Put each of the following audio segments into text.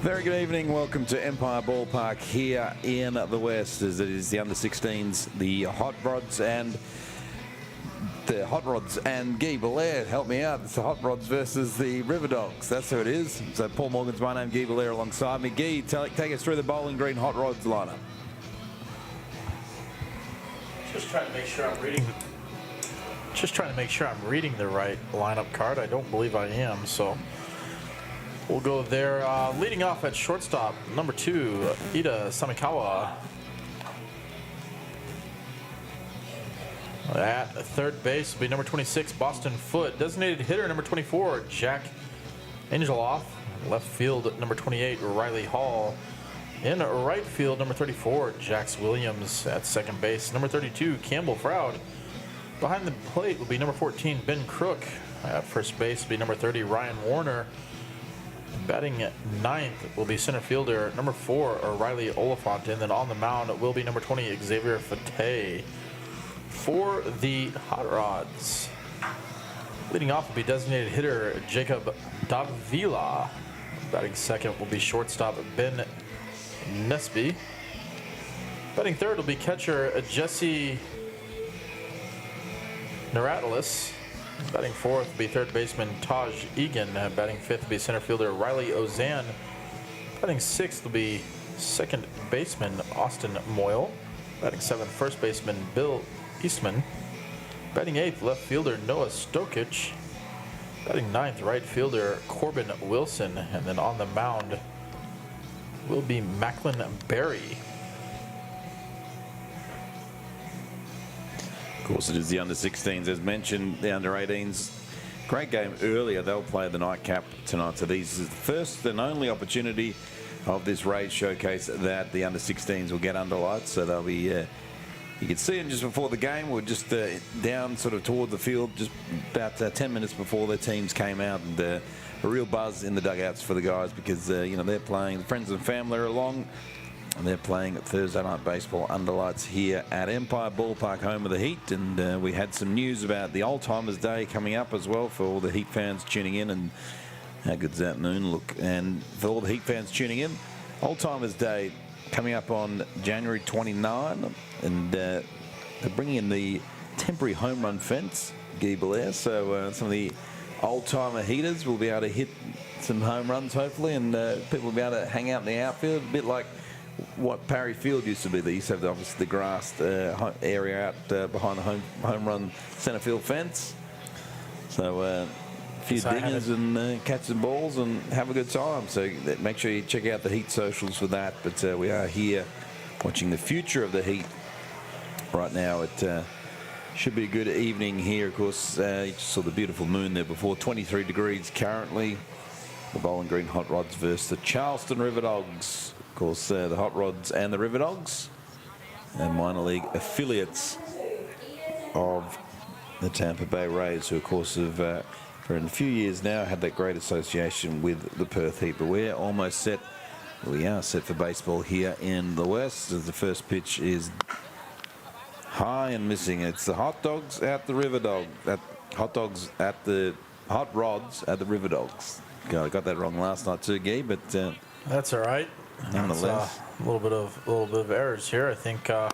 Very good evening. Welcome to Empire Ballpark here in the West, as it is the under-16s, the Hot Rods and Guy Belair. Help me out. It's the Hot Rods versus the River Dogs. That's who it is. So Paul Morgan's my name, Guy Belair alongside me. Guy, take us through the Bowling Green Hot Rods lineup. Just trying to make sure I'm reading the right lineup card. I don't believe I am, so we'll go there. Leading off at shortstop, number 2, Ida Samikawa. At third base will be number 26, Boston Foote. Designated hitter, number 24, Jack Angeloff. Left field, number 28, Riley Hall. In right field, number 34, Jax Williams. At second base, number 32, Campbell Froud. Behind the plate will be number 14, Ben Crook. At first base will be number 30, Ryan Warner. Batting at ninth will be center fielder number 4, Riley Oliphant. And then on the mound will be number 20, Xavier Fateh. For the Hot Rods, leading off will be designated hitter Jacob Davila. Batting second will be shortstop Ben Nesby. Batting third will be catcher Jesse Naratalis. Batting fourth will be third baseman Taj Egan. Batting fifth will be center fielder Riley Ozan. Batting sixth will be second baseman Austin Moyle. Batting seventh, first baseman Bill Eastman. Batting eighth, left fielder Noah Stokic. Batting ninth, right fielder Corbin Wilson. And then on the mound will be Macklin Berry. Of course, it is the under-16s. As mentioned, the under-18s. Great game earlier. They'll play the nightcap tonight. So this is the first and only opportunity of this raid showcase that the under-16s will get under lights. So they'll be, you can see them just before the game. We're just down sort of toward the field, just about 10 minutes before their teams came out. And a real buzz in the dugouts for the guys because, you know, they're playing. The friends and family are along. And they're playing Thursday night baseball under lights here at Empire Ballpark, home of the Heat. And we had some news about the Old Timers Day coming up as well for all the Heat fans tuning in. And how good's that moon look? And for all the Heat fans tuning in, Old Timers Day coming up on January 29. And they're bringing in the temporary home run fence, Guy Belair. So some of the old timer heaters will be able to hit some home runs, hopefully. And people will be able to hang out in the outfield, a bit like what Parry Field used to be. They used to have obviously the grassed area out behind the home run center field fence. So a few dingers and catch some balls and have a good time. So make sure you check out the Heat socials for that. But we are here watching the future of the Heat right now. It should be a good evening here. Of course, you just saw the beautiful moon there before. 23 degrees currently. The Bowling Green Hot Rods versus the Charleston River Dogs. Of course, the Hot Rods and the River Dogs, and minor league affiliates of the Tampa Bay Rays, who, of course, have for a few years now had that great association with the Perth Heat. But we're almost set. We are set for baseball here in the West, as the first pitch is high and missing. It's the Hot Dogs at the River Dog. Hot Dogs at the Hot Rods at the River Dogs. God, I got that wrong last night too, Guy, but That's all right. Nonetheless, a little bit of errors here. I think our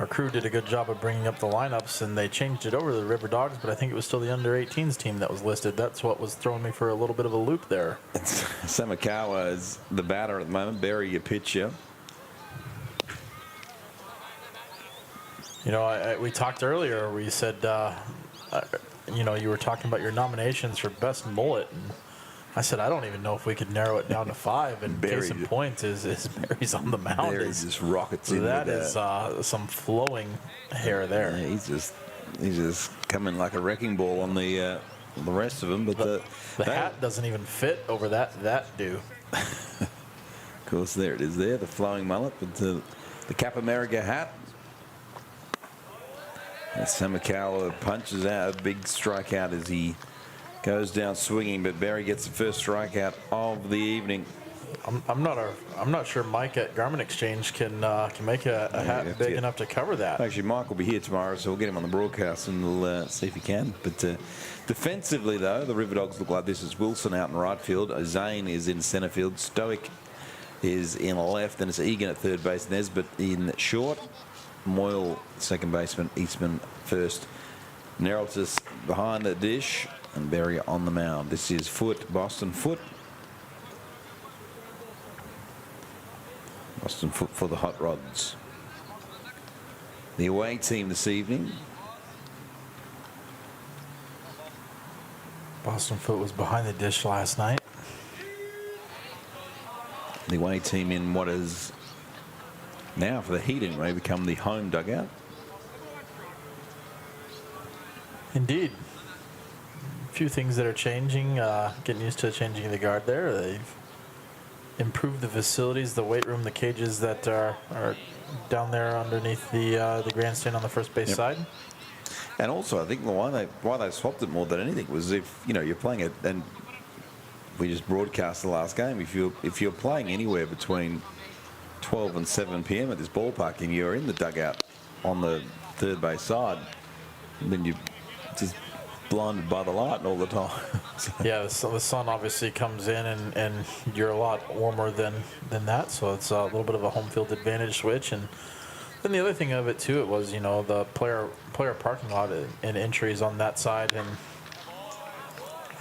crew did a good job of bringing up the lineups, and they changed it over to the River Dogs, but I think it was still the under-18s team that was listed. That's what was throwing me for a little bit of a loop there. Samikawa is the batter at the moment. Barry, your pitcher. You know, we talked earlier where you said, you know, you were talking about your nominations for best mullet, and I said, I don't even know if we could narrow it down to 5. And case in point is Barry's on the mound. Barry just rockets in. That is some flowing hair there. Yeah, he's just coming like a wrecking ball on the rest of them. But the hat doesn't even fit over that do. Of course, there it is. There, the flowing mullet, but the Cap America hat. And Samikawa punches out a big strikeout as he goes down swinging, but Barry gets the first strikeout of the evening. I'm not sure Mike at Garment Exchange can make a hat big enough to cover that. Actually, Mike will be here tomorrow, so we'll get him on the broadcast and we'll see if he can. But defensively, though, the River Dogs look like this. It's Wilson out in right field. Zane is in centre field. Stoic is in left. And it's Egan at third base. Nesbitt in short. Moyle, second baseman. Eastman first. Neraltus behind the dish. And Berry on the mound. This is Foot, Boston Foot. Boston Foot for the Hot Rods. The away team this evening. Boston Foot was behind the dish last night. The away team in what is now, for the Heat anyway, become the home dugout. Indeed. A few things that are changing, getting used to the changing of the guard there. They've improved the facilities, the weight room, the cages that are down there underneath the grandstand on the first base side. And also, I think why they swapped it more than anything was if you're playing it, and we just broadcast the last game. If you're playing anywhere between 12 and 7 p.m. at this ballpark, and you're in the dugout on the third base side, then you just blinded by the light all the time. So. Yeah, the sun obviously comes in, and you're a lot warmer than that, so it's a little bit of a home field advantage switch. And then the other thing of it too, it was the player parking lot and entries on that side. And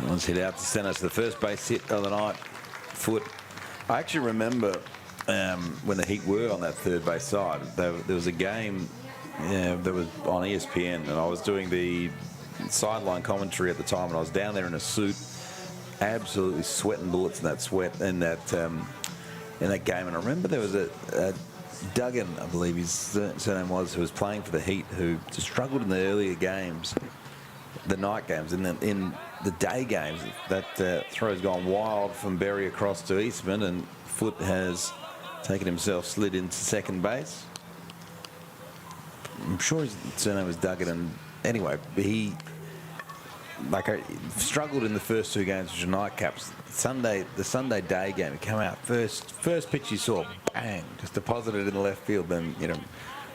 let's hit out to centre. So the first base hit of the night, Foot. I actually remember when the Heat were on that third base side. There was a game that was on ESPN, and I was doing the sideline commentary at the time, and I was down there in a suit, absolutely sweating bullets in that sweat in that game. And I remember there was a Duggan, I believe his surname was, who was playing for the Heat, who just struggled in the earlier games, the night games, and then in the day games, that throw's gone wild from Berry across to Eastman, and Foot has taken himself, slid into second base. I'm sure his surname was Duggan, and anyway, he struggled in the first two games, which were nightcaps. The Sunday day game, he came out first pitch you saw, bang, just deposited in the left field, then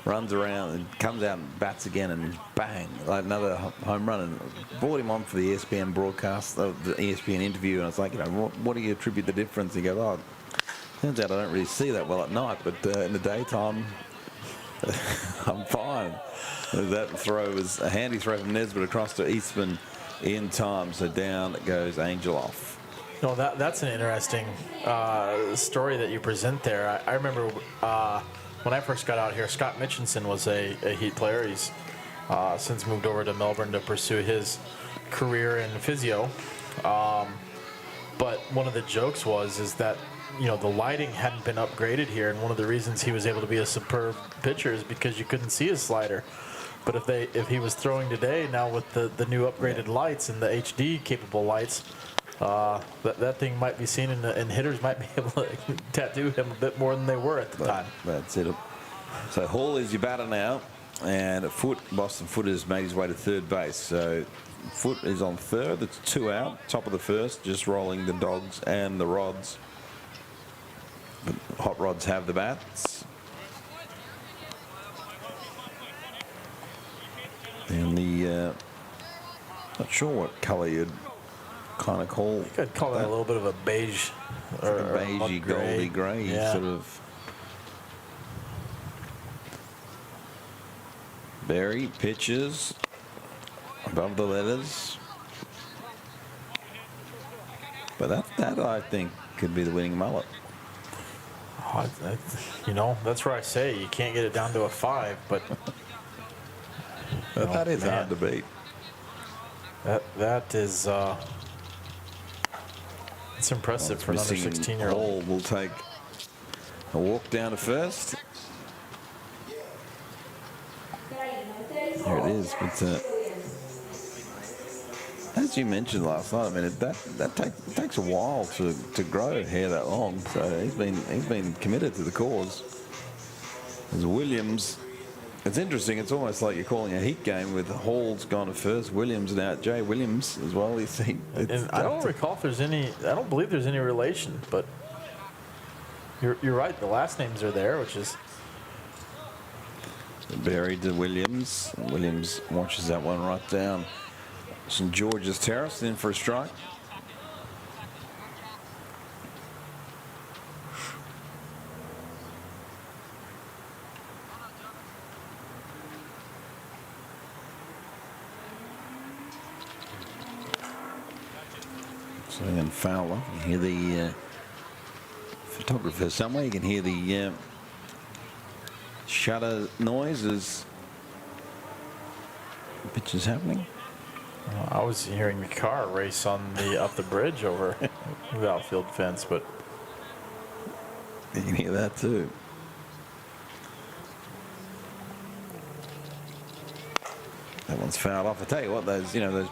runs around and comes out and bats again, and bang, like another home run. And brought him on for the ESPN broadcast, the ESPN interview, and I was like, what do you attribute the difference? And he goes, turns out I don't really see that well at night, but in the daytime, I'm fine. That throw was a handy throw from Nesbitt across to Eastman in time, so down goes Angel off. No, that's an interesting story that you present there. I remember when I first got out here, Scott Mitchinson was a Heat player. He's since moved over to Melbourne to pursue his career in physio. But one of the jokes is that the lighting hadn't been upgraded here, and one of the reasons he was able to be a superb pitcher is because you couldn't see his slider. But if he was throwing today, now with the new upgraded lights and the HD capable lights, that thing might be seen, and hitters might be able to tattoo him a bit more than they were at the time. That's it. So Hall is your batter now, and Boston Foot has made his way to third base. So Foot is on third. It's 2 out, top of the first, just rolling the Dogs and the Rods. The Hot Rods have the bats. And not sure what colour you'd kind of call. I think I'd call that a little bit of a beige, or a beigey, goldy grey sort of. Berry pitches above the letters, but that I think could be the winning mullet. That's where I say you can't get it down to a 5, but. That is hard to beat. That is it's impressive for another 16-year-old. Hall will take a walk down to first. Here it is. But as you mentioned last night, I mean that takes a while to grow hair that long. So he's been committed to the cause. As Williams. It's interesting. It's almost like you're calling a Heat game with Hall's gone to first, Williams now. Jay Williams as well. I don't recall if there's any. I don't believe there's any relation, but You're right. The last names are there, which is Buried to Williams. Williams watches that one right down St. George's Terrace, in for a strike. So again, Fowler. You hear the photographer somewhere. You can hear the shutter noise as the pitch is happening. I was hearing the car race on the up the bridge over the outfield fence, but You can hear that too. That one's fouled off. I tell you what, those those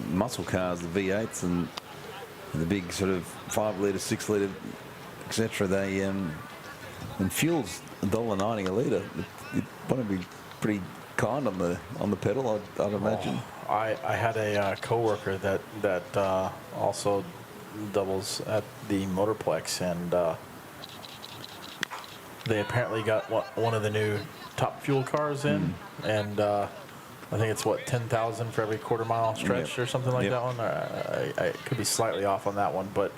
muscle cars, the V8s and the big sort of 5 litre, 6 litre, etc. They when fuel's $1.90 a litre, you want to be pretty kind on the pedal, I'd imagine. I had a coworker that also doubles at the Motorplex, and they apparently got one of the new top fuel cars in, and I think it's what 10,000 for every quarter-mile stretch or something like that one. I could be slightly off on that one, but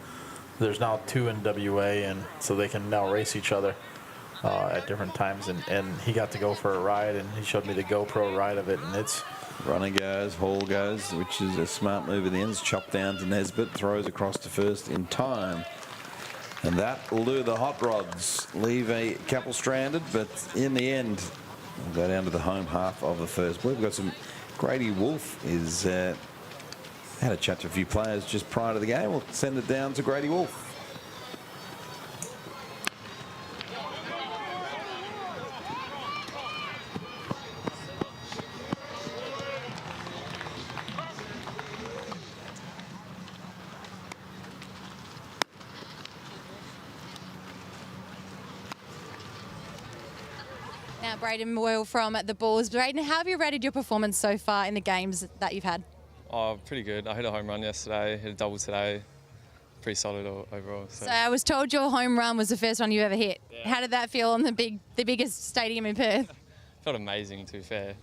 there's now 2 in WA, and so they can now race each other at different times. And he got to go for a ride, and he showed me the GoPro ride of it, and it's Runner goes, Hall goes, which is a smart move at the ends. Chopped down to Nesbitt, throws across to first in time. And that will do the hot rods. Leave a couple stranded, but in the end, we'll go down to the home half of the first. We've got some. Grady Wolf is had a chat to a few players just prior to the game. We'll send it down to Grady Wolf. Now, Braden Moyle from the Bulls. Braden, how have you rated your performance so far in the games that you've had? Oh, pretty good. I hit a home run yesterday, hit a double today. Pretty solid overall. So I was told your home run was the first one you ever hit. Yeah. How did that feel on the biggest stadium in Perth? Felt amazing, to be fair.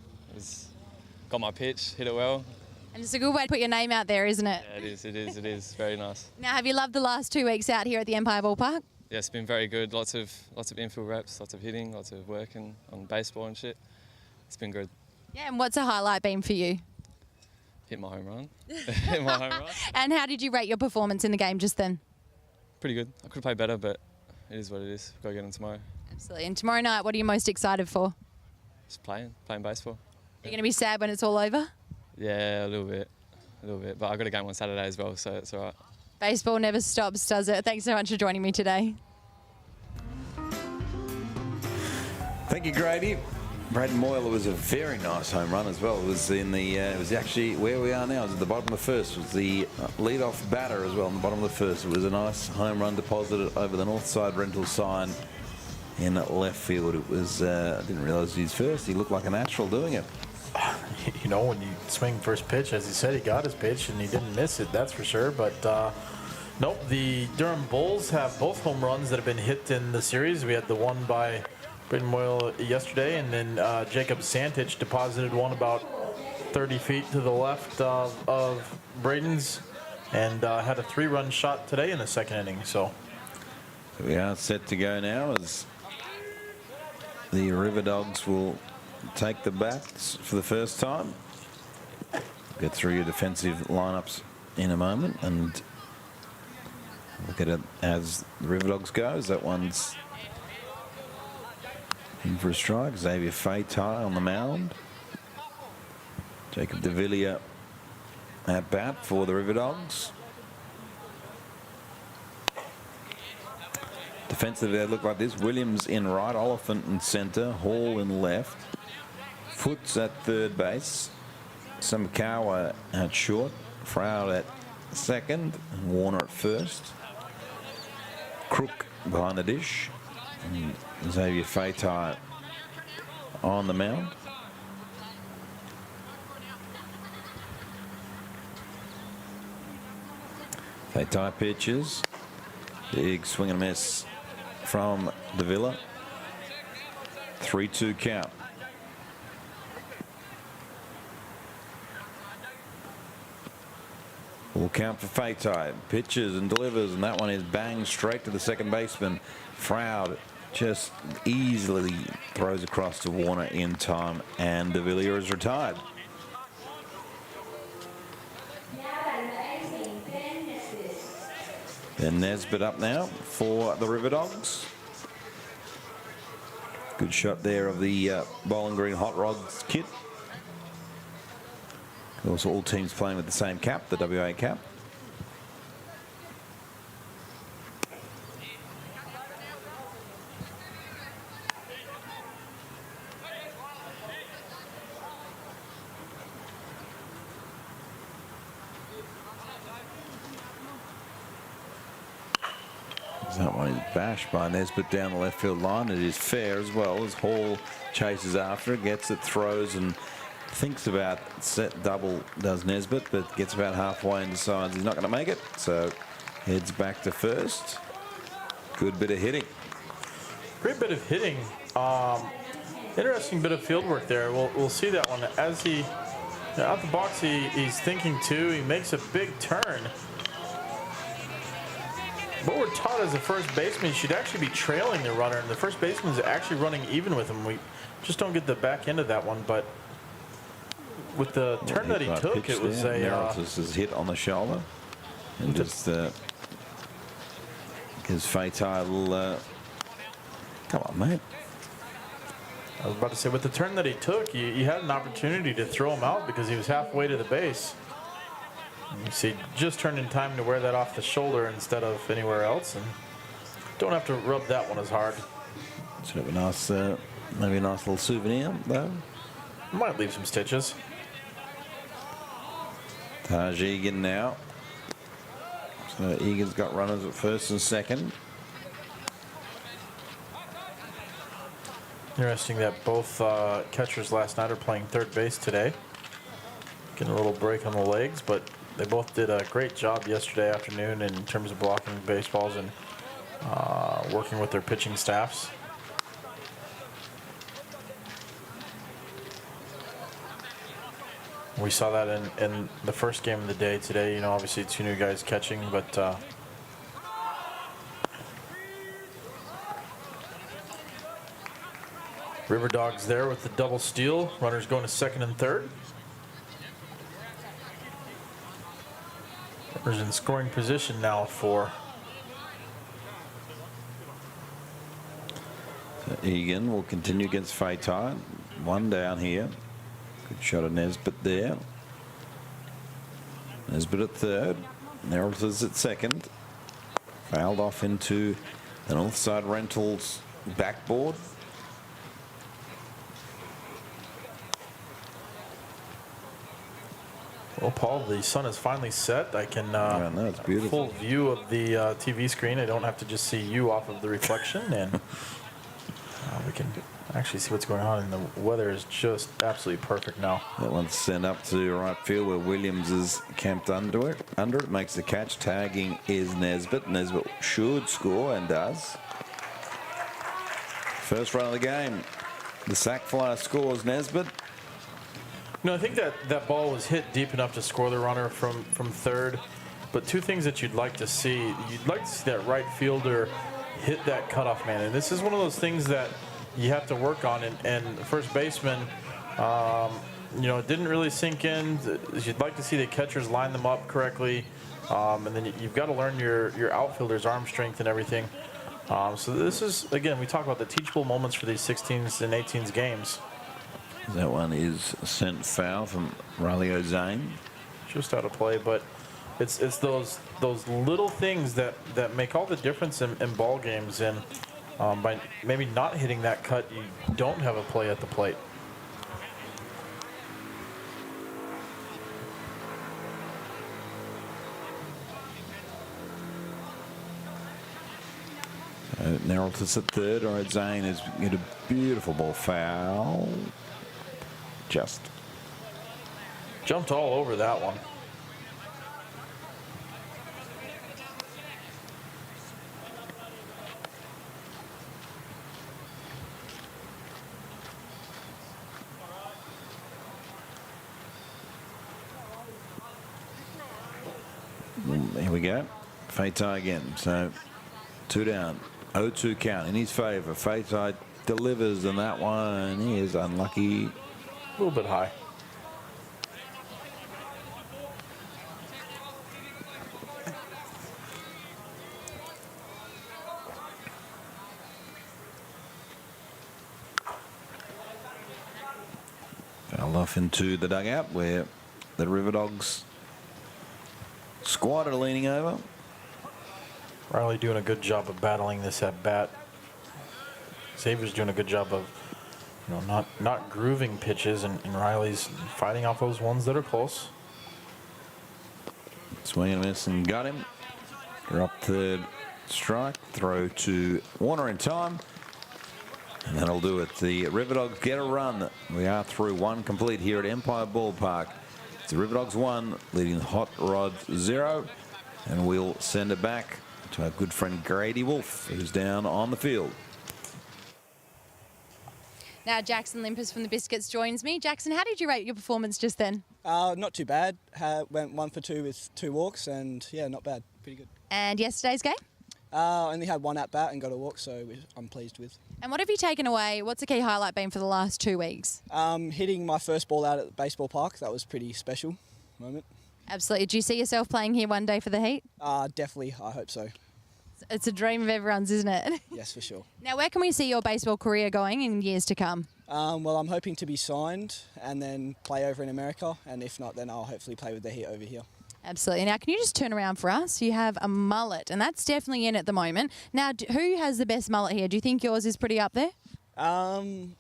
Got my pitch, hit it well. And it's a good way to put your name out there, isn't it? Yeah, it is. Very nice. Now, have you loved the last 2 weeks out here at the Empire Ballpark? Yeah, it's been very good. Lots of infield reps, lots of hitting, lots of working on baseball and shit. It's been good. Yeah, and what's a highlight been for you? Hit my home run. Hit my home run. And how did you rate your performance in the game just then? Pretty good. I could have played better, but it is what it is. Got to get on tomorrow. Absolutely. And tomorrow night, what are you most excited for? Just playing baseball. You're going to be sad when it's all over? Yeah, a little bit. But I got a game on Saturday as well, so it's all right. Baseball never stops, does it? Thanks so much for joining me today. Thank you, Grady. Braden Moyle was a very nice home run as well. It was in the. It was actually where we are now. It was at the bottom of the first. It was the lead-off batter as well on the bottom of the first. It was a nice home run deposited over the north side rental sign in left field. It was. I didn't realise he was first. He looked like a natural doing it. You know, when you swing first pitch, as he said, he got his pitch and he didn't miss it, that's for sure. But nope, the Durham Bulls have both home runs that have been hit in the series. We had the one by Braden Moyle yesterday, and then Jacob Santich deposited one about 30 feet to the left of Braden's, and had a 3-run shot today in the second inning. So we are set to go now as the River Dogs will take the bats for the first time. Get through your defensive lineups in a moment and look at it as the River Dogs goes. That one's in for a strike. Xavier Fatai on the mound. Jacob De Villiers at bat for the River Dogs. Defensively, they look like this. Williams in right, Oliphant in centre, Hall in left. Foots at third base, Samkawa at short, Froud at second, and Warner at first. Crook behind the dish, and Xavier Fatai on the mound. Fatai pitches, big swing and miss from Davila. 3-2 count. Full count for Fatai. Pitches and delivers, and that one is banged straight to the second baseman. Froud just easily throws across to Warner in time, and De Villiers is retired. Ben Nesbitt up now for the River Dogs. Good shot there of the Bowling Green Hot Rods kit. Also, all teams playing with the same cap, the WA cap. That one is bashed by Nesbitt down the left field line. It is fair as well as Hall chases after it, gets it, throws, and thinks about set double, does Nesbitt, but gets about halfway and decides he's not going to make it. So heads back to first. Good bit of hitting. Great bit of hitting. Interesting bit of field work there. We'll see that one. As he, out the box, he's thinking too. He makes a big turn. What we're taught as a first baseman, you should actually be trailing the runner, and the first baseman's actually running even with him. We just don't get the back end of that one, but with the turn that he took, it was Meritus' hit on the shoulder, and just his fatal. Come on, mate. I was about to say, with the turn that he took, he had an opportunity to throw him out because he was halfway to the base. You see, just turned in time to wear that off the shoulder instead of anywhere else, and don't have to rub that one as hard. Should have a nice, maybe a nice little souvenir, though. Might leave some stitches. Taj Egan now. So Egan's got runners at first and second. Interesting that both catchers last night are playing third base today. Getting a little break on the legs, but they both did a great job yesterday afternoon in terms of blocking baseballs and working with their pitching staffs. We saw that in the first game of the day today. You know, obviously two new guys catching, but River Dogs there with the double steal. Runners going to second and third. Runners in scoring position now for so Egan will continue against Fatai. One down here. Good shot of Nesbitt there. Nesbitt at third. Neralters at second. Fouled off into the Northside Rentals backboard. Well, Paul, the sun is finally set. I can it's beautiful. Full view of the TV screen. I don't have to just see you off of the reflection, and we can actually see what's going on. And the weather is just absolutely perfect now. That one's sent up to right field where Williams is camped under it. Makes the catch. Tagging is Nesbitt. Nesbitt should score and does. First run of the game. The sack flyer scores Nesbitt. No, I think that ball was hit deep enough to score the runner from third. But two things that you'd like to see. You'd like to see that right fielder hit that cutoff man. And this is one of those things that you have to work on. And the first baseman, you know, it didn't really sink in. You'd like to see the catchers line them up correctly. And then you've got to learn your outfielder's arm strength and everything. So this is, again, we talk about the teachable moments for these 16s and 18s games. That one is sent foul from Riley O'Zane. Just out of play, but it's those little things that make all the difference in ball games. And by maybe not hitting that cut, you don't have a play at the plate. Neraltus at third. All right, Zane has hit a beautiful ball foul. Just jumped all over that one. Here we go. Fatai again. So 2 down. 0-2 count in his favour. Fatai delivers, and that one is unlucky. A little bit high. Fell off into the dugout where the River Dogs squad are leaning over. Riley doing a good job of battling this at bat. Xavier's doing a good job of, not grooving pitches, and Riley's fighting off those ones that are close. Swing and a miss and got him. Drop third strike. Throw to Warner in time. And that'll do it. The River Dogs get a run. We are through 1 complete here at Empire Ballpark. It's the River Dogs 1 leading Hot Rod 0. And we'll send it back to our good friend Grady Wolf, who's down on the field. Now Jackson Limpers from the Biscuits joins me. Jackson, how did you rate your performance just then? Not too bad. Went 1 for 2 with 2 walks, and yeah, not bad. Pretty good. And yesterday's game? Only had 1 at bat and got a walk, so I'm pleased with. And what have you taken away? What's a key highlight been for the last 2 weeks? Hitting my first ball out at the baseball park. That was pretty special moment. Absolutely. Do you see yourself playing here one day for the Heat? Definitely. I hope so. It's a dream of everyone's, isn't it? Yes, for sure. Now, where can we see your baseball career going in years to come? Well, I'm hoping to be signed and then play over in America, and if not, then I'll hopefully play with the Heat over here. Absolutely. Now, can you just turn around for us? You have a mullet, and that's definitely in at the moment. Now, who has the best mullet here? Do you think yours is pretty up there? I'm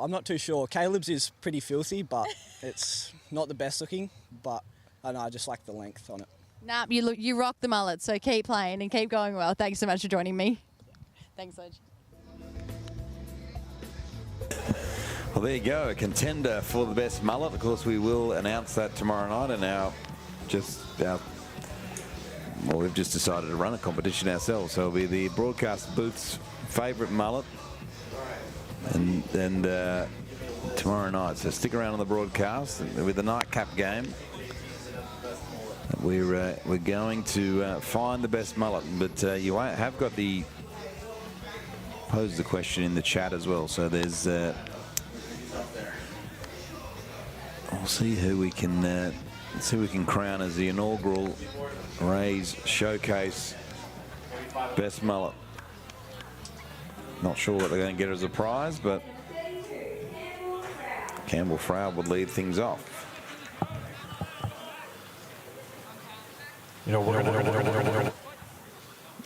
not too sure. Caleb's is pretty filthy, but it's not the best looking, but I don't know, I just like the length on it. Nah, you rock the mullet, so keep playing and keep going well. Thanks so much for joining me. Thanks, Ledge. Well, there you go, a contender for the best mullet. Of course, we will announce that tomorrow night, and we've just decided to run a competition ourselves, so it'll be the broadcast booth's favourite mullet, and tomorrow night. So stick around on the broadcast with the nightcap game. We're going to find the best mullet, but you have got pose the question in the chat as well. So there's we'll see who we can crown as the inaugural Rays Showcase best mullet. Not sure what they're going to get as a prize, but Campbell Froud would lead things off. We're gonna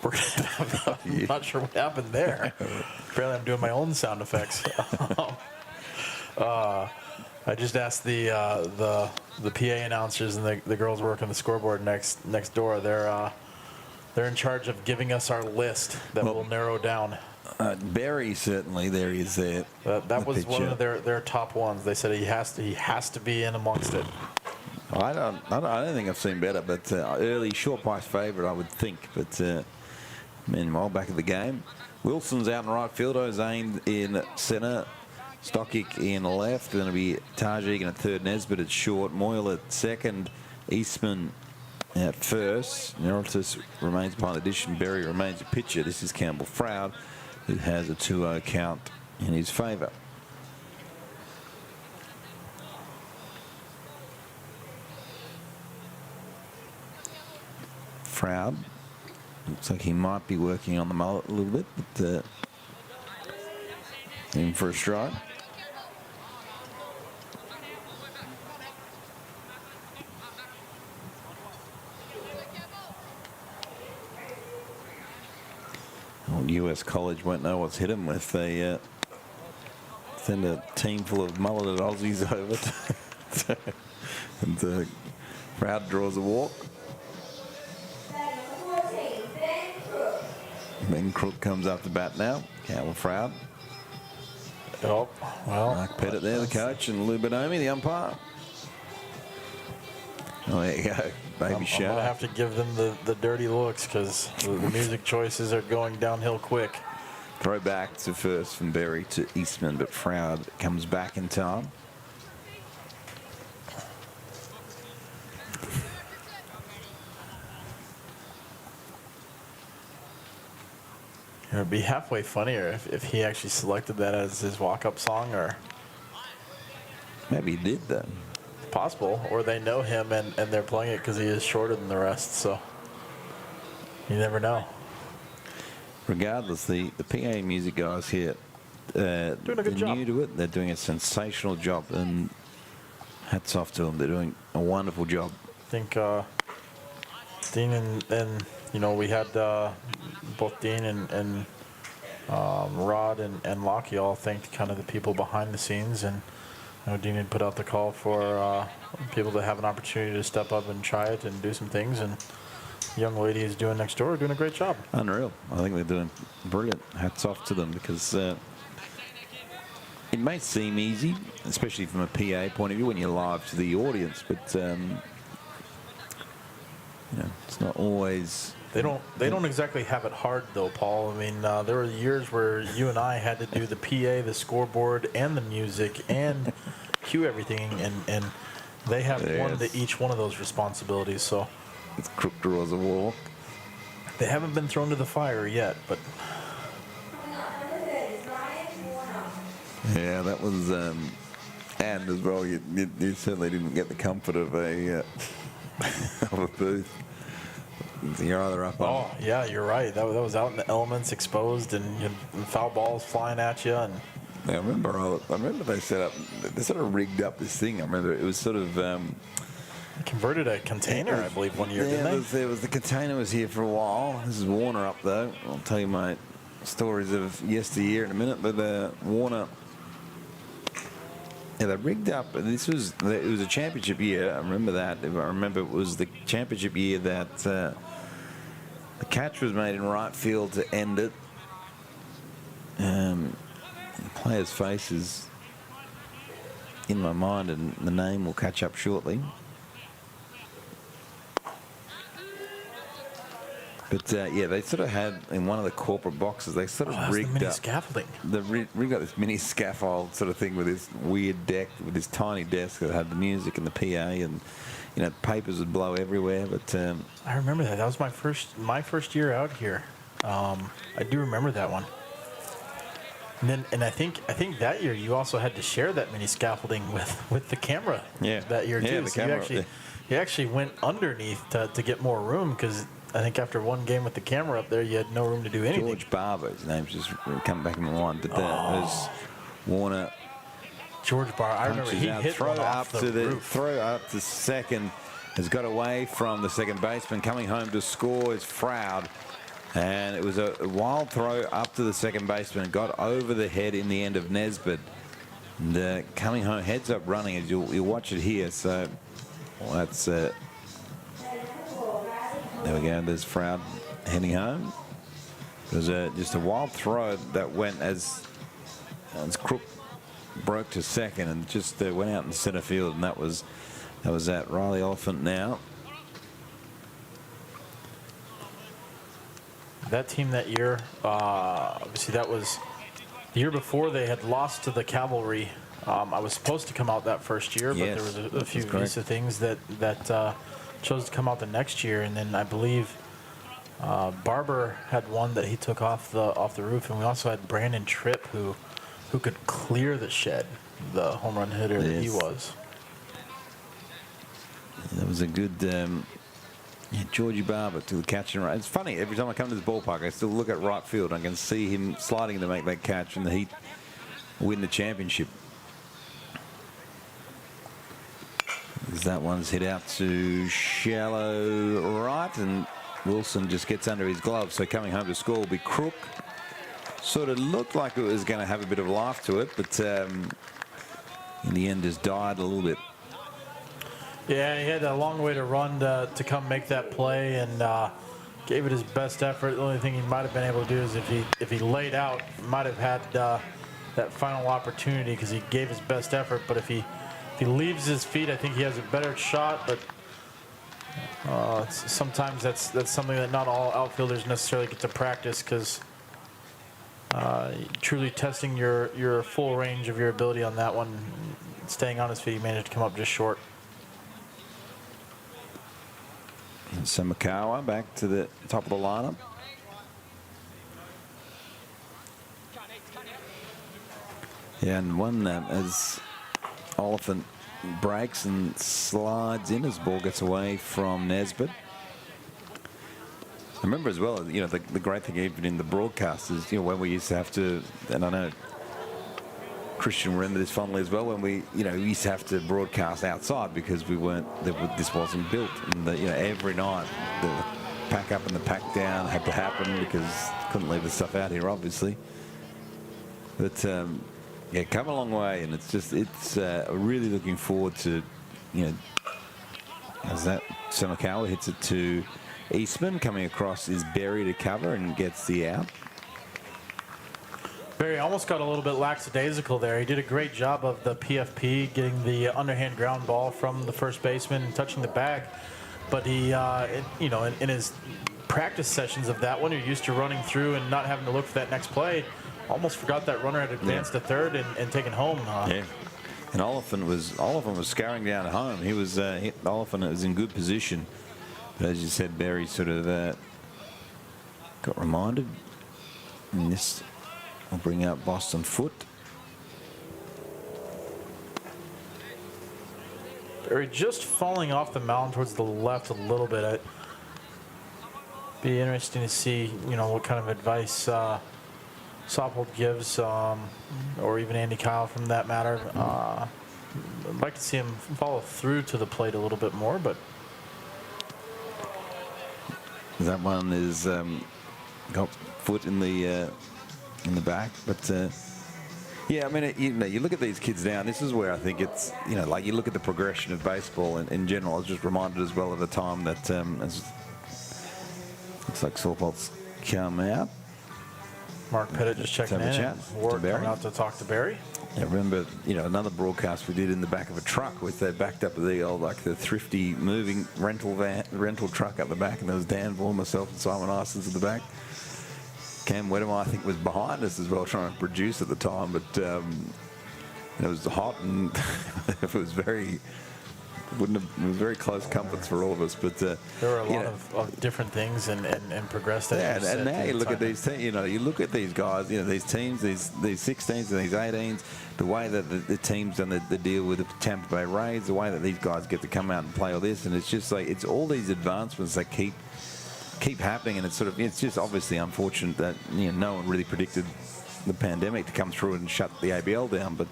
I'm not sure what happened there. Apparently, I'm doing my own sound effects. I just asked the PA announcers and the girls working the scoreboard next door. They're in charge of giving us our list that we'll narrow down. Barry, certainly, there he is there. That was one of their top ones. They said he has to be in amongst it. I don't think I've seen better, but early short price favourite, I would think. But meanwhile, back at the game, Wilson's out in right field, Ozane in centre, Stockick in left. Going to be Tajik in at third, Nesbitt at short, Moyle at second, Eastman at first. Nerotis remains behind the dish, and Berry remains a pitcher. This is Campbell Froud, who has a 2-0 count in his favour. Froud looks like he might be working on the mullet a little bit, but in for a strike. Well, US College won't know what's hit him if they send a team full of mulleted Aussies over. And Froud draws a walk. Ben Crook comes up to bat now. Campbell Froud. Oh, well. Mark Pettit there, the coach, and Lou Bonomi, the umpire. Oh, there you go. Baby shout. I'm going to have to give them the dirty looks because the music choices are going downhill quick. Throw back to first from Berry to Eastman, but Froud comes back in time. It would be halfway funnier if he actually selected that as his walk-up song, or Maybe he did though. possible, or they know him and they're playing it because he is shorter than the rest. So you never know. Regardless, the PA music guys here, Doing a good they're job. new to it. They're doing a sensational job, and hats off to them. They're doing a wonderful job. I think Dean and you know, we had both Dean and Rod and Lockie all thanked kind of the people behind the scenes, and you know, Dean had put out the call for people to have an opportunity to step up and try it and do some things, and the young lady is doing next door doing a great job. Unreal. I think they're doing brilliant. Hats off to them, because it may seem easy, especially from a PA point of view when you're live to the audience, but you know, it's not always. They don't exactly have it hard though, Paul. I mean, there were years where you and I had to do the PA, the scoreboard, and the music, and cue everything, and they have one to each one of those responsibilities. So It's crook draws a walk. they haven't been thrown to the fire yet, but Yeah, that was, and as well, you certainly didn't get the comfort of a of a booth. You're either up on. oh yeah, you're right. That was out in the elements, exposed, and you had foul balls flying at you, and I remember they set up, they sort of rigged up this thing. I remember it was sort of. converted a container, I believe, one year, Yeah, didn't they? there was the container was here for a while. This is Warner up though. I'll tell you my stories of yesteryear in a minute, but Warner. Yeah, they rigged up. It was a championship year. I remember that. I remember it was the championship year that the catch was made in right field to end it. Players' faces in my mind, and the name will catch up shortly. But yeah, they sort of had in one of the corporate boxes. They sort of That's the rigged mini up. scaffolding. Rigged up this mini scaffold sort of thing with this weird deck, with this tiny desk that had the music and the PA, and you know, papers would blow everywhere. But I remember that. That was my first year out here. I do remember that one. And I think that year you also had to share that mini scaffolding with the camera. Yeah. That year too. Yeah, the So camera, you actually went underneath to get more room, because I think after one game with the camera up there, you had no room to do anything. George Barber, his name's just come back in my mind. But there's Warner. George Barr, I remember punches he out, hit throw one up off the to the roof. throw up to second, has got away from the second baseman. Coming home to score is Froud, and it was a wild throw up to the second baseman. Got over the head in the end of Nesbitt. And coming home, heads up running, as you'll watch it here. So well, that's there we go. There's Froud heading home. It was just a wild throw that went as Crook broke to second and just went out in center field, and that was that. Riley Oliphant now. That team that year, obviously that was the year before they had lost to the Cavalry. I was supposed to come out that first year, but Yes, there was a that's few correct. visa things that chose to come out the next year, and then I believe Barber had one that he took off the roof, and we also had Brandon Tripp who could clear the shed, the home run hitter that he Yes. was. That was a good Georgie Barber to the catch and right. It's funny, every time I come to this ballpark, I still look at right field. I can see him sliding to make that catch, and the Heat win the championship. As that one's hit out to shallow right, and Wilson just gets under his glove. So coming home to score will be Crook. Sort of looked like it was going to have a bit of life to it, but in the end just died a little bit. Yeah, he had a long way to run to come make that play, and gave it his best effort. The only thing he might have been able to do is if he laid out, might have had that final opportunity, because he gave his best effort. But if he leaves his feet, I think he has a better shot. But sometimes that's something that not all outfielders necessarily get to practice, because truly testing your full range of your ability on that one, staying on his feet, he managed to come up just short. And so Makawa back to the top of the lineup. Yeah, and one as Oliphant breaks and slides in as ball gets away from Nesbitt. I remember as well, you know, the great thing even in the broadcast is, you know, when we used to have to, and I know Christian remember this fondly as well, when we used to have to broadcast outside because we weren't, this wasn't built, and you know, every night the pack up and the pack down had to happen because couldn't leave the stuff out here, obviously. But yeah, come a long way, and it's really looking forward to, you know, as that Michaela hits it to Eastman, coming across is Berry to cover and gets the out. Barry almost got a little bit lackadaisical there. He did a great job of the PFP, getting the underhand ground ball from the first baseman and touching the bag. But he, you know, in his practice sessions of that one, you're used to running through and not having to look for that next play. Almost forgot that runner had advanced to third and taken home. Yeah. And Oliphant was scouring down home. He was Oliphant was in good position. But as you said, Barry sort of got reminded. And this will bring out Boston Foot. Barry just falling off the mound towards the left a little bit. It'd be interesting to see, you know, what kind of advice Soppold gives, or even Andy Kyle from that matter. I'd like to see him follow through to the plate a little bit more, but that one is got Foot in the back, but yeah, I mean, you look at these kids now, and this is where I think it's, you know, like you look at the progression of baseball in general. I was just reminded as well of the time that as looks like Soppold's come out. Mark Pettit just checking in. Chat Ward coming out to talk to Barry. I remember, you know, another broadcast we did in the back of a truck with they backed up the old, like the thrifty moving rental truck up the back, and there was Dan Vaughan, myself, and Simon Isons at the back. Cam Wedema, I think, was behind us as well, trying to produce at the time, but it was hot and it was very. It was very close comforts for all of us, but there were a lot of different things and progressed. Yeah, and now you look at these, you know, you look at these guys, you know, these teams, these 16s and these 18s, the way that the teams done the deal with the Tampa Bay Rays, the way that these guys get to come out and play all this, and it's just like it's all these advancements that keep happening, and it's just obviously unfortunate that, you know, no one really predicted the pandemic to come through and shut the ABL down, but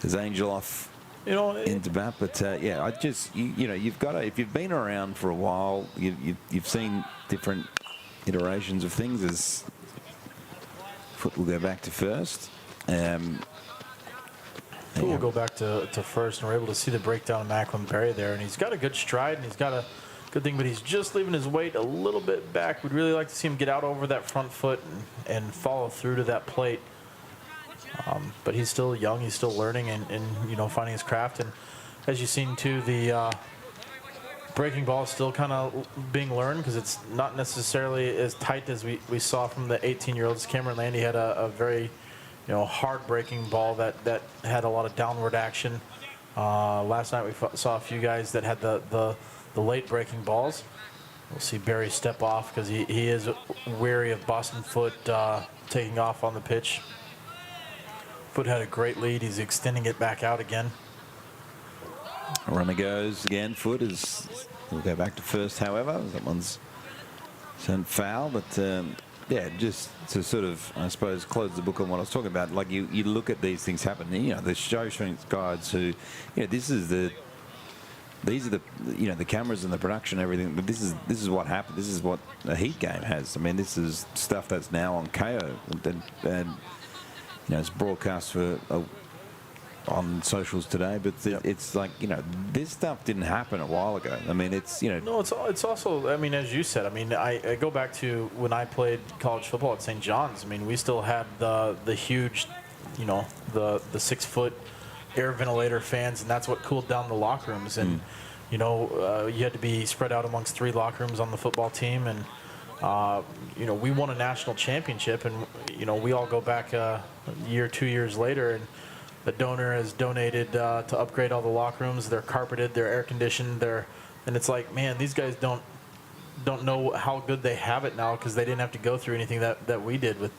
there's Angel off. You know, into bat, but yeah, I just you know, you've got to, if you've been around for a while, you've seen different iterations of things. As Foot will go back to first. We'll go back to first, and we're able to see the breakdown of Macklin Berry there, and he's got a good stride and he's got a good thing, but he's just leaving his weight a little bit back. We'd really like to see him get out over that front foot and follow through to that plate. But he's still young, he's still learning and you know, finding his craft. And as you've seen too, the breaking ball is still kind of being learned because it's not necessarily as tight as we saw from the 18-year-olds. Cameron Landy had a very, you know, hard breaking ball that had a lot of downward action. Last night we saw a few guys that had the late breaking balls. We'll see Barry step off because he is wary of Boston Foot taking off on the pitch. Foot had a great lead. He's extending it back out again. Runner goes again. Foot will go back to first, however. That one's sent foul, but yeah, just to sort of, I suppose, close the book on what I was talking about. Like you look at these things happen. You know, the show guides who, you know, these are the, you know, the cameras and the production, everything. But this is what happened. This is what a Heat game has. I mean, this is stuff that's now on KO and you know, it's broadcast on socials today, but it's like, you know, this stuff didn't happen a while ago. I mean, it's, you know. No, it's also, I mean, as you said, I mean, I go back to when I played college football at St. John's. I mean, we still had the huge, you know, the 6-foot air ventilator fans, and that's what cooled down the locker rooms. And, you know, you had to be spread out amongst 3 locker rooms on the football team. And, you know, we won a national championship, and, you know, we all go back a year, 2 years later, and the donor has donated to upgrade all the locker rooms. They're carpeted, they're air conditioned, and it's like, man, these guys don't know how good they have it now because they didn't have to go through anything that we did with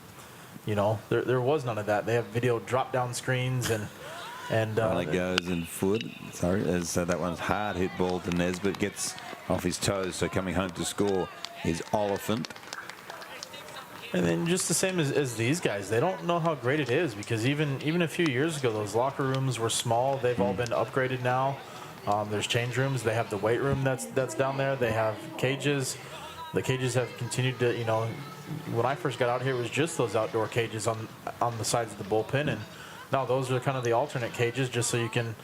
there was none of that. They have video drop-down screens and it goes in foot. Sorry, so that one's hard hit ball to Nesbitt, gets off his toes. So coming home to score is Oliphant. And then just the same as these guys, they don't know how great it is, because even a few years ago, those locker rooms were small. They've all been upgraded now. There's change rooms. They have the weight room that's down there. They have cages. The cages have continued to, when I first got out here, it was just those outdoor cages on the sides of the bullpen, and now those are kind of the alternate cages, just so you can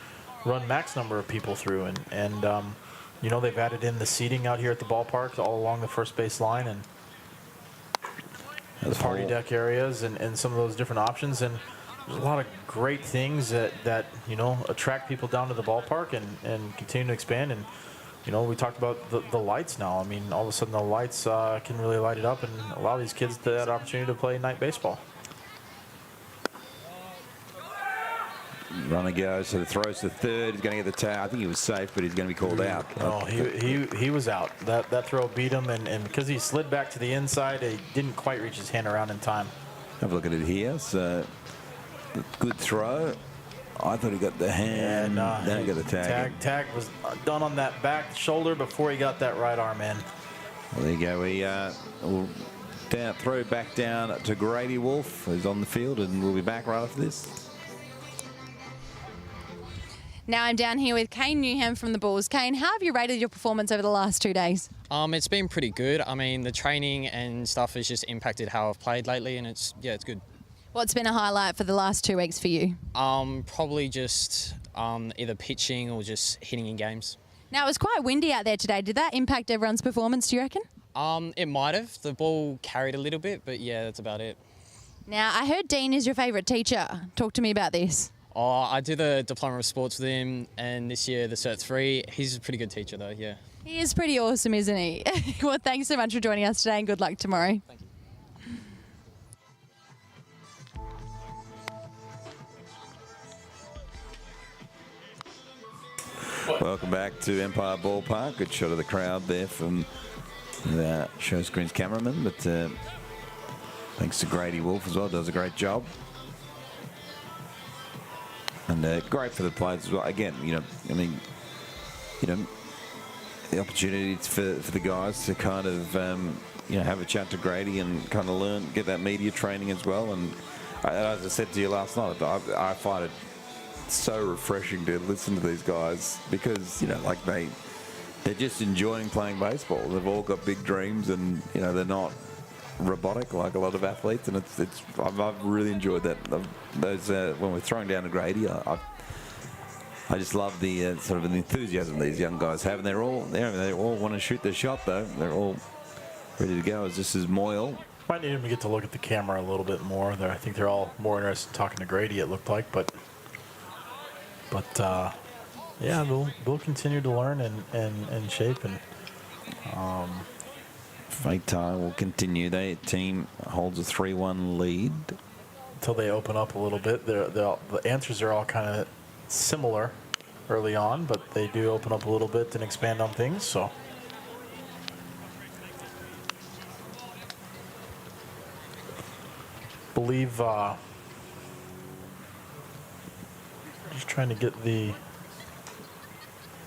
run max number of people through. And they've added in the seating out here at the ballpark all along the first base line, and the party deck areas and some of those different options. And there's a lot of great things that attract people down to the ballpark and continue to expand. And we talked about the lights now. I mean, all of a sudden the lights can really light it up and allow these kids that opportunity to play night baseball. Runner goes, so the throws to third. He's going to get the tag. I think he was safe, but he's going to be called out. Oh, he was out. That throw beat him, and because he slid back to the inside, he didn't quite reach his hand around in time. Have a look at it here. So, good throw. I thought he got the hand. Then he got the tag. Tag was done on that back shoulder before he got that right arm in. Well, there you go. We'll throw back down to Grady Wolf, who's on the field, and we'll be back right after this. Now I'm down here with Kane Newham from the Bulls. Kane, how have you rated your performance over the last 2 days? It's been pretty good. I mean, the training and stuff has just impacted how I've played lately, and it's good. What's been a highlight for the last 2 weeks for you? Probably just either pitching or just hitting in games. Now, it was quite windy out there today. Did that impact everyone's performance, do you reckon? It might have. The ball carried a little bit, but yeah, that's about it. Now, I heard Dean is your favourite teacher. Talk to me about this. I do the Diploma of Sports with him, and this year the Cert 3. He's a pretty good teacher, though, yeah. He is pretty awesome, isn't he? Well, thanks so much for joining us today, and good luck tomorrow. Thank you. Welcome back to Empire Ballpark. Good shot of the crowd there from the show screen's cameraman, but thanks to Grady Wolf as well, does a great job. And great for the players as well. Again, the opportunity for the guys to kind of, have a chat to Grady and kind of get that media training as well. And as I said to you last night, I find it so refreshing to listen to these guys because, they're just enjoying playing baseball. They've all got big dreams and, they're not robotic like a lot of athletes, and I've really enjoyed that. Those when we're throwing down to Grady, I just love the sort of the enthusiasm these young guys have, and they all want to shoot their shot though. They're all ready to go. As this is Moyle. Might need him to get to look at the camera a little bit more. I think they're all more interested in talking to Grady. It looked like, but yeah, we'll continue to learn and shape and. Fake tie will continue. Their team holds a 3-1 lead. Until they open up a little bit. The answers are all kind of similar early on, but they do open up a little bit and expand on things. So, believe just trying to get the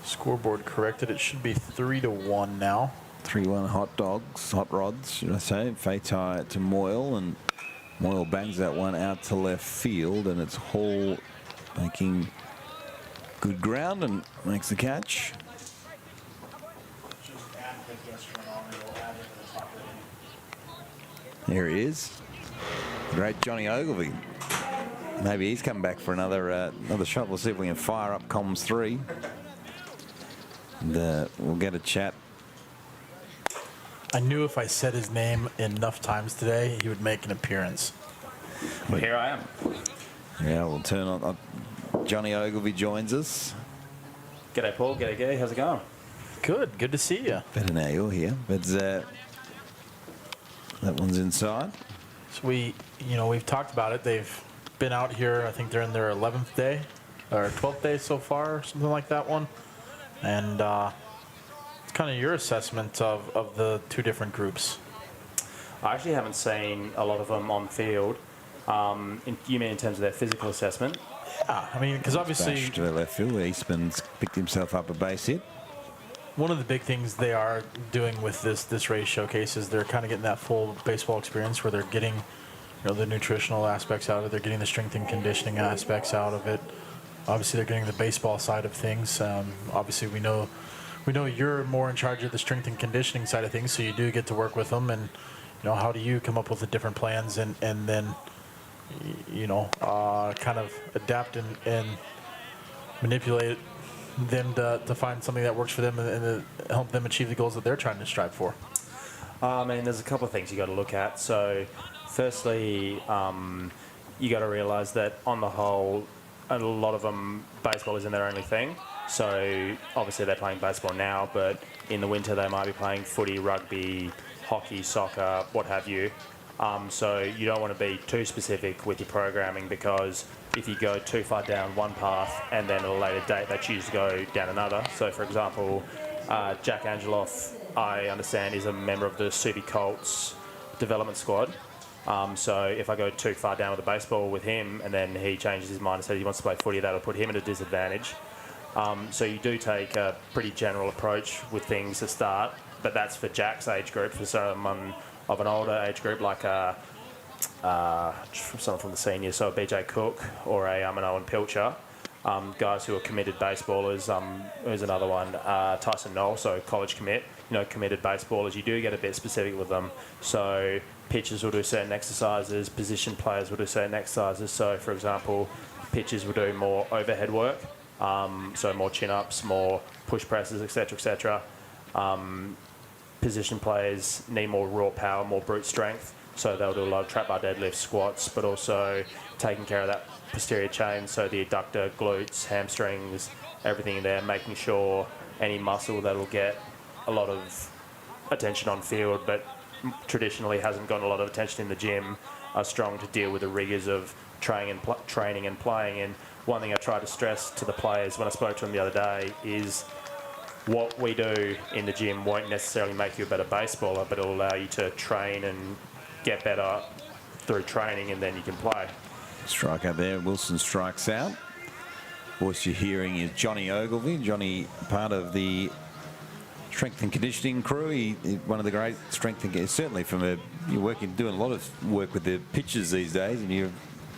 scoreboard corrected. It should be 3-1 now. 3-1 hot rods, should I say. Fatai to Moyle, and Moyle bangs that one out to left field, and it's Hall making good ground and makes the catch. Here he is. Great Johnny Ogilvie. Maybe he's coming back for another shot. We'll see if we can fire up comms 3. And we'll get a chat. I knew if I said his name enough times today, he would make an appearance. Well, here I am. Yeah, we'll turn on. Johnny Ogilvie joins us. G'day, Paul. G'day, Gay. How's it going? Good to see you. Better now you're here. But that one's inside. So we've talked about it. They've been out here. I think they're in their 11th day or 12th day so far, or something like that one. And it's kind of your assessment of the two different groups. I actually haven't seen a lot of them on field. You mean in terms of their physical assessment? Yeah, I mean, because obviously Bash to the left field. Eastman's picked himself up a base hit. one of the big things they are doing with this race showcase is they're kind of getting that full baseball experience where they're getting, the nutritional aspects out of it. They're getting the strength and conditioning aspects out of it. Obviously, they're getting the baseball side of things. Obviously, we know you're more in charge of the strength and conditioning side of things, so you do get to work with them. And how do you come up with the different plans and then kind of adapt and manipulate them to find something that works for them and to help them achieve the goals that they're trying to strive for. I mean, there's a couple of things you got to look at. So, firstly, you got to realise that on the whole, a lot of them, baseball isn't their only thing. So, obviously, they're playing baseball now, but in the winter, they might be playing footy, rugby, hockey, soccer, what have you. So, you don't want to be too specific with your programming, because if you go too far down one path and then at a later date they choose to go down another. So, for example, Jack Angeloff, I understand, is a member of the Subi Colts development squad. So if I go too far down with the baseball with him and then he changes his mind and says he wants to play footy, that'll put him at a disadvantage. So you do take a pretty general approach with things to start, but that's for Jack's age group. For someone of an older age group like someone from the seniors, so a BJ Cook or an Owen Pilcher, guys who are committed baseballers. There's another one, Tyson Knoll, so college commit. Committed baseballers, you do get a bit specific with them. So pitchers will do certain exercises, position players will do certain exercises. So, for example, pitchers will do more overhead work, so more chin-ups, more push presses, etc., etc. Position players need more raw power, more brute strength, so they'll do a lot of trap bar deadlifts, squats, but also taking care of that posterior chain, so the adductor, glutes, hamstrings, everything in there, making sure any muscle that'll get a lot of attention on field but traditionally hasn't gotten a lot of attention in the gym are strong to deal with the rigours of training and playing. And one thing I tried to stress to the players when I spoke to them the other day is what we do in the gym won't necessarily make you a better baseballer, but it'll allow you to train and get better through training, and then you can play. Strike out there. Wilson strikes out. Voice you're hearing is Johnny Ogilvie. Johnny, part of the strength and conditioning crew. He's one of the great strength and certainly you're doing a lot of work with the pitchers these days, and you've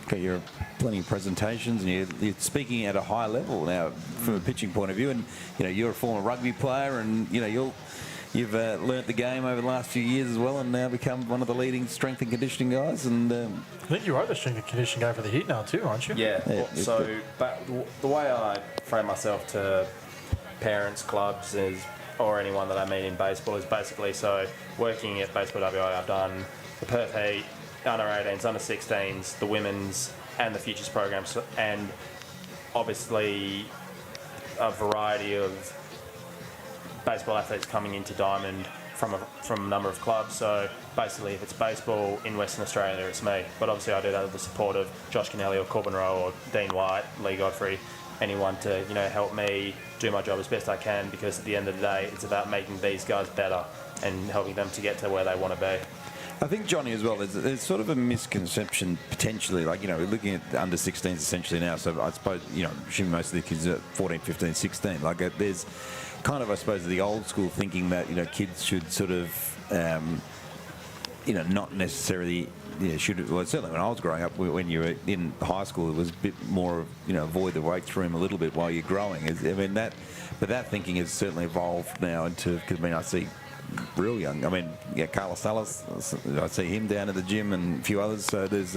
got your plenty of presentations, and you're speaking at a high level now from a pitching point of view. And you're a former rugby player, and you've learnt the game over the last few years as well, and now become one of the leading strength and conditioning guys. And I think you are the strength and conditioning guy for the Heat now too, aren't you? Yeah. But the way I frame myself to parents, clubs, or anyone that I meet in baseball is basically, so working at Baseball WA, I've done the Perth Heat, under 18s, under 16s, the women's and the futures programs, and obviously a variety of baseball athletes coming into Diamond from a number of clubs. So basically, if it's baseball in Western Australia, it's me. But obviously, I do that with the support of Josh Kennelly or Corbin Rowe or Dean White, Lee Godfrey, anyone to help me do my job as best I can, because at the end of the day, it's about making these guys better and helping them to get to where they want to be. I think, Johnny, as well, there's sort of a misconception potentially, we're looking at under 16s essentially now, so I suppose, assuming most of the kids are 14, 15, 16, there's kind of, I suppose, the old school thinking that, kids should sort of, not necessarily, certainly when I was growing up, when you were in high school, it was a bit more, avoid the weight room a little bit while you're growing. But that thinking has certainly evolved now into, because I see real young. Carlos Salas, I see him down at the gym and a few others. So there's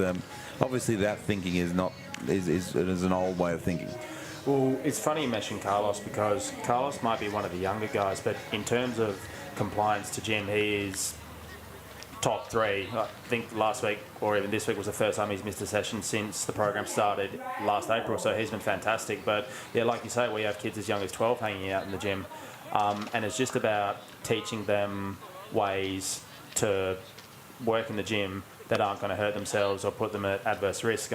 obviously that thinking is an old way of thinking. Well, it's funny you mention Carlos, because Carlos might be one of the younger guys, but in terms of compliance to gym, he is top 3. I think last week or even this week was the first time he's missed a session since the program started last April, so he's been fantastic. But yeah, like you say, we have kids as young as 12 hanging out in the gym. And it's just about teaching them ways to work in the gym that aren't going to hurt themselves or put them at adverse risk.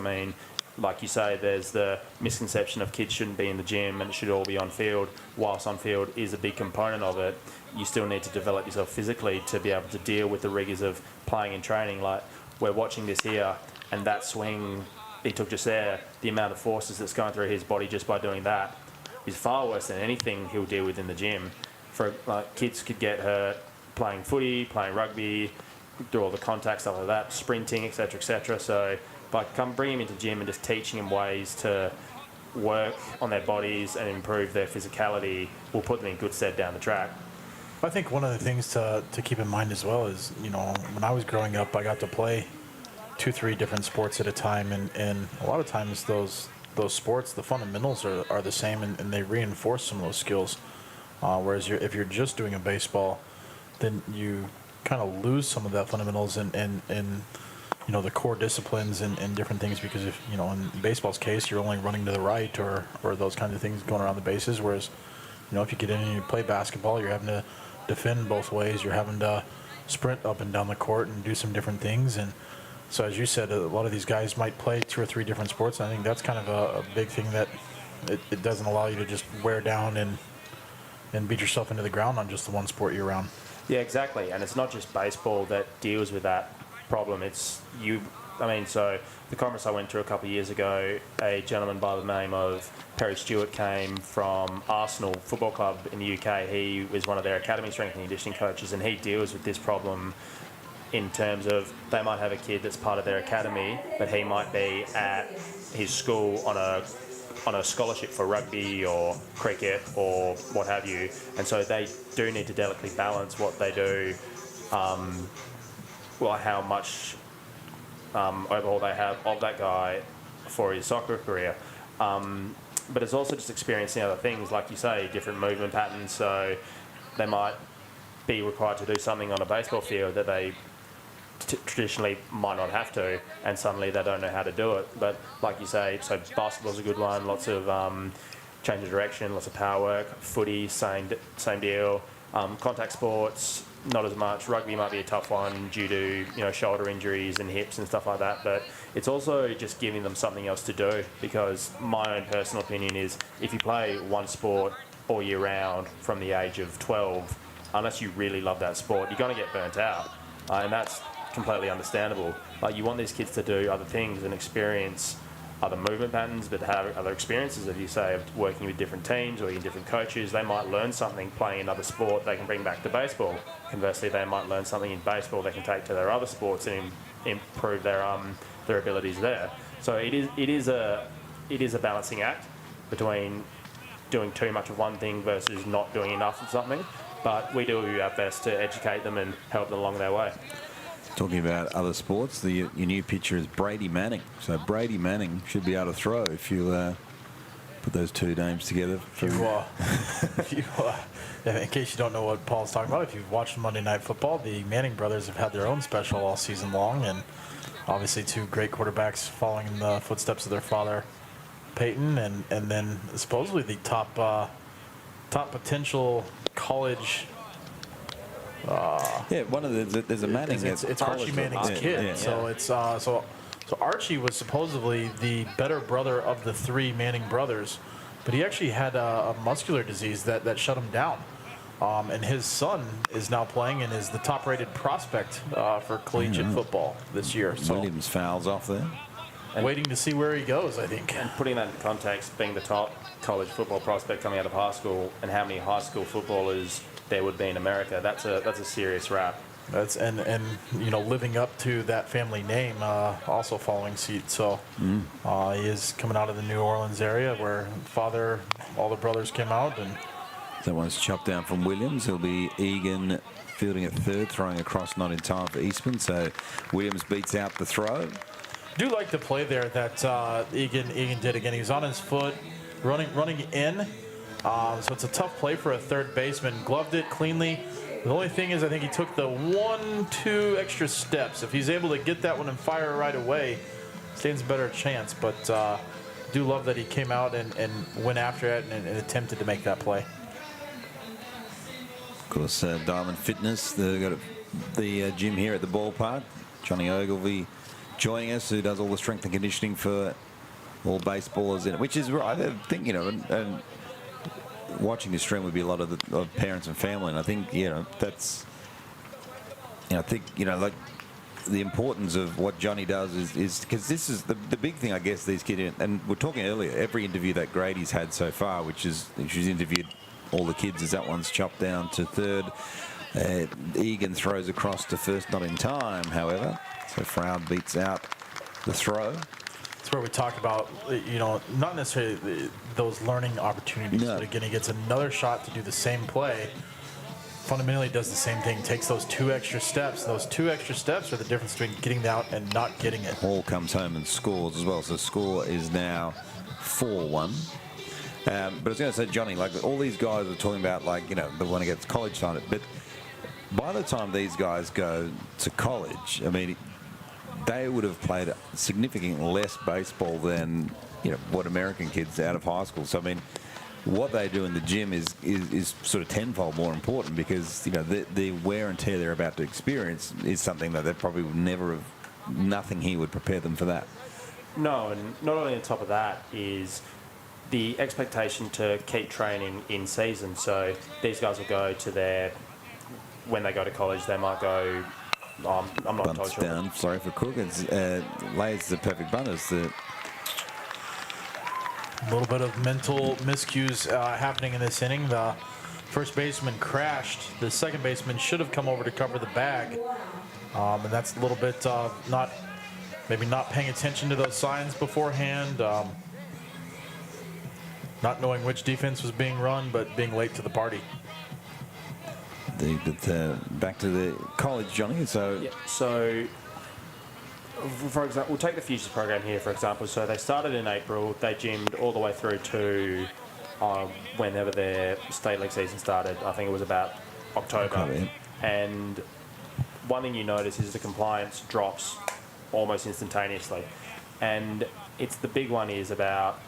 Like you say, there's the misconception of kids shouldn't be in the gym and it should all be on field. Whilst on field is a big component of it, you still need to develop yourself physically to be able to deal with the rigours of playing and training. Like, we're watching this here. and that swing he took just there, the amount of forces that's going through his body just by doing that is far worse than anything he'll deal with in the gym. For like, kids could get hurt playing footy, playing rugby, do all the contact stuff like that, sprinting, etc., etc. So by bringing him into the gym and just teaching him ways to work on their bodies and improve their physicality will put them in good stead down the track. I think one of the things to keep in mind as well is, when I was growing up, I got to play 2-3 different sports at a time, and a lot of times those sports, the fundamentals are the same, and they reinforce some of those skills. Whereas if you're just doing a baseball, then you kind of lose some of that fundamentals and the core disciplines and different things, because if in baseball's case you're only running to the right or those kinds of things going around the bases, whereas if you get in and you play basketball, you're having to defend both ways, you're having to sprint up and down the court and do some different things. And so as you said, a lot of these guys might play 2 or 3 different sports, and I think that's kind of a big thing, that it doesn't allow you to just wear down and beat yourself into the ground on just the one sport year round. Yeah, exactly. And it's not just baseball that deals with that problem. So the conference I went to a couple of years ago, a gentleman by the name of Perry Stewart came from Arsenal Football Club in the UK. He was one of their academy strength and conditioning coaches, and he deals with this problem in terms of they might have a kid that's part of their academy, but he might be at his school on a scholarship for rugby or cricket or what have you, and so they do need to delicately balance what they do, how much overhaul they have of that guy for his soccer career. But it's also just experiencing other things, like you say, different movement patterns. So they might be required to do something on a baseball field that they traditionally might not have to, and suddenly they don't know how to do it. But like you say, so basketball's a good one, lots of change of direction, lots of power work. Footy, same deal. Contact sports, not as much. Rugby might be a tough one due to shoulder injuries and hips and stuff like that, but it's also just giving them something else to do, because my own personal opinion is if you play one sport all year round from the age of 12, unless you really love that sport, you're going to get burnt out, and that's completely understandable. Like, you want these kids to do other things and experience other movement patterns, but have other experiences, as you say, of working with different teams or in different coaches. They might learn something playing another sport they can bring back to baseball. Conversely, they might learn something in baseball they can take to their other sports and improve their abilities there. So it is a balancing act between doing too much of one thing versus not doing enough of something. But we do our best to educate them and help them along their way. Talking about other sports, your new pitcher is Brady Manning. So Brady Manning should be able to throw if you put those two names together. In case you don't know what Paul's talking about, if you've watched Monday Night Football, the Manning brothers have had their own special all season long, and obviously 2 great quarterbacks following in the footsteps of their father, Peyton, and then supposedly the top potential college. One of there's a Manning. It's Archie Manning's kid. Yeah. So it's so Archie was supposedly the better brother of the 3 Manning brothers, but he actually had a muscular disease that shut him down. And his son is now playing and is the top-rated prospect for collegiate football this year. So Williams fouls off there. And waiting to see where he goes, I think. And putting that in context, being the top college football prospect coming out of high school, and how many high school footballers there would be in America, that's a serious rap. That's and living up to that family name, also following suit. So he is coming out of the New Orleans area where all the brothers came out. And that one's chopped down from Williams. It'll be Egan fielding at third, throwing across, not in time for Eastman. So Williams beats out the throw. Do like the play there that Egan did again. He was on his foot, running in. So it's a tough play for a third baseman. Gloved it cleanly. The only thing is, I think he took the 1-2 extra steps. If he's able to get that one and fire right away, stands a better chance. But do love that he came out and went after it and attempted to make that play. Of course, Diamond Fitness, they've got the gym here at the ballpark. Johnny Ogilvie joining us, who does all the strength and conditioning for all baseballers in it, which is right. I think, and watching this stream would be a lot of the parents and family, and I think, that's, I think, like the importance of what Johnny does is because this is the big thing, I guess, these kids, and we're talking earlier, every interview that Grady's had so far, which is she's interviewed all the kids, as that one's chopped down to third. Egan throws across to first, not in time, however. So Froud beats out the throw. That's where we talked about, not necessarily those learning opportunities, but again, he gets another shot to do the same play. Fundamentally does the same thing, takes those 2 extra steps. Those 2 extra steps are the difference between getting out and not getting it. Hall comes home and scores as well, so the score is now 4-1. But I was going to say, Johnny, like all these guys are talking about, like, they want to get to college time, but by the time these guys go to college, I mean, they would have played significantly less baseball than, what American kids out of high school. So, I mean, what they do in the gym is sort of tenfold more important because, the wear and tear they're about to experience is something that they probably would never have, nothing here would prepare them for that. No, and not only on top of that is the expectation to keep training in season. So these guys will go to when they go to college, they might go, I'm not entirely sure. Down, sorry for Cook. It's lays the perfect bunt. It's the A little bit of mental miscues happening in this inning. The first baseman crashed. The second baseman should have come over to cover the bag. And that's a little bit maybe not paying attention to those signs beforehand. Not knowing which defense was being run, but being late to the party. Back to the college, Johnny. So, for example, we'll take the Futures program here, for example. So they started in April. They gymmed all the way through to whenever their state league season started. I think it was about October. Yeah. And one thing you notice is the compliance drops almost instantaneously. And it's the big one is about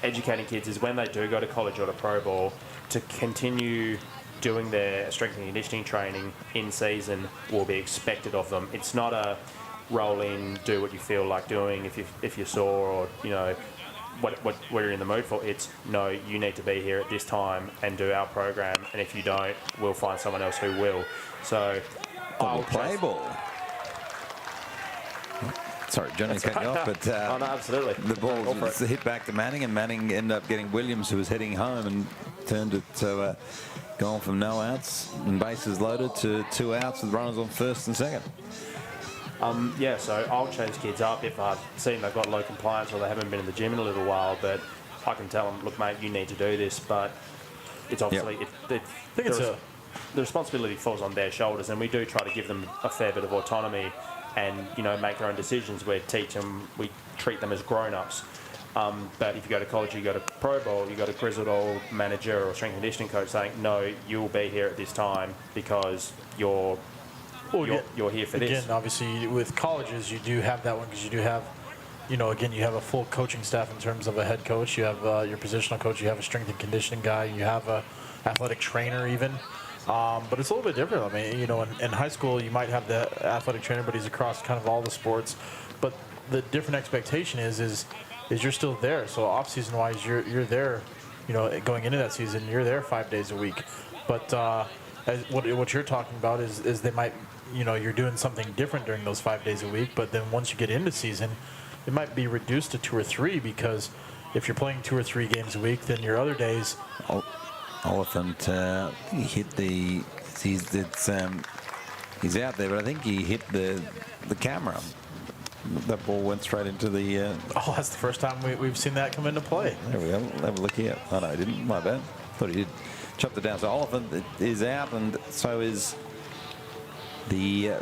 educating kids is when they do go to college or to pro ball to continue doing their strength and conditioning training in season will be expected of them. It's not a roll in, do what you feel like doing if you're sore or what you're in the mood for. It's no, you need to be here at this time and do our program, and if you don't, we'll find someone else who will. So I'll play ball. Sorry, Johnny, cut you off, but no, absolutely. The ball was hit back to Manning, and Manning ended up getting Williams, who was heading home, and turned it to going from no outs and bases loaded to 2 outs with runners on first and second. So I'll chase kids up if I've seen they've got low compliance or they haven't been in the gym in a little while, but I can tell them, look, mate, you need to do this, but it's obviously the responsibility falls on their shoulders, and we do try to give them a fair bit of autonomy and make their own decisions. We treat them as grown-ups. But if you go to college, you go to pro ball, you got a grizzled old manager or strength and conditioning coach saying, no, you'll be here at this time because you're here for this. Again, obviously, with colleges, you do have that one because you do have, again, you have a full coaching staff in terms of a head coach. You have your positional coach. You have a strength and conditioning guy. You have a athletic trainer even. But it's a little bit different. I mean, in high school, you might have the athletic trainer, but he's across kind of all the sports. But the different expectation is you're still there. So off-season wise, you're there, going into that season, you're there 5 days a week. But what you're talking about is they might, you're doing something different during those 5 days a week. But then once you get into season, it might be reduced to 2 or 3 because if you're playing 2 or 3 games a week, then your other days. Oliphant, he hit the. He's out there, but I think he hit the camera. That ball went straight into the. That's the first time we've seen that come into play. There we go. Have a look here. Oh no, he didn't. My bad. Thought he did. Chopped it down. So Oliphant is out, and so is the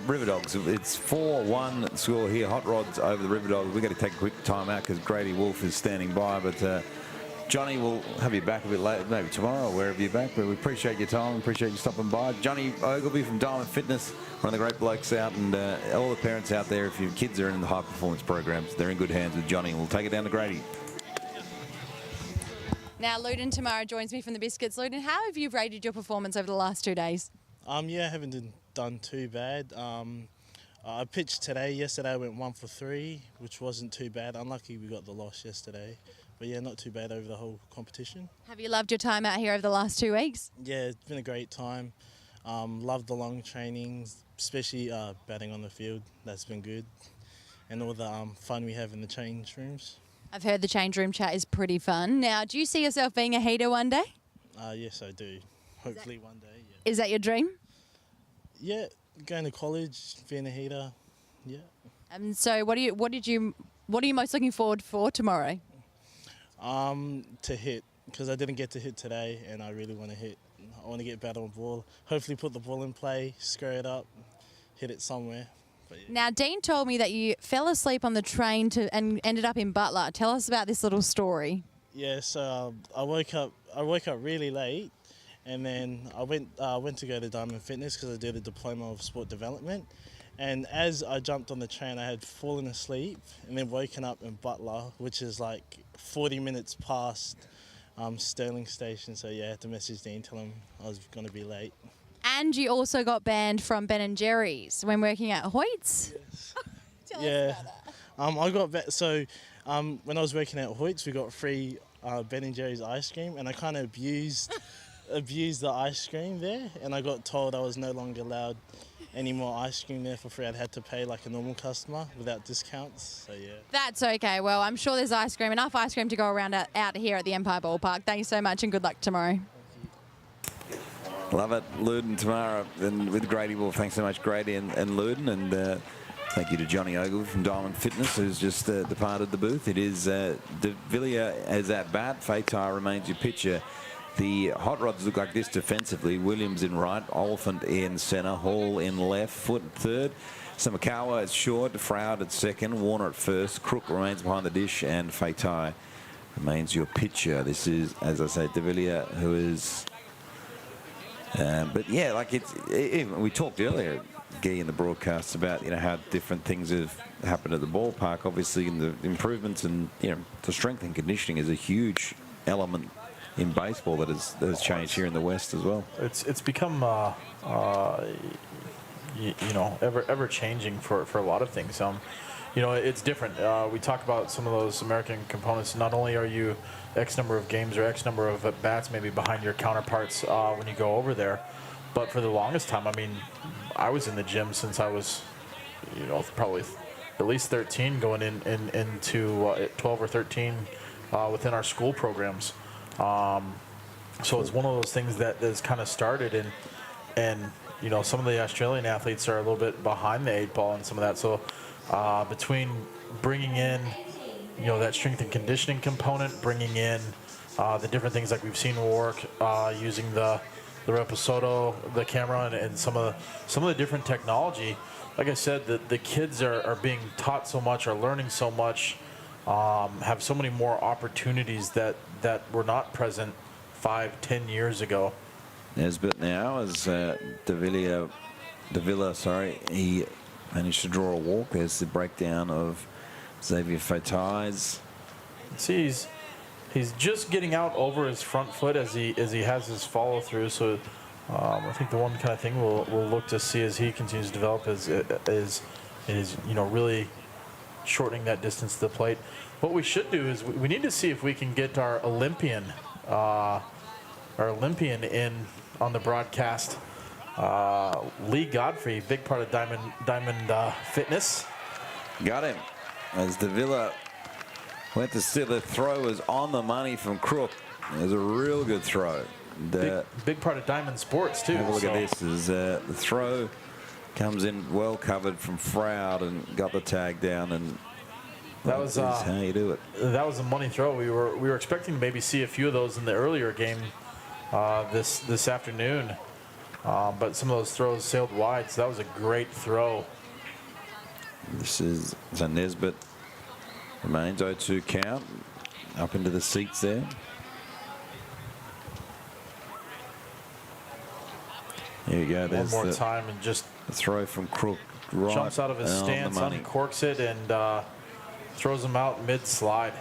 River Dogs. It's 4-1 score here. Hot Rods over the River Dogs. We've got to take a quick time out because Grady Wolf is standing by, but. Johnny, we'll have you back a bit later, maybe tomorrow or wherever you're back, but we appreciate your time, appreciate you stopping by. Johnny Ogilvie from Diamond Fitness, one of the great blokes out, and all the parents out there, if your kids are in the high-performance programs, they're in good hands with Johnny. We'll take it down to Grady. Now, Luden Tamara joins me from the Biscuits. Luden, how have you rated your performance over the last 2 days? I haven't done too bad. I pitched today. Yesterday I went 1 for 3, which wasn't too bad. Unlucky we got the loss yesterday. But yeah, not too bad over the whole competition. Have you loved your time out here over the last 2 weeks? Yeah, it's been a great time. Love the long trainings, especially batting on the field. That's been good. And all the fun we have in the change rooms. I've heard the change room chat is pretty fun. Now, do you see yourself being a heater one day? Yes, I do. Hopefully one day, yeah. Is that your dream? Yeah, going to college, being a heater, yeah. So what are you most looking forward for tomorrow? To hit, because I didn't get to hit today, and I really want to hit. I want to get better on ball. Hopefully put the ball in play, square it up, hit it somewhere. But yeah. Now, Dean told me that you fell asleep on the train and ended up in Butler. Tell us about this little story. Yeah, so I woke up really late, and then I went to go to Diamond Fitness because I did a diploma of sport development. And as I jumped on the train, I had fallen asleep and then woken up in Butler, which is like 40 minutes past Stirling Station. So yeah, I had to message Dean, tell him I was going to be late. And you also got banned from Ben & Jerry's when working at Hoyt's. Yes. Tell Yeah. us about that. I got so when I was working at Hoyt's, we got free Ben & Jerry's ice cream, and I kind of abused the ice cream there, and I got told I was no longer allowed any more ice cream there for free. I'd had to pay like a normal customer without discounts. So yeah. That's okay. Well, I'm sure there's enough ice cream to go around out here at the Empire Ballpark. Thank you so much and good luck tomorrow. Love it, Luden Tamara, and with Grady. Well, thanks so much, Grady and Luden, and thank you to Johnny Ogilvie from Diamond Fitness, who's just departed the booth. It is De Villiers as at bat. Fatai remains your pitcher. The hot rods look like this defensively. Williams in right, Oliphant in centre, Hall in left, Foot third. Samakawa at short, Froud at second, Warner at first, Crook remains behind the dish, and Fatai remains your pitcher. This is, as I say, De Villiers, who is... but yeah, like even we talked earlier, Guy, in the broadcasts about how different things have happened at the ballpark. Obviously, in the improvements and the strength and conditioning is a huge element in baseball that has changed here in the West as well. It's become ever changing for a lot of things. It's different. We talk about some of those American components. Not only are you X number of games or X number of at-bats maybe behind your counterparts when you go over there, but for the longest time, I mean, I was in the gym since I was, probably at least 13, going into 12 or 13 within our school programs. So it's one of those things that has kind of started, and some of the Australian athletes are a little bit behind the 8 ball and some of that. So between bringing in that strength and conditioning component, bringing in the different things like we've seen work using the Reposoto, the camera, and some of the different technology. Like I said, the kids are being taught so much, are learning so much, have so many more opportunities that were not present 5-10 years ago. Nesbitt now as De Villiers, he managed to draw a walk. There's the breakdown of Xavier Fatai's. See, he's just getting out over his front foot as he has his follow through. So I think the one kind of thing we'll look to see as he continues to develop is really shortening that distance to the plate. What we should do is we need to see if we can get our Olympian in on the broadcast. Lee Godfrey, big part of Diamond Fitness. Got him. As De Villiers went to steal, the throw was on the money from Crook. It was a real good throw. Big part of Diamond Sports too. Have a look at this. As the throw comes in well covered from Froud and got the tag down, and that was how you do it. That was a money throw. We were expecting to maybe see a few of those in the earlier game this afternoon, but some of those throws sailed wide. So that was a great throw. This is Nesbitt. Remains 0-2 count. Up into the seats there. Here you go. There's one more time and just the throw from Crook. Right, jumps out of his stance, uncorks it, and throws him out mid-slide.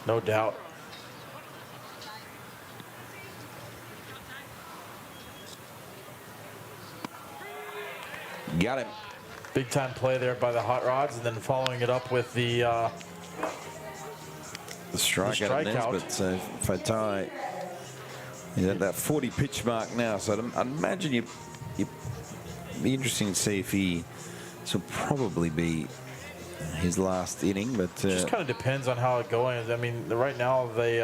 No doubt. Got him. Big time play there by the Hot Rods, and then following it up with the strikeout of Nesbitt. So Fatai He's at that 40 pitch mark now, so I'd imagine you be interesting to see if this will probably be his last inning, but just kind of depends on how it goes. I mean, right now they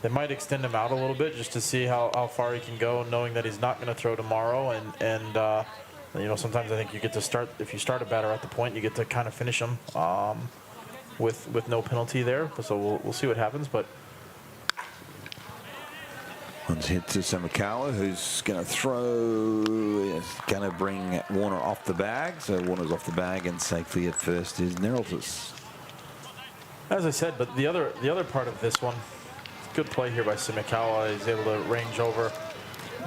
might extend him out a little bit just to see how far he can go, knowing that he's not going to throw tomorrow. And you know, sometimes I think you get to start, if you start a batter at the point, you get to kind of finish him with no penalty there. So we'll see what happens, but. One's hit to Michaela, who's going to throw, going to bring Warner off the bag. So Warner's off the bag, and safely at first is Neraltus. As I said, but the other part of this one, good play here by Michaela. He's able to range over.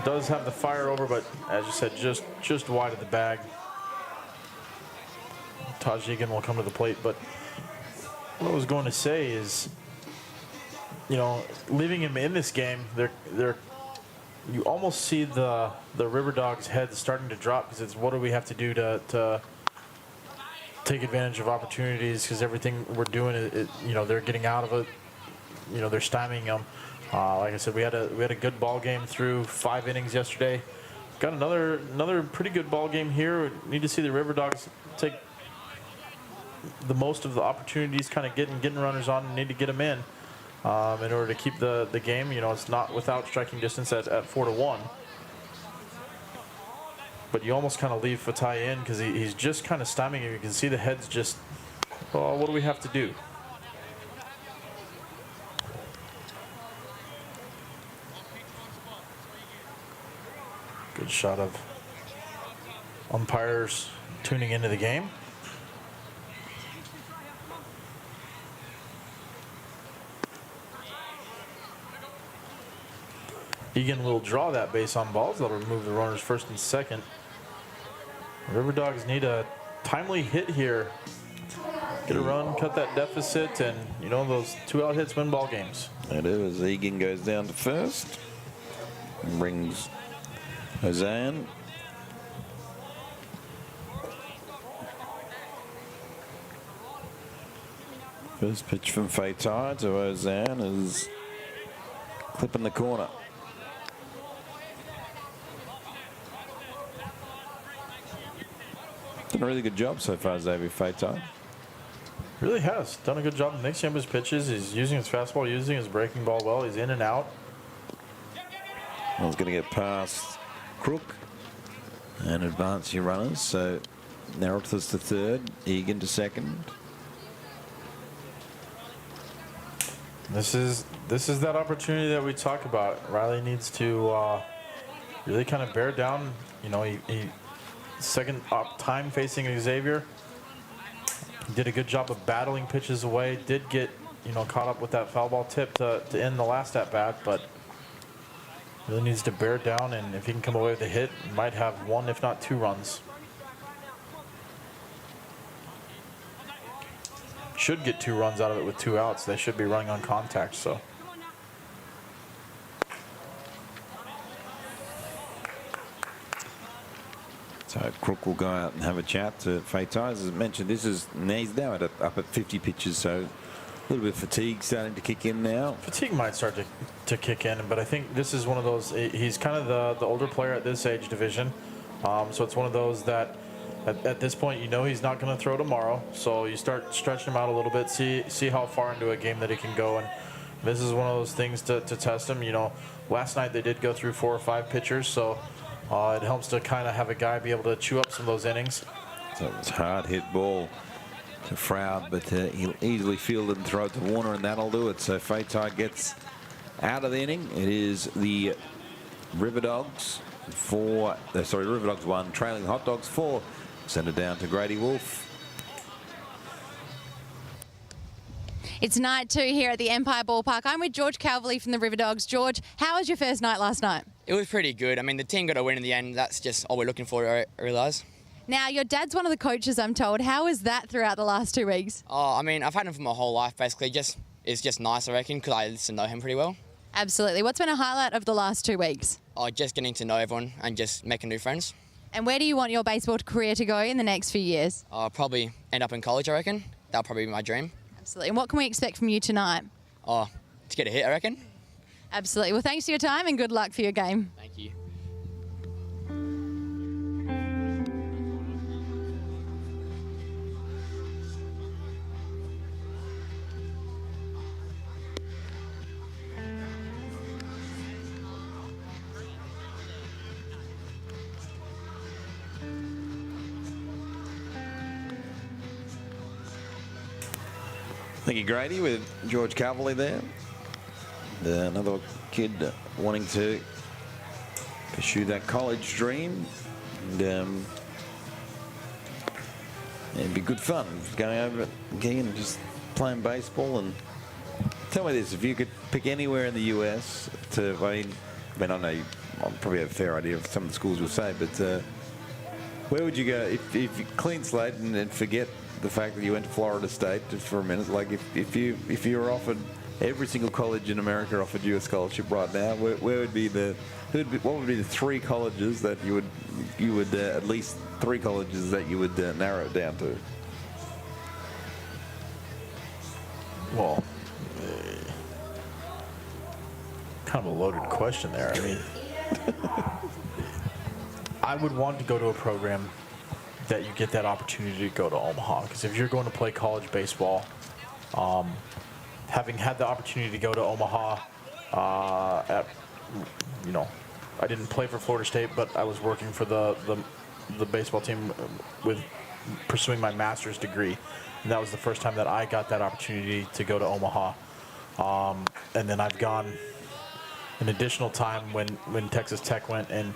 Does have the fire over, but as you said, just wide of the bag. Taj Egan will come to the plate, but what I was going to say is, you know, leaving him in this game, you almost see the River Dogs' heads starting to drop, because it's what do we have to do to take advantage of opportunities, because everything we're doing is, you know, they're getting out of it, you know, they're stymieing them. Like I said, we had a good ball game through 5 innings yesterday. Got another pretty good ball game here. We need to see the River Dogs take the most of the opportunities, kind of getting runners on, and need to get them in order to keep the game. You know, it's not without striking distance at 4-1. But you almost kind of leave Fatai in, because he's just kind of stymieing him. You can see the heads just, oh, what do we have to do? Good shot of umpires tuning into the game. Egan will draw that base on balls. That'll remove the runners first and second. River Dogs need a timely hit here. Get a run, cut that deficit, and you know, those 2-out hits win ball games. It is. Egan goes down to first and brings Hoyza. First pitch from Fatai to Hoyza is clipping the corner. Done a really good job so far, Xavier Fatai. Really has done a good job mixing up his pitches. He's using his fastball, using his breaking ball well. He's in and out. I was going to get past Crook and advance your runners. So Neraltus to third, Egan to second. This is that opportunity that we talk about. Riley needs to really kind of bear down. You know, he second time facing Xavier. He did a good job of battling pitches away. Did get, you know, caught up with that foul ball tip to end the last at bat, but really needs to bear down, and if he can come away with a hit, he might have 1, if not 2 runs. Should get 2 runs out of it with 2 outs. They should be running on contact, so. So Crook will go out and have a chat to Fatai. As I mentioned, he's now up at 50 pitches, so a little bit of fatigue starting to kick in now. Fatigue might start to kick in, but I think this is one of those, he's kind of the older player at this age division. So it's one of those that at this point, you know, he's not going to throw tomorrow. So you start stretching him out a little bit, see how far into a game that he can go. And this is one of those things to test him. You know, last night they did go through 4 or 5 pitchers, so it helps to kind of have a guy be able to chew up some of those innings. So it was hard hit ball to Froud, but he'll easily field it and throw it to Warner, and that'll do it. So Fatai gets out of the inning. It is the River Dogs River Dogs 1, trailing Hot Dogs 4. Send it down to Grady Wolf. It's night 2 here at the Empire Ballpark. I'm with George Calverley from the River Dogs. George, how was your first night last night? It was pretty good. I mean, the team got a win in the end. That's just all we're looking for, I realise. Now, your dad's one of the coaches, I'm told. How was that throughout the last 2 weeks? Oh, I mean, I've had him for my whole life, basically. It's just nice, I reckon, because I listen to know him pretty well. Absolutely. What's been a highlight of the last 2 weeks? Oh, just getting to know everyone and just making new friends. And where do you want your baseball career to go in the next few years? I'll probably end up in college, I reckon. That'll probably be my dream. Absolutely. And what can we expect from you tonight? Oh, to get a hit, I reckon. Absolutely. Well, thanks for your time and good luck for your game. Thank you. Thank you, Grady, with George Calverley there. And another kid wanting to pursue that college dream. And it'd be good fun going over again and just playing baseball. And tell me this, if you could pick anywhere in the US to, I mean, I know you I'll probably have a fair idea of some of the schools you'll say, but where would you go if you clean slate and forget the fact that you went to Florida State just for a minute? Like if you were offered, every single college in America offered you a scholarship right now, what would be the 3 colleges that you would at least 3 colleges that you would narrow it down to? Well, kind of a loaded question there. I mean, I would want to go to a program that you get that opportunity to go to Omaha, because if you're going to play college baseball, having had the opportunity to go to Omaha I didn't play for Florida State, but I was working for the baseball team with pursuing my master's degree, and that was the first time that I got that opportunity to go to Omaha. And then I've gone an additional time when Texas Tech went, and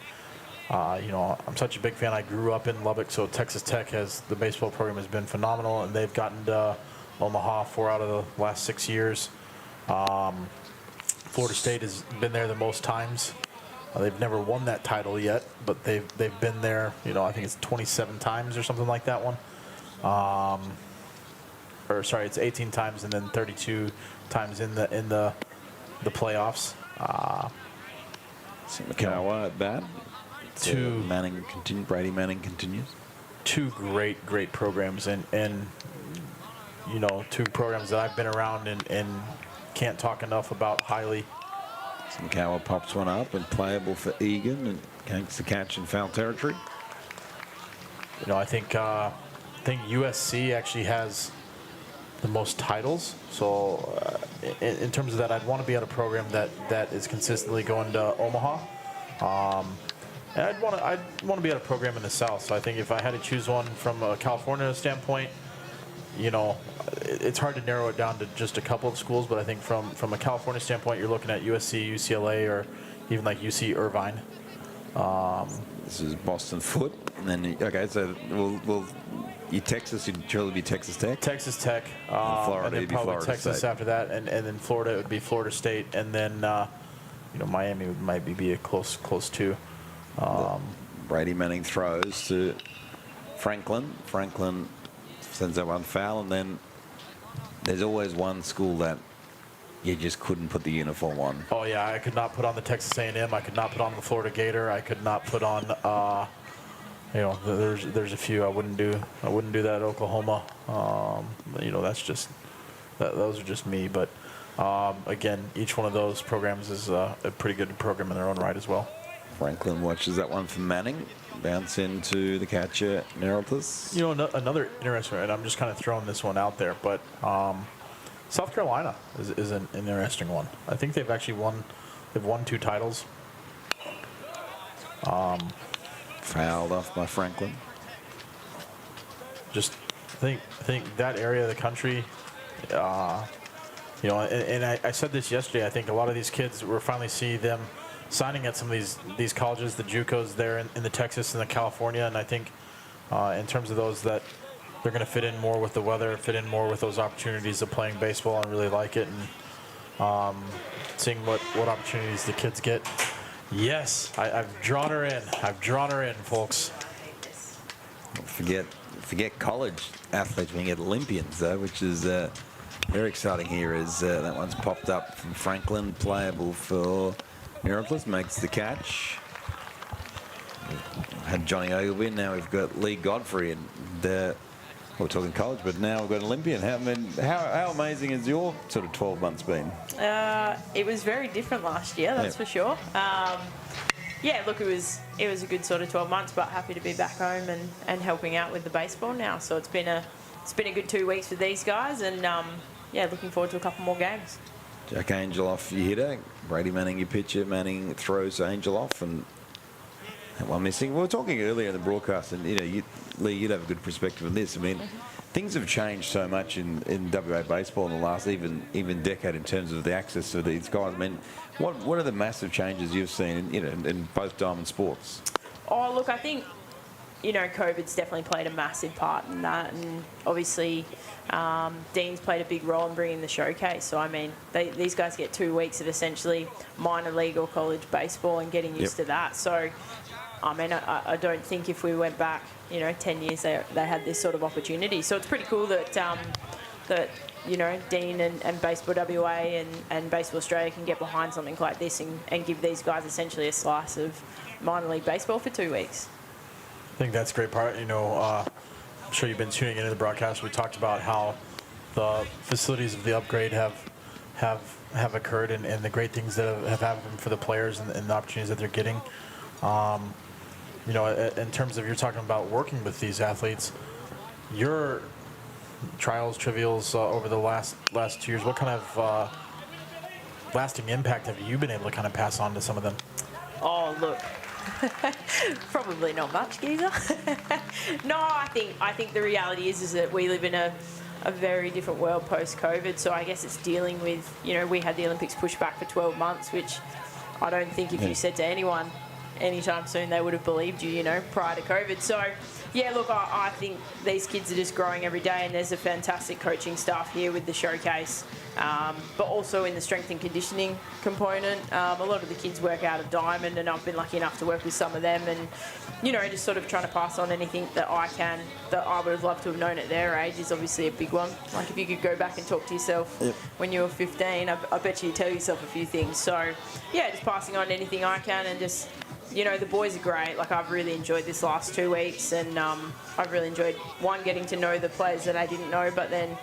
I'm such a big fan. I grew up in Lubbock, so Texas Tech the baseball program has been phenomenal, and they've gotten to Omaha 4 out of the last 6 years. Florida State has been there the most times. They've never won that title yet, but they've been there. I think it's 27 times or something like that one. It's 18 times and then 32 times in the playoffs. Michaela at bat. Brady Manning continues. 2 great programs, and 2 programs that I've been around and can't talk enough about highly. Michaela pops one up and playable for Egan and takes the catch in foul territory. I think USC actually has the most titles. So in terms of that, I'd want to be at a program that is consistently going to Omaha. And I'd want to be at a program in the South. So I think if I had to choose one from a California standpoint, it's hard to narrow it down to just a couple of schools. But I think from a California standpoint, you're looking at USC, UCLA, or even like UC Irvine. This is Boston Foot, and then so we'll Texas, you'd surely be Texas Tech. Texas Tech, Florida, and then probably Florida Texas State. after that, and then Florida, it would be Florida State, and then Miami might be a close too. Brady Manning throws to Franklin. Franklin sends that one foul, and then there's always one school that you just couldn't put the uniform on. Oh yeah, I could not put on the Texas A&M. I could not put on the Florida Gator. I could not put on. There's a few I wouldn't do. I wouldn't do that at Oklahoma. That's just those are just me. But again, each one of those programs is a pretty good program in their own right as well. Franklin watches that one from Manning. Bounce into the catcher, Neraltus. Another interesting, and I'm just kind of throwing this one out there, but South Carolina is an interesting one. I think they've actually won 2 titles. Fouled off by Franklin. Just think that area of the country, and I said this yesterday, I think a lot of these kids, we're finally see them signing at some of these colleges, the JUCOs there in the Texas and the California, and I think in terms of those that they're going to fit in more with the weather, fit in more with those opportunities of playing baseball and really like it, and seeing what opportunities the kids get. Yes, I've drawn her in. I've drawn her in, folks. Forget college athletes being Olympians, though, which is very exciting here. Is that one's popped up from Franklin, playable for Neraltus, makes the catch. Had Johnny Ogilvie, now we've got Lee Godfrey, and we're talking college, but now we've got an Olympian. How amazing has your sort of 12 months been? It was very different last year, that's for sure. Yeah, look, it was a good sort of 12 months, but happy to be back home and helping out with the baseball now. So it's been a good 2 weeks with these guys, and yeah, looking forward to a couple more games. Jack Angel off your hitter, Brady Manning your pitcher, Manning throws Angel off, and that one missing. We were talking earlier in the broadcast, and Lee, you'd have a good perspective on this. I mean, things have changed so much in WA baseball in the last even decade in terms of the access to these guys. I mean, what are the massive changes you've seen in both diamond sports? Oh, look, I think COVID's definitely played a massive part in that, and obviously Dean's played a big role in bringing the showcase. So I mean, these guys get 2 weeks of essentially minor league or college baseball and getting used to that. So I mean, I don't think if we went back, 10 years, they had this sort of opportunity. So it's pretty cool that Dean and Baseball WA and Baseball Australia can get behind something like this and give these guys essentially a slice of minor league baseball for 2 weeks. I think that's a great part. I'm sure you've been tuning into the broadcast. We talked about how the facilities of the upgrade have occurred and the great things that have happened for the players and the opportunities that they're getting. In terms of you're talking about working with these athletes, your trials, trivials over the last 2 years, what kind of lasting impact have you been able to kind of pass on to some of them? Oh, look. Probably not much, geezer. No, I think the reality is that we live in a very different world post-COVID. So I guess it's dealing with, we had the Olympics pushed back for 12 months, which I don't think if you said to anyone anytime soon they would have believed you, prior to COVID. So, yeah, look, I think these kids are just growing every day, and there's a fantastic coaching staff here with the showcase. But also in the strength and conditioning component, a lot of the kids work out of Diamond, and I've been lucky enough to work with some of them, and just sort of trying to pass on anything that I can that I would have loved to have known at their age is obviously a big one. Like if you could go back and talk to yourself when you were 15, I bet you'd tell yourself a few things. So yeah, just passing on anything I can, and just the boys are great. Like I've really enjoyed this last 2 weeks, and I've really enjoyed getting to know the players that I didn't know, but then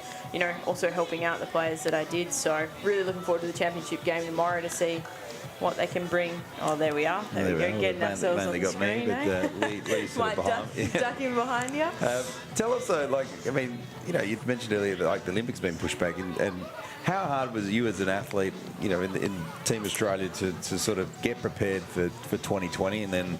also helping out the players that I did. So really looking forward to the championship game tomorrow to see what they can bring. Oh, there we are. There we go, getting ourselves on the screen. Lee's sort of behind. Duck in behind you. Tell us though, you've mentioned earlier that the Olympics been pushed back, and how hard was you as an athlete, in Team Australia to sort of get prepared for 2020, and then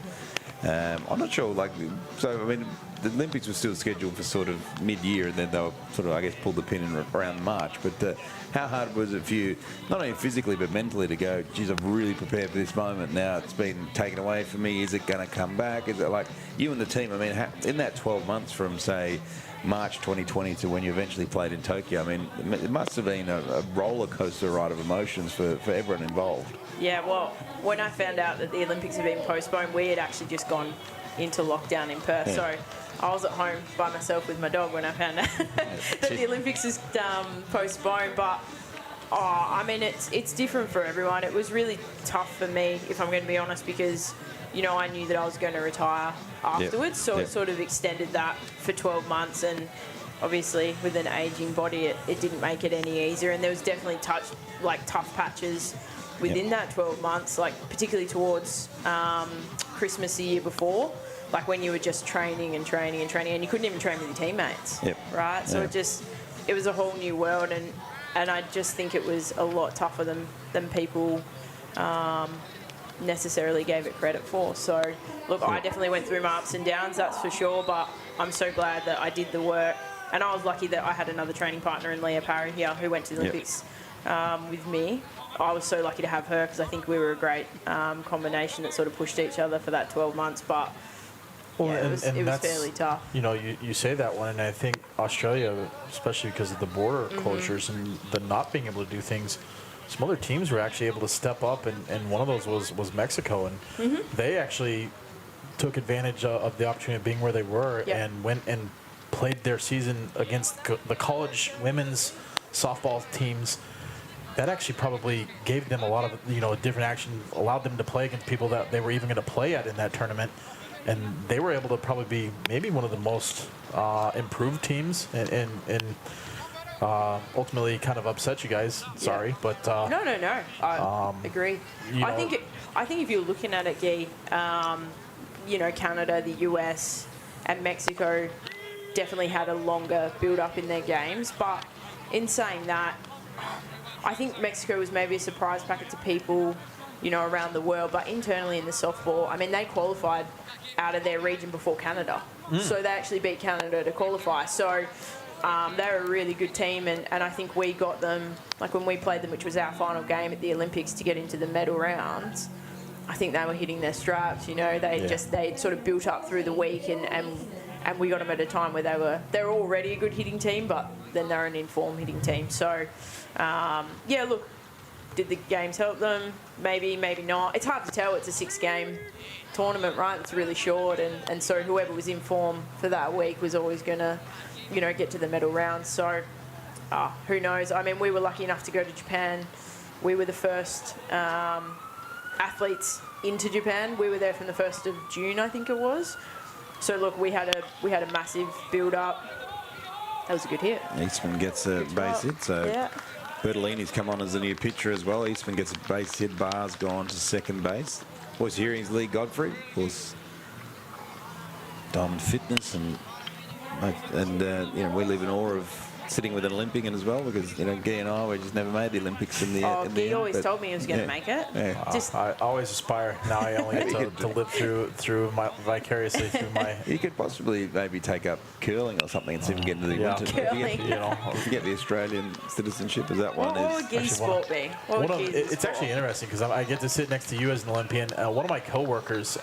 I'm not sure, the Olympics were still scheduled for sort of mid-year, and then they were sort of, I guess, pulled the pin in around March. But how hard was it for you, not only physically but mentally, to go, geez, I've really prepared for this moment. Now it's been taken away from me. Is it going to come back? Is it like you and the team? I mean, in that 12 months from, say, March 2020 to when you eventually played in Tokyo, I mean, it must have been a roller coaster ride of emotions for everyone involved. Yeah, well, when I found out that the Olympics had been postponed, we had actually just gone into lockdown in Perth. Yeah. So I was at home by myself with my dog when I found out that the Olympics is postponed. But I mean, it's different for everyone. It was really tough for me, if I'm going to be honest, because I knew that I was going to retire afterwards. So it sort of extended that for 12 months, and obviously with an aging body, it didn't make it any easier. And there was definitely tough patches within that 12 months, particularly towards Christmas the year before, when you were just training and training and training, and you couldn't even train with your teammates, right? So it was a whole new world, and I just think it was a lot tougher than people necessarily gave it credit for. So look, I definitely went through my ups and downs, that's for sure, but I'm so glad that I did the work, and I was lucky that I had another training partner in Leah Parry here who went to the Olympics with me. I was so lucky to have her, because I think we were a great combination that sort of pushed each other for that 12 months. But it was fairly tough. You say that one, and I think Australia, especially because of the border closures and the not being able to do things, some other teams were actually able to step up, and one of those was Mexico, and they actually took advantage of the opportunity of being where they were and went and played their season against the college women's softball teams. That actually probably gave them a lot of, different action, allowed them to play against people that they were even going to play at in that tournament. and they were able to probably be maybe one of the most improved teams, and ultimately kind of upset you guys. Sorry, but No. I agree. I think if you're looking at it, Guy, Canada, the US, and Mexico definitely had a longer build-up in their games. But in saying that, I think Mexico was maybe a surprise packet to people, around the world. But internally in the softball, I mean, they qualified out of their region before Canada. So they actually beat Canada to qualify. So they're a really good team, and I think we got them, like when we played them, which was our final game at the Olympics to get into the medal rounds. I think they were hitting their straps, they'd sort of built up through the week, and we got them at a time where they were already a good hitting team, but then they're an informed hitting team. So, look, did the games help them? Maybe, maybe not. It's hard to tell. It's a 6-game tournament, right? It's really short, and so whoever was in form for that week was always going to, get to the medal round. So, who knows? I mean, we were lucky enough to go to Japan. We were the first athletes into Japan. We were there from the 1st of June, I think it was. So look, we had a massive build-up. That was a good hit. Eastman gets a base hit, so Bertolini's come on as a new pitcher as well. Eastman gets a base hit. Barr's gone to second base. Was hearing's Lee Godfrey, of course. Diamond Fitness, and we live in awe of sitting with an Olympian as well, because Guy and I, we just never made the Olympics in the end. Guy always told me he was going to make it. Yeah. I always aspire. Now I only get to live through my vicariously through my. You could possibly maybe take up curling or something and see if you can get into the winter. Curling. If you get the Australian citizenship, as that one What would Guy sport be? It's actually interesting because I get to sit next to you as an Olympian. One of my coworkers.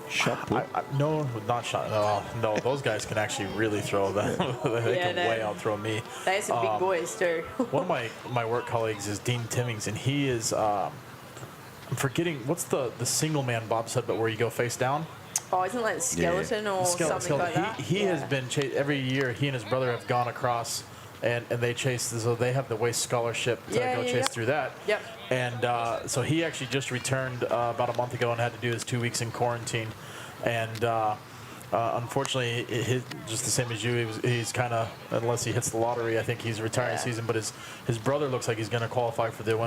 Shot put? No, not shot. No, those guys can actually really throw that. They can way outthrow me. They have some big boys too. One of my work colleagues is Dean Timmings, and he is. I'm forgetting what's the single man bobsled, but where you go face down. Oh, isn't it like skeleton or something like that? He has been every year. He and his brother have gone across. And they chase, so they have the Waste Scholarship to go chase through that. Yep. And so he actually just returned about a month ago and had to do his 2 weeks in quarantine. And unfortunately, just the same as you, he's kind of, unless he hits the lottery, I think he's retiring season. But his brother looks like he's going to qualify for the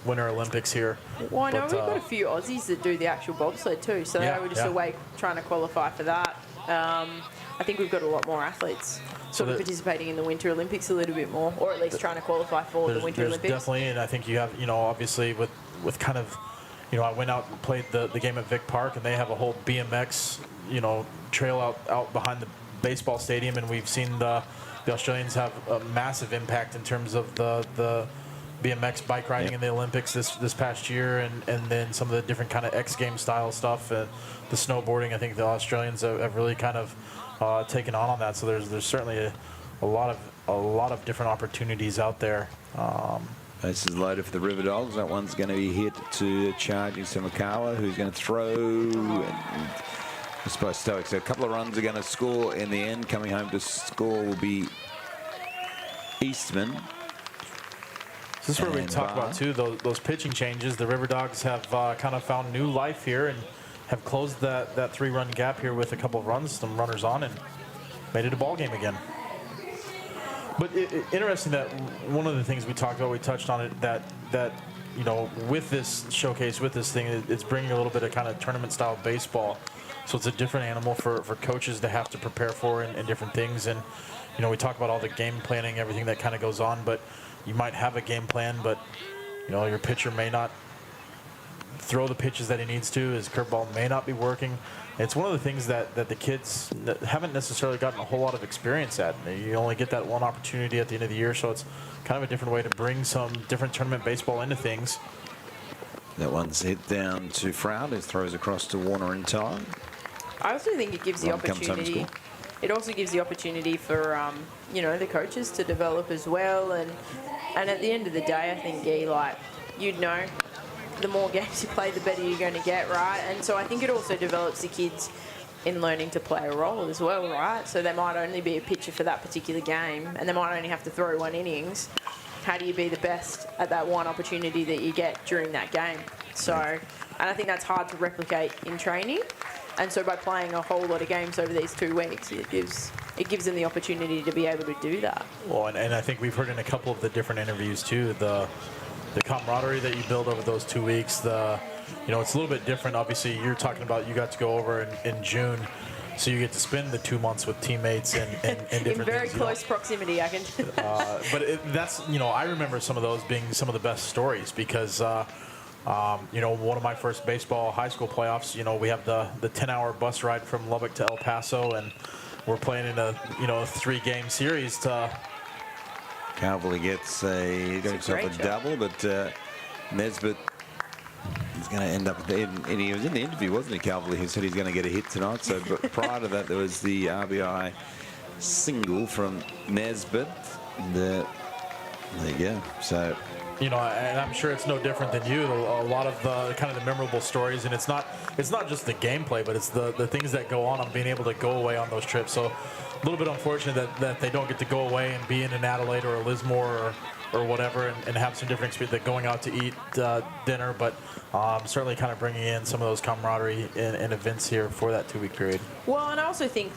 Winter Olympics here. Well, I know we've got a few Aussies that do the actual bobsled too, so they were just away trying to qualify for that. I think we've got a lot more athletes sort of participating in the Winter Olympics a little bit more, or at least trying to qualify for the Winter Olympics. Definitely, and I think you have, obviously with kind of, I went out and played the game at Vic Park, and they have a whole BMX, trail out behind the baseball stadium, and we've seen the Australians have a massive impact in terms of the BMX bike riding in the Olympics this past year, and then some of the different kind of X Games style stuff, and the snowboarding. I think the Australians have really kind of taken on that. So there's certainly a lot of different opportunities out there. This is loaded for the River Dogs. That one's going to be hit to charging Michaela, who's going to throw. And I suppose Stoic. So a couple of runs are going to score in the end. Coming home to score will be Eastman. This is where we talk about too those pitching changes. The River Dogs have kind of found new life here and have closed that 3-run gap here with a couple of runs, some runners on, and made it a ball game again. But interesting that one of the things we talked about, we touched on it, that with this showcase, with this thing, it's bringing a little bit of kind of tournament style baseball. So it's a different animal for coaches to have to prepare for and different things. And we talk about all the game planning, everything that kind of goes on, but you might have a game plan, but your pitcher may not throw the pitches that he needs to. His curveball may not be working. It's one of the things that the kids haven't necessarily gotten a whole lot of experience at. You only get that one opportunity at the end of the year, so it's kind of a different way to bring some different tournament baseball into things. That one's hit down to Froud, who throws across to Warner in time. I also think it gives the opportunity. It also gives the opportunity for the coaches to develop as well, and at the end of the day, I think the more games you play, the better you're going to get, right? And so I think it also develops the kids in learning to play a role as well, right? So they might only be a pitcher for that particular game, and they might only have to throw 1 innings. how do you be the best at that one opportunity that you get during that game? So, and I think that's hard to replicate in training. And so by playing a whole lot of games over these 2 weeks, it gives them the opportunity to be able to do that. Well, and I think we've heard in a couple of the different interviews too, the camaraderie that you build over those 2 weeks. It's a little bit different. Obviously, you're talking about you got to go over in June, so you get to spend the 2 months with teammates and different in very things, close proximity, I can. But I remember some of those being some of the best stories because. One of my first baseball high school playoffs, we have the 10-hour bus ride from Lubbock to El Paso, and we're playing in a 3-game series. Calverley gets himself a double, but Nesbitt is going to end up. And he was in the interview, wasn't he, Calverley, who said he's going to get a hit tonight. So, but prior to that, there was the RBI single from Nesbitt. There you go. So. And I'm sure it's no different than you. A lot of the kind of the memorable stories, and it's not just the gameplay, but it's the things that go on being able to go away on those trips. So a little bit unfortunate that they don't get to go away and be in an Adelaide or a Lismore or whatever and have some different experience than going out to eat dinner. But certainly kind of bringing in some of those camaraderie and events here for that 2-week period. Well, and I also think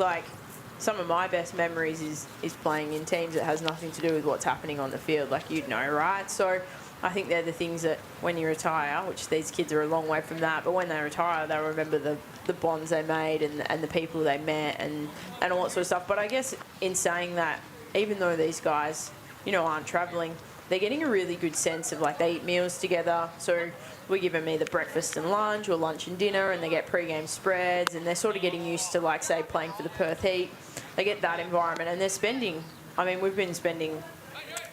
some of my best memories is playing in teams that has nothing to do with what's happening on the field, like right? So I think they're the things that when you retire, which these kids are a long way from that, but when they retire, they'll remember the bonds they made and the people they met and all that sort of stuff. But I guess in saying that, even though these guys, aren't travelling, they're getting a really good sense of they eat meals together. So we're giving me the breakfast and lunch or lunch and dinner, and they get pre-game spreads, and they're sort of getting used to say playing for the Perth Heat. They get that environment, and they're spending, we've been spending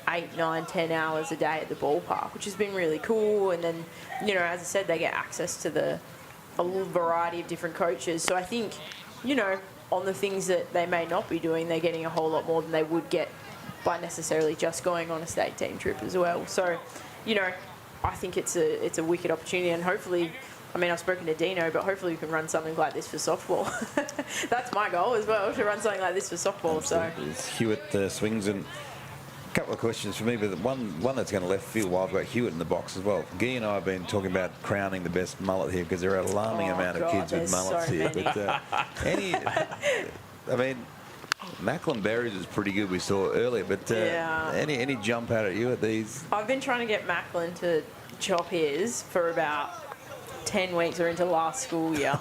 8, 9, 10 hours a day at the ballpark, which has been really cool. And then, as I said, they get access to a variety of different coaches. So I think, on the things that they may not be doing, they're getting a whole lot more than they would get by necessarily just going on a state team trip as well. So, I think it's a wicked opportunity, and hopefully, I've spoken to Dino, but hopefully we can run something like this for softball. That's my goal as well, to run something like this for softball. Absolutely. So Hewitt swings, and a couple of questions for me, but one that's going to left field while I've got Hewitt in the box as well. Guy and I have been talking about crowning the best mullet here because there are an alarming amount of kids with mullets so here. Many. But Macklin Berries is pretty good, we saw earlier, but any jump out at you at these? I've been trying to get Macklin to chop his for about 10 weeks or into last school year.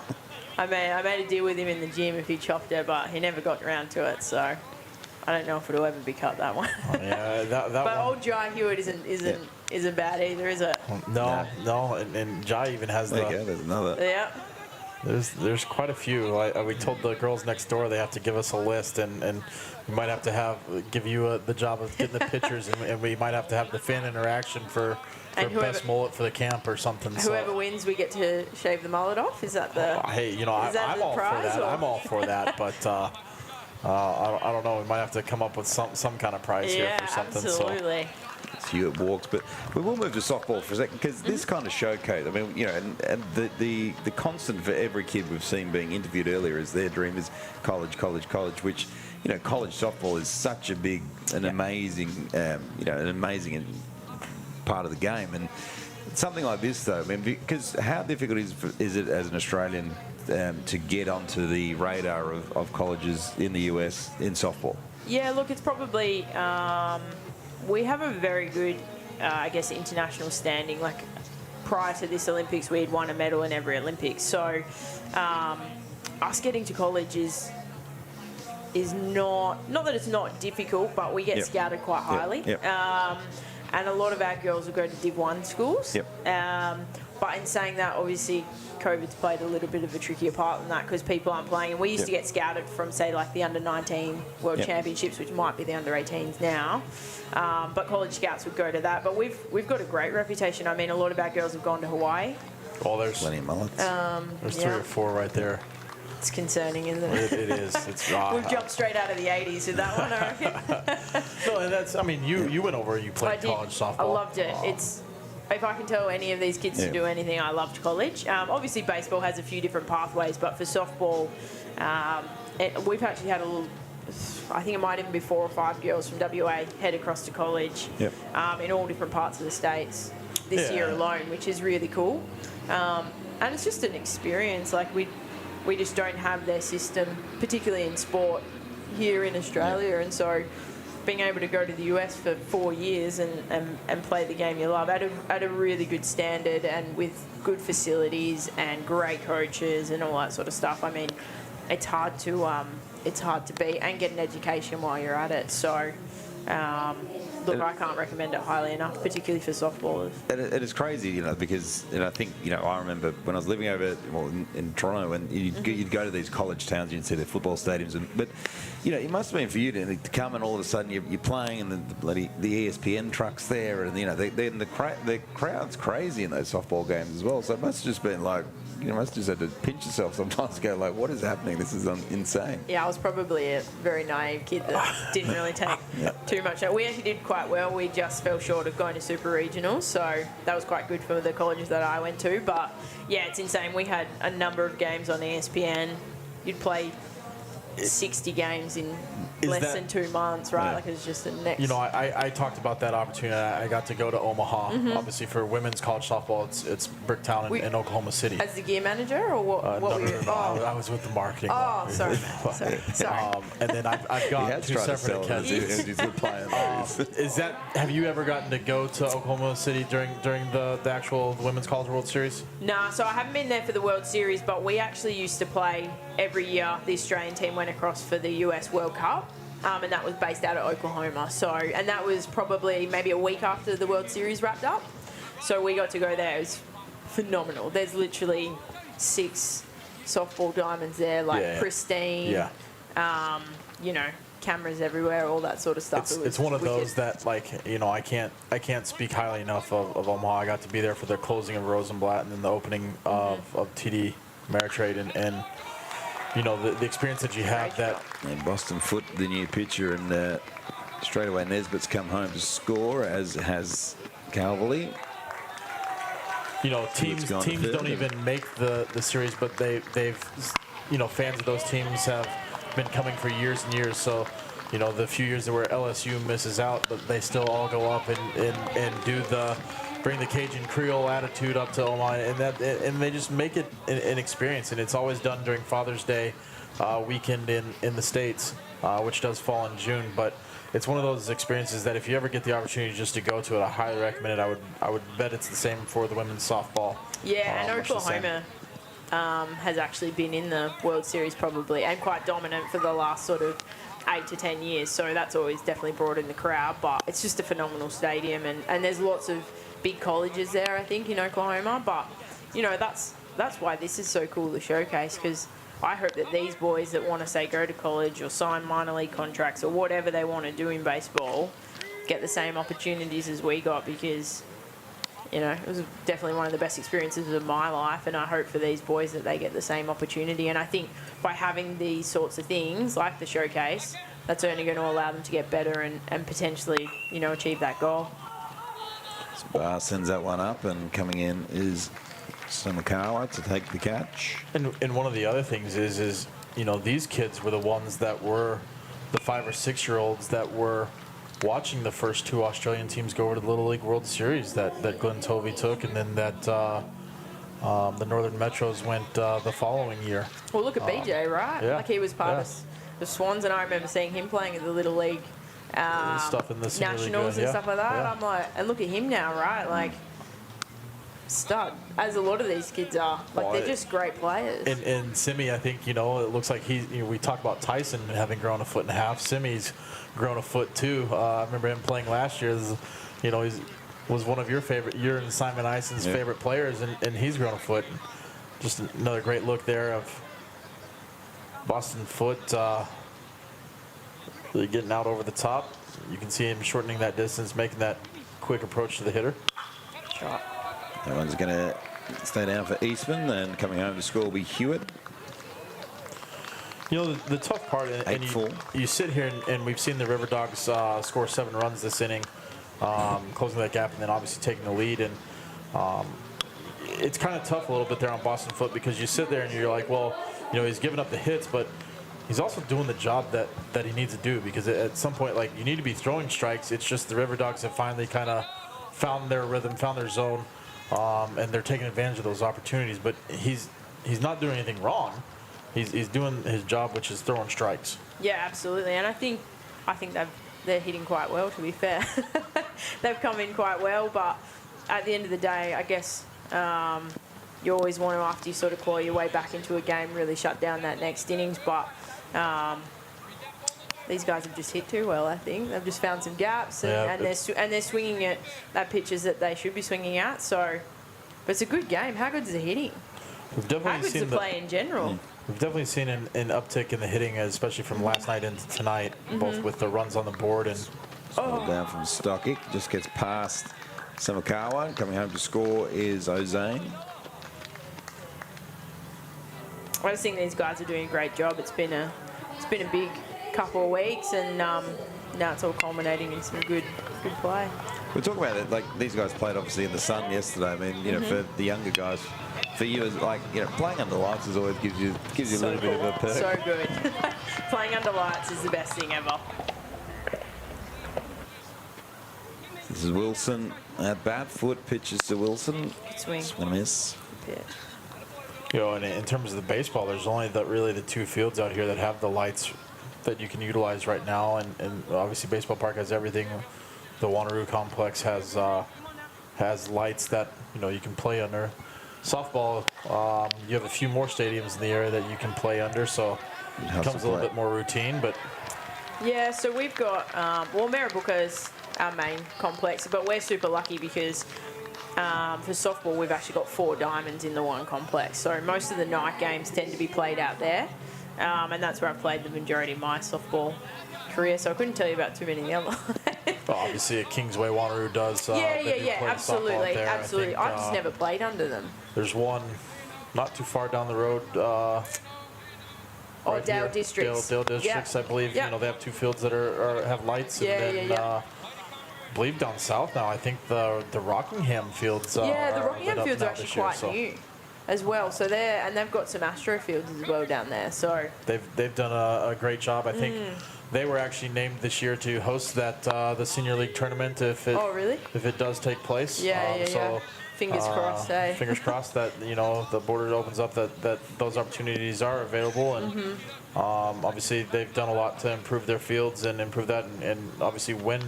I made a deal with him in the gym if he chopped it, but he never got around to it, so I don't know if it'll ever be cut, that one. But old Jai Hewitt isn't bad either, is it? No, and Jai even has there you go, there's another. Yeah. There's quite a few. We told the girls next door they have to give us a list, and we might have to give you the job of getting the pictures, and we might have to have the fan interaction for best mullet for the camp or something. Whoever wins, we get to shave the mullet off. Is that the? Hey, I'm all for that. I'm all for that, but I don't know. We might have to come up with some kind of prize here for something. Absolutely. So. Hewitt walks, but we will move to softball for a second because this kind of showcase. And the constant for every kid we've seen being interviewed earlier is their dream is college, which college softball is such a big, an amazing part of the game, and something like this though. Because how difficult is it as an Australian to get onto the radar of colleges in the US in softball? Yeah, look, it's probably. We have a very good, international standing. Prior to this Olympics, we had won a medal in every Olympics. So, us getting to college is not that it's not difficult, but we get scouted quite highly. And a lot of our girls will go to Div 1 schools. But in saying that, obviously, COVID's played a little bit of a trickier part in that because people aren't playing. And we used to get scouted from, say, the under-19 World Championships, which might be the under-18s now. But college scouts would go to that. But we've got a great reputation. A lot of our girls have gone to Hawaii. Oh, there's plenty of mullets. There's 3 or 4 right there. It's concerning, isn't it? It is. It's We've jumped straight out of the 80s with that one, I reckon. No, and that's. You went over. You played college softball. I loved it. If I can tell any of these kids to do anything, I loved college. Obviously, baseball has a few different pathways, but for softball, we've actually had I think it might even be 4 or 5 girls from WA head across to college in all different parts of the states this year alone, which is really cool. And it's just an experience. Like we just don't have their system, particularly in sport here in Australia, and so being able to go to the US for 4 years and play the game you love at a really good standard and with good facilities and great coaches and all that sort of stuff. I mean, it's hard to beat and get an education while you're at it. So, look, I can't recommend it highly enough, particularly for softballers. It is crazy, because I think, I remember when I was living over in Toronto, and you'd go to these college towns, you'd see their football stadiums, but it must have been for you to come and all of a sudden you're playing and the ESPN trucks there, and the crowd's crazy in those softball games as well. So it must have just been like, you must just have to pinch yourself sometimes and go like, what is happening? This is insane. Yeah, I was probably a very naive kid that didn't really take too much. We actually did quite well. We just fell short of going to super regionals, so that was quite good for the colleges that I went to. But yeah, it's insane. We had a number of games on ESPN. You'd play 60 games in less than 2 months, right? Like it's just the next. I talked about that opportunity. I got to go to Omaha. Obviously, for women's college softball, it's Bricktown in Oklahoma City. As the gear manager, or what? No, I was with the marketing. Oh, sorry. And then I've gone to separate academies. Have you ever gotten to go to Oklahoma City during the actual Women's College World Series? Nah, so I haven't been there for the World Series, but we actually used to play every year. The Australian team went across for the US World Cup, and that was based out of Oklahoma. So, and that was probably maybe a week after the World Series wrapped up. So we got to go there. It was phenomenal. There's literally 6 softball diamonds there, pristine. Cameras everywhere, all that sort of stuff. It's one of those that, I can't speak highly enough of Omaha. I got to be there for their closing of Rosenblatt and then the opening of TD Ameritrade, and the experience that you have that. And Boston Foot, the new pitcher, and straight away Nesbitt's come home to score, as has Calverley. Teams don't even make the series, but they've fans of those teams have been coming for years and years. So, the few years where LSU misses out, but they still all go up and do bring the Cajun Creole attitude up to Omaha, and they just make it an experience. And it's always done during Father's Day weekend in the States, which does fall in June. But it's one of those experiences that if you ever get the opportunity just to go to it, I highly recommend it. I would bet it's the same for the women's softball. Yeah, and Oklahoma has actually been in the World Series probably, and quite dominant for the last sort of 8 to 10 years. So that's always definitely brought in the crowd. But it's just a phenomenal stadium, and there's lots of big colleges there, I think, in Oklahoma. But that's why this is so cool to showcase, because I hope that these boys that want to, say, go to college or sign minor league contracts or whatever they want to do in baseball get the same opportunities as we got, because it was definitely one of the best experiences of my life, and I hope for these boys that they get the same opportunity. And I think by having these sorts of things like the showcase, that's only going to allow them to get better and potentially achieve that goal. Bar sends that one up, and coming in is Samakawa to take the catch. And one of the other things is these kids were the ones that were the 5 or 6 year olds that were watching the first 2 Australian teams go over to the Little League World Series that Glenn Tovey took, and then that the Northern Metros went the following year. Well, look at BJ, right? Yeah, like he was part of the Swans, and I remember seeing him playing at the Little League stuff in the nationals and stuff like that. I'm like, and look at him now, right? Like, stud, as a lot of these kids are. Like, they're just great players. And Simi, I think, it looks like we talk about Tyson having grown a foot and a half. Simi's grown a foot too. I remember him playing last year. He was one of your and Simon Ison's favorite players, and he's grown a foot. Just another great look there of Boston Foot really getting out over the top. You can see him shortening that distance, making that quick approach to the hitter. Shot. That one's going to stay down for Eastman, and coming home to score will be Hewitt. The tough part, and you sit here, and we've seen the River Dogs score 7 runs this inning, closing that gap, and then obviously taking the lead. And it's kind of tough a little bit there on Boston Foot, because you sit there and you're like, well, he's giving up the hits, but he's also doing the job that he needs to do, because at some point, like, you need to be throwing strikes. It's just the River Dogs have finally kind of found their rhythm, found their zone, and they're taking advantage of those opportunities. But he's not doing anything wrong. He's doing his job, which is throwing strikes. Yeah, absolutely. And I think they're hitting quite well, to be fair. They've come in quite well, but at the end of the day, I guess you always want to, after you sort of claw your way back into a game, really shut down that next innings. But these guys have just hit too well, I think. They've just found some gaps, and they're swinging at pitches that they should be swinging at. So, but it's a good game. How good is the hitting? How good's the play in general? We've definitely seen an uptick in the hitting, especially from last night into tonight, both with the runs on the board and... Down from Stockick, just gets past Samakawa. Coming home to score is Ozane. I just think these guys are doing a great job. It's been a big couple of weeks, and now it's all culminating in some good play. We'll talk about it. Like, these guys played obviously in the sun yesterday. I mean, you know, for the younger guys, for you, as like, you know, playing under lights always gives you a little bit of a perk. So good. Playing under lights is the best thing ever. This is Wilson at bat. Foot pitches to Wilson. Swing. Swing miss. Pitch. You know, and in terms of the baseball, there's only really the two fields out here that have the lights that you can utilize right now, and obviously Baseball Park has everything. The Wanneroo Complex has lights that, you know, you can play under. Softball, you have a few more stadiums in the area that you can play under, so it becomes a little bit more routine. But yeah, so we've got Maribooka's our main complex, but we're super lucky because for softball we've actually got 4 diamonds in the one complex. So most of the night games tend to be played out there, and that's where I've played the majority of my softball career. So I couldn't tell you about too many of the other. well, obviously at Kingsway, Wanneroo does. Absolutely. There. Absolutely. I think, I've just never played under them. There's one not too far down the road. Right Dale here. Districts. Dale Districts, I believe. You know, they have 2 fields that have lights. I believe down south now, I think the Rockingham fields. The Rockingham fields are actually quite new as well. So they've got some Astro fields as well down there. So they've done a great job. I think they were actually named this year to host that the Senior League tournament if it does take place. So fingers crossed. Fingers crossed that, you know, the border opens up, that those opportunities are available, and obviously they've done a lot to improve their fields and improve that, and obviously win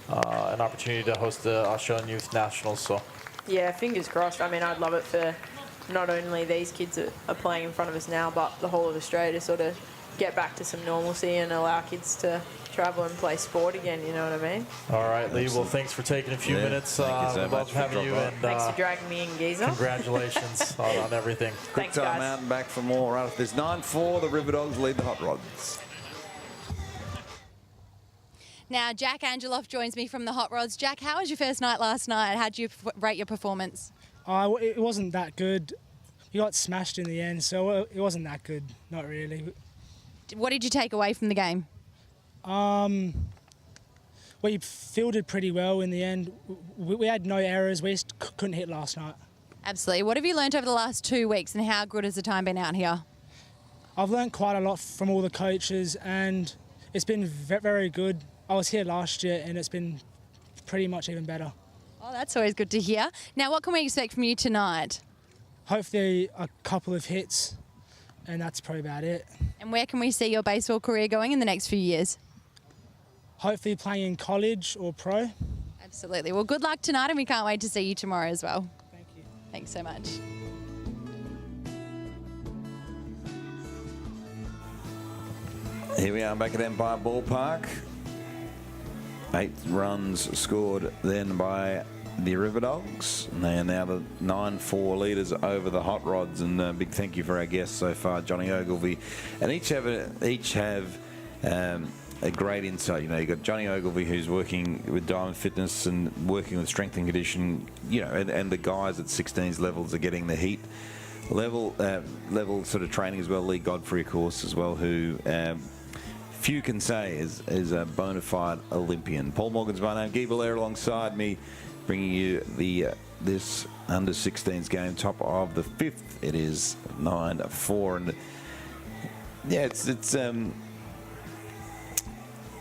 an opportunity to host the Australian Youth Nationals. So yeah, fingers crossed. I mean, I'd love it for not only these kids that are playing in front of us now, but the whole of Australia to sort of get back to some normalcy and allow kids to travel and play sport again, you know what I mean? All right, Lee, well, thanks for taking a few minutes. Thank you so love much having you. And, thanks for dragging me in, Geezer. Congratulations on everything. Quick time out and back for more. Right, if there's 9-4, the River Dogs lead the Hot Rods. Now, Jack Angeloff joins me from the Hot Rods. Jack, how was your first night last night? How did you rate your performance? It wasn't that good. We got smashed in the end, so it wasn't that good. Not really. What did you take away from the game? We fielded pretty well in the end. We had no errors. We just couldn't hit last night. Absolutely. What have you learnt over the last 2 weeks, and how good has the time been out here? I've learnt quite a lot from all the coaches, and it's been very good. I was here last year, and it's been pretty much even better. Oh, that's always good to hear. Now, what can we expect from you tonight? Hopefully a couple of hits, and that's probably about it. And where can we see your baseball career going in the next few years? Hopefully playing in college or pro. Absolutely. Well, good luck tonight, and we can't wait to see you tomorrow as well. Thank you. Thanks so much. Here we are back at Empire Ballpark. 8 runs scored then by the River Dogs. And they are now the 9-4 leaders over the Hot Rods. And a big thank you for our guests so far, Johnny Ogilvie. And each have a great insight. You know, you've got Johnny Ogilvie, who's working with Diamond Fitness and working with strength and condition, you know, and the guys at 16s levels are getting the heat level sort of training as well. Lee Godfrey, of course, as well, who few can say is a bona fide Olympian. Paul Morgan's my name. Guy Belair alongside me, bringing you this under 16s game, top of the 5th. It is 9-4, and Yeah,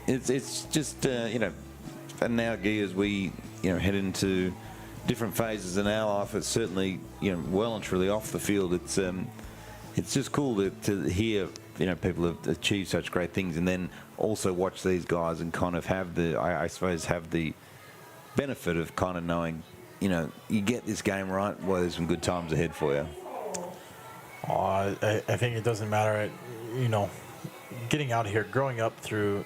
it's just and now, Guy, as we head into different phases in our life, it's certainly well and truly off the field. It's just cool to hear people have achieved such great things, and then also watch these guys and kind of have I suppose have the benefit of kind of knowing you get this game right, well, there's some good times ahead for you. I think it doesn't matter, getting out here, growing up through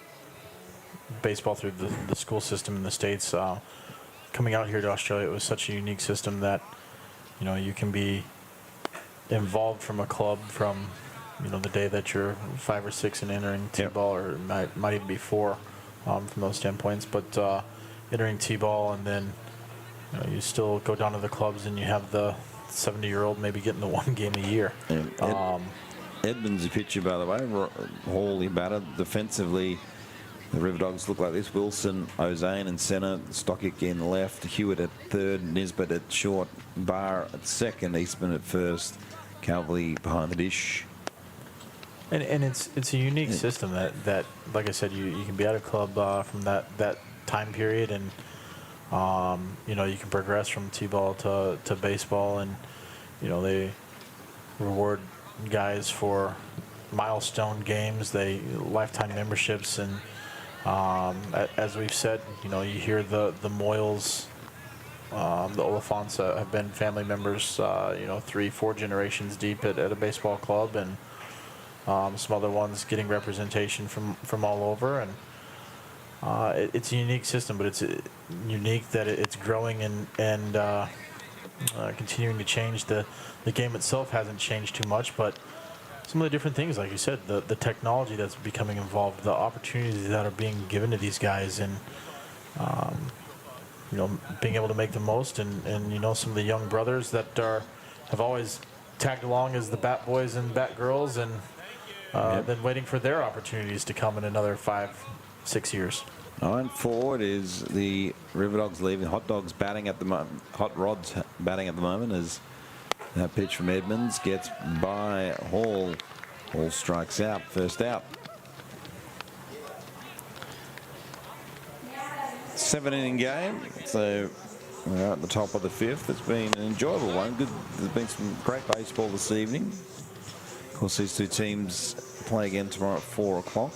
baseball, through the school system in the States, coming out here to Australia, it was such a unique system that, you can be involved from a club from, the day that you're 5 or 6 and entering T-ball, or might even be 4 from those standpoints, but entering T-ball, and then, you still go down to the clubs and you have the 70-year-old maybe getting the 1 game a year. Edmonds, a pitcher, by the way. Hall, he batted defensively. The River Dogs look like this. Wilson, Ozane in centre, Stockick in left, Hewitt at third, Nisbet at short, Barr at second, Eastman at first, Calvary behind the dish. And it's a unique system that like I said, you can be at a club from that time period, and you can progress from T-ball to baseball, and they reward guys for milestone games, they lifetime memberships, and as we've said, you hear the Moyles, the Oliphants have been family members, 3-4 generations deep at a baseball club, and some other ones getting representation from all over, and it's a unique system, but it's unique that it's growing and continuing to change. The game itself hasn't changed too much, but some of the different things, like you said, the technology that's becoming involved, the opportunities that are being given to these guys, and being able to make the most, and some of the young brothers that have always tagged along as the bat boys and bat girls, and then waiting for their opportunities to come in another 5-6 years. 9 forward is the River Dogs leaving. Hot Rods batting at the moment as that pitch from Edmonds gets by Hall. Hall strikes out, first out. 7-inning game, so we're at the top of the 5th. It's been an enjoyable one. Good. There's been some great baseball this evening. Of course, these two teams play again tomorrow at 4 o'clock.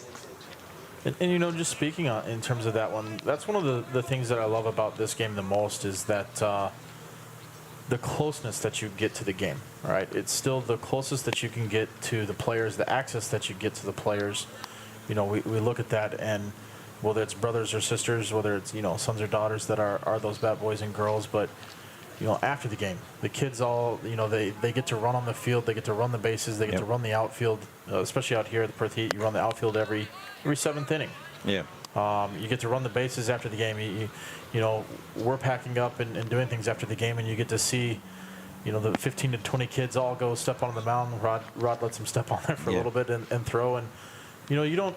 And just speaking in terms of that one, that's one of the things that I love about this game the most, is that the closeness that you get to the game, right? It's still the closest that you can get to the players, the access that you get to the players. We look at that, and whether it's brothers or sisters, whether it's, sons or daughters that are those bat boys and girls, but, after the game, the kids all, they get to run on the field, they get to run the bases, they get to run the outfield, especially out here at the Perth Heat, you run the outfield every 7th inning. Yeah. You get to run the bases after the game. We're packing up and doing things after the game, and you get to see, the 15 to 20 kids all go step on the mound. Rod lets them step on there for a little bit and throw, and you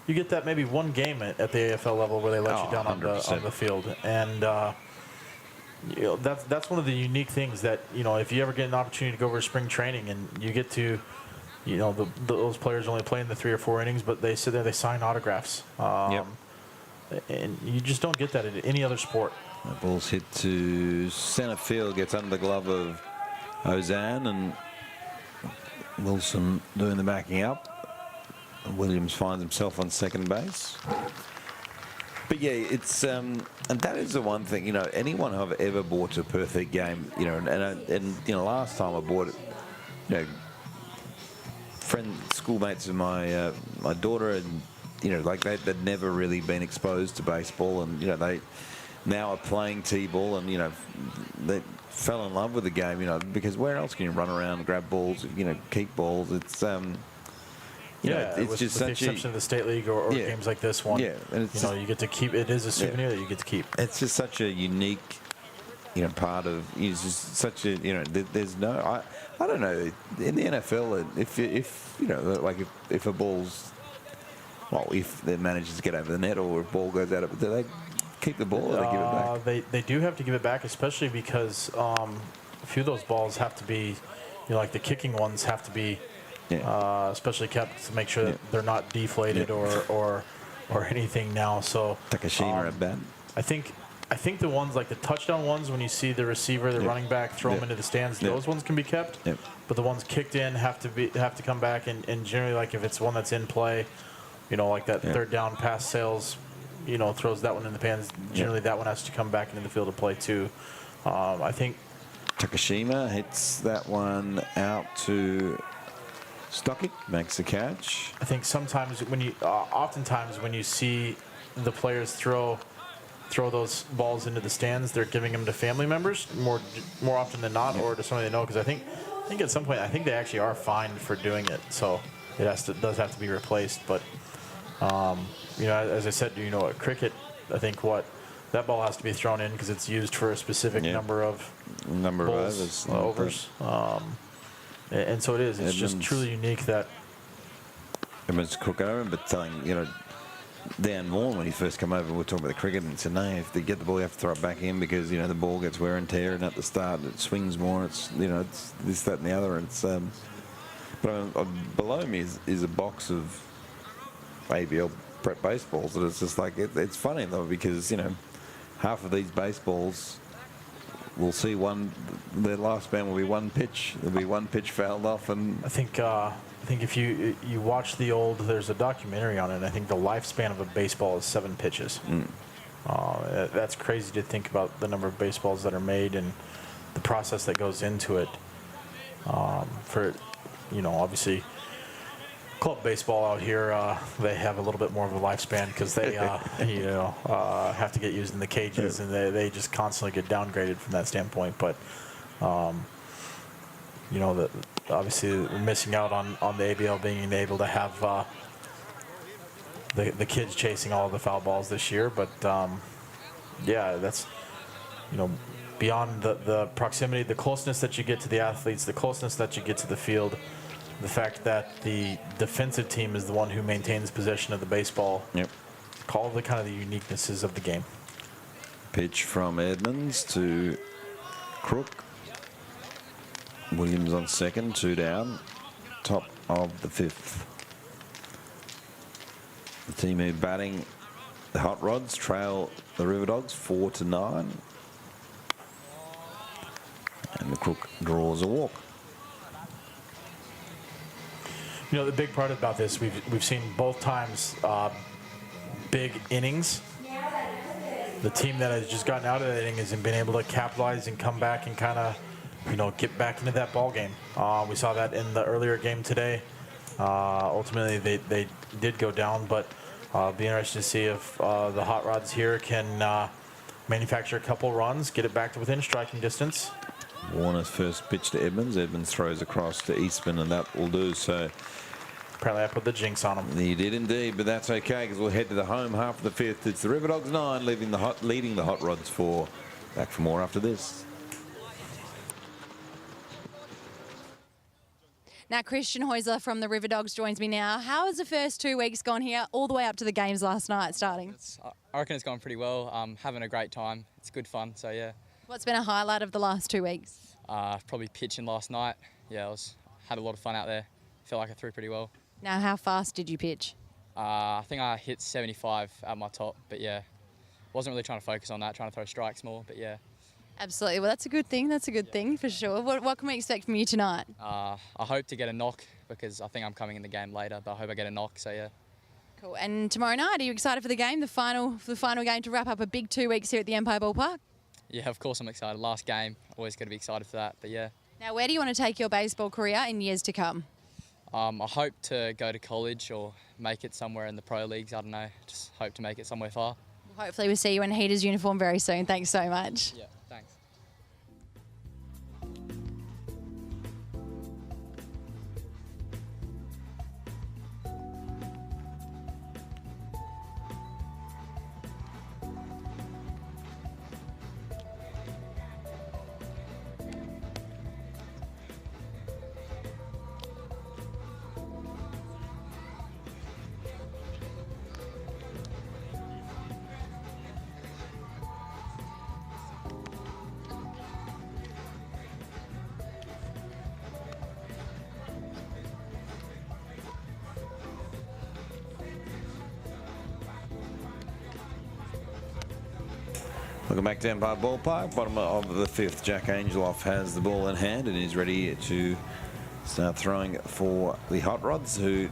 get that maybe one game at the AFL level where they let you down on the field, and that's one of the unique things that if you ever get an opportunity to go over to spring training and you get to. Those players only play in the 3 or 4 innings, but they sit there, they sign autographs. And you just don't get that in any other sport. The ball's hit to centre field, gets under the glove of Ozane, and Wilson doing the backing up. Williams finds himself on second base. But yeah, it's and that is the one thing, anyone who I've ever bought to a Perth Heat game, and last time I bought it, schoolmates of my daughter, and they'd never really been exposed to baseball, and they now are playing T-ball, and they fell in love with the game, because where else can you run around and grab balls, keep balls? It's it's just with the exception of the state league or games like this one. Yeah, and it's you get to keep. It is a souvenir that you get to keep. It's just such a unique. Part of it's just such a there's no I don't know in the NFL if if a ball's if it manages to get over the net or if ball goes out of it, do they keep the ball or they give it back? They do have to give it back, especially because a few of those balls have to be like the kicking ones have to be especially kept to make sure that they're not deflated or anything now. So Takashima at bat. I think the ones like the touchdown ones, when you see the receiver, the running back throw them into the stands, those ones can be kept. But the ones kicked in have to come back, and generally, like if it's one that's in play, like that third down pass sales, throws that one in the pans. Generally, that one has to come back into the field of play too. I think Takashima hits that one out to Stockett, makes the catch. I think sometimes oftentimes when you see the players throw those balls into the stands, they're giving them to family members more often than not, or to somebody they know. Because I think at some point they actually are fined for doing it, so it does have to be replaced. But as I said, at cricket, I think that ball has to be thrown in because it's used for a specific number of overs. And so it is. It's just truly unique that. Edmonds Cook, I remember telling Dan Vaughan when he first came over, we were talking about the cricket, and he said, no, if they get the ball, you have to throw it back in because, the ball gets wear and tear, and at the start it swings more. It's, it's this, that, and the other. And it's, but below me is a box of ABL prep baseballs, and it's just like, it's funny, though, because, half of these baseballs will see their lifespan will be one pitch. There'll be one pitch fouled off, and I think if you watch there's a documentary on it, and I think the lifespan of a baseball is 7 pitches. That's crazy to think about the number of baseballs that are made and the process that goes into it. Obviously, club baseball out here, they have a little bit more of a lifespan because they, have to get used in the cages, and they just constantly get downgraded from that standpoint. But, obviously we're missing out on the ABL being able to have the kids chasing all of the foul balls this year. But, that's, beyond the proximity, the closeness that you get to the athletes, the closeness that you get to the field, the fact that the defensive team is the one who maintains possession of the baseball. All the kind of the uniquenesses of the game. Pitch from Edmonds to Crook. Williams on second, 2 down. Top of the 5th. The team who batting the Hot Rods trail the River Dogs 4-9. And the Crook draws a walk. The big part about this, we've seen both times big innings. The team that has just gotten out of that inning has been able to capitalize and come back and kind of, get back into that ball game. We saw that in the earlier game today. Ultimately, they did go down, but it'll be interesting to see if the Hot Rods here can manufacture a couple runs, get it back to within striking distance. Warner's first pitch to Edmonds. Edmonds throws across to Eastman, and that will do. So apparently I put the jinx on him. He did indeed, but that's okay because we'll head to the home half of the 5th. It's the River Dogs 9 leading the Hot Rods 4. Back for more after this. Now, Christian Hoyza from the River Dogs joins me now. How has the first 2 weeks gone here, all the way up to the games last night starting? I reckon it's gone pretty well. Having a great time. It's good fun, so yeah. What's been a highlight of the last 2 weeks? Probably pitching last night. Yeah, had a lot of fun out there. Feel like I threw pretty well. Now, how fast did you pitch? I think I hit 75 at my top, but yeah. Wasn't really trying to focus on that, trying to throw strikes more, but yeah. Absolutely. Well, that's a good thing. That's a good thing for sure. What can we expect from you tonight? I hope to get a knock because I think I'm coming in the game later, but I hope I get a knock, so yeah. Cool. And tomorrow night, are you excited for the game, the final game to wrap up a big 2 weeks here at the Empire Ballpark? Yeah, of course I'm excited. Last game, always got to be excited for that, but yeah. Now, where do you want to take your baseball career in years to come? I hope to go to college or make it somewhere in the pro leagues. I don't know. Just hope to make it somewhere far. Well, hopefully we'll see you in a Heaters uniform very soon. Thanks so much. Yeah, thanks. Welcome back to Empire Ballpark. Bottom of the 5th, Jack Angeloff has the ball in hand and is ready to start throwing for the Hot Rods, who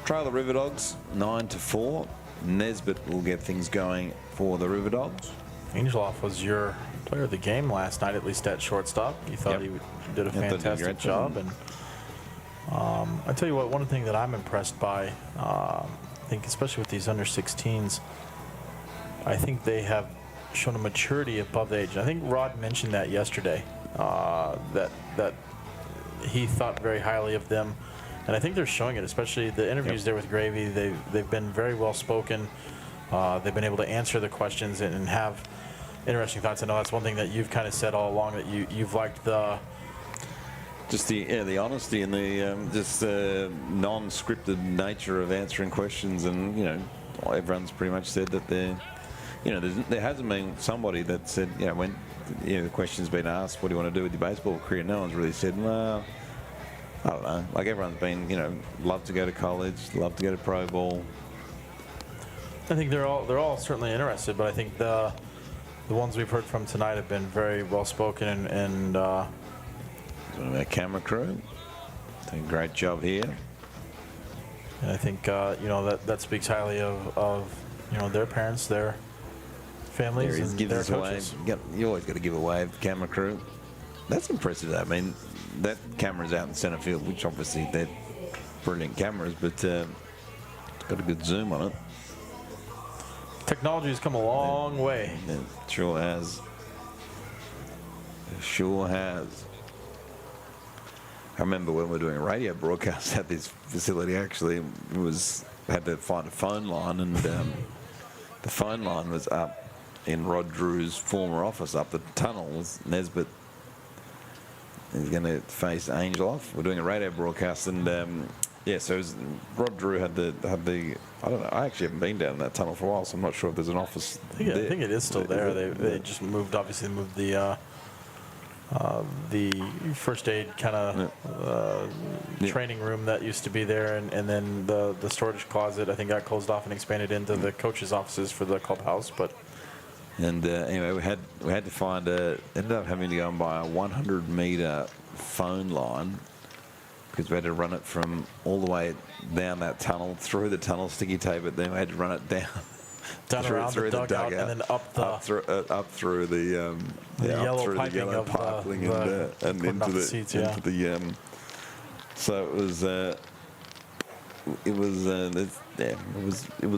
trail the River Dogs 9-4. Nesbitt will get things going for the River Dogs. Angeloff was your player of the game last night, at least at shortstop. You thought he did a fantastic job. And I tell you what, one thing that I'm impressed by, I think especially with these under 16s, I think they have shown a maturity above age. And I think Rod mentioned that yesterday, that he thought very highly of them. And I think they're showing it, especially the interviews there with Gravy. They've been very well spoken. They've been able to answer the questions and have interesting thoughts. I know that's one thing that you've kind of said all along, that you've liked the honesty and the non-scripted nature of answering questions. And everyone's pretty much said that there hasn't been somebody that said, when the question's been asked, what do you want to do with your baseball career? No one's really said, well, I don't know. Like, everyone's been, love to go to college, love to go to pro ball. I think they're all certainly interested, but I think the ones we've heard from tonight have been very well spoken and our camera crew doing a great job here. And I think that speaks highly of their parents, their families, and their coaches. You always got to give a wave to camera crew. That's impressive. I mean, that camera's out in center field, which obviously they're brilliant cameras, but it's got a good zoom on it. Technology has come a long way. It sure has. It sure has. I remember when we were doing a radio broadcast at this facility, actually, had to find a phone line, and the phone line was up in Rod Drew's former office, up the tunnel. Was Nesbitt is going to face Angeloff. We're doing a radio broadcast, and so Rod Drew had the. I don't know. I actually haven't been down that tunnel for a while, so I'm not sure if there's an office. I think it is still there. They just moved the first aid kind of training room that used to be there, and then the storage closet, I think, got closed off and expanded into the coaches' offices for the clubhouse. But anyway, we had to find ended up having to go and buy a 100-meter phone line, because we had to run it from all the way down that tunnel, through the tunnel, sticky tape it, then we had to run it down around the dugout, and then up through the yellow piping of and into the seats, into the so it was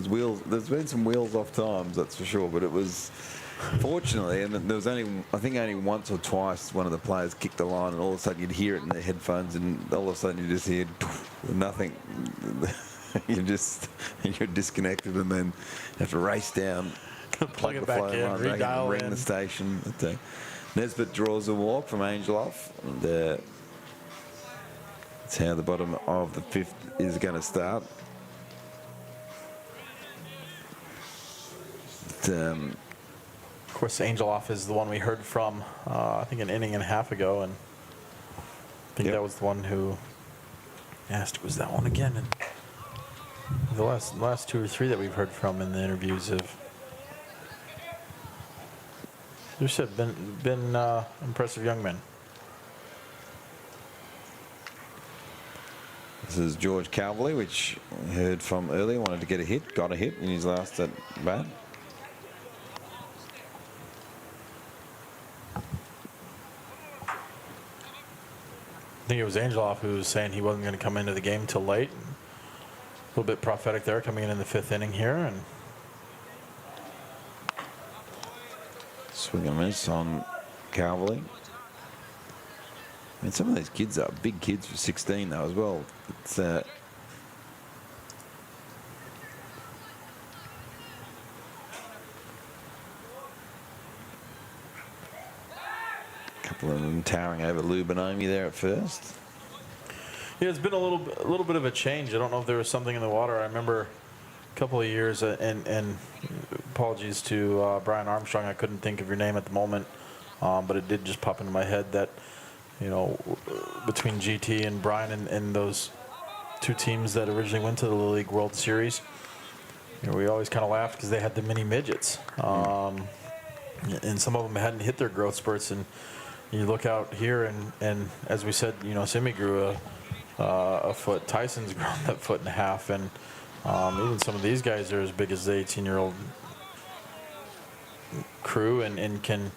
wheels. There's been some wheels off times, that's for sure, but it was fortunately, and there was only once or twice one of the players kicked the line, and all of a sudden you'd hear it in the headphones, and all of a sudden you just hear nothing. You're disconnected, and then you have to race down, plug it back in, redial ring the station. Nesbitt draws a walk from Angeloff, and that's how the bottom of the 5th is going to start. Of course, Angeloff is the one we heard from, I think, an inning and a half ago, and I think that was the one who asked, was that one again? And the last 2 or 3 that we've heard from in the interviews have just been impressive young men. This is George Calverley, which I heard from earlier, wanted to get a hit, got a hit in his last at bat. I think it was Angeloff who was saying he wasn't going to come into the game till late. A little bit prophetic there, coming in the 5th inning here, and swing and miss on Calverley. I mean, some of these kids are big kids for 16 though as well. It's a couple of them towering over Lubinomi there at first. Yeah, it's been a little bit of a change. I don't know if there was something in the water. I remember a couple of years, and apologies to Brian Armstrong, I couldn't think of your name at the moment, but it did just pop into my head that, between GT and Brian and those 2 teams that originally went to the Little League World Series, we always kind of laughed because they had the mini midgets. and some of them hadn't hit their growth spurts. And you look out here, and as we said, Simi grew a foot. Tyson's grown that 1.5 feet, and even some of these guys are as big as the 18-year-old crew and can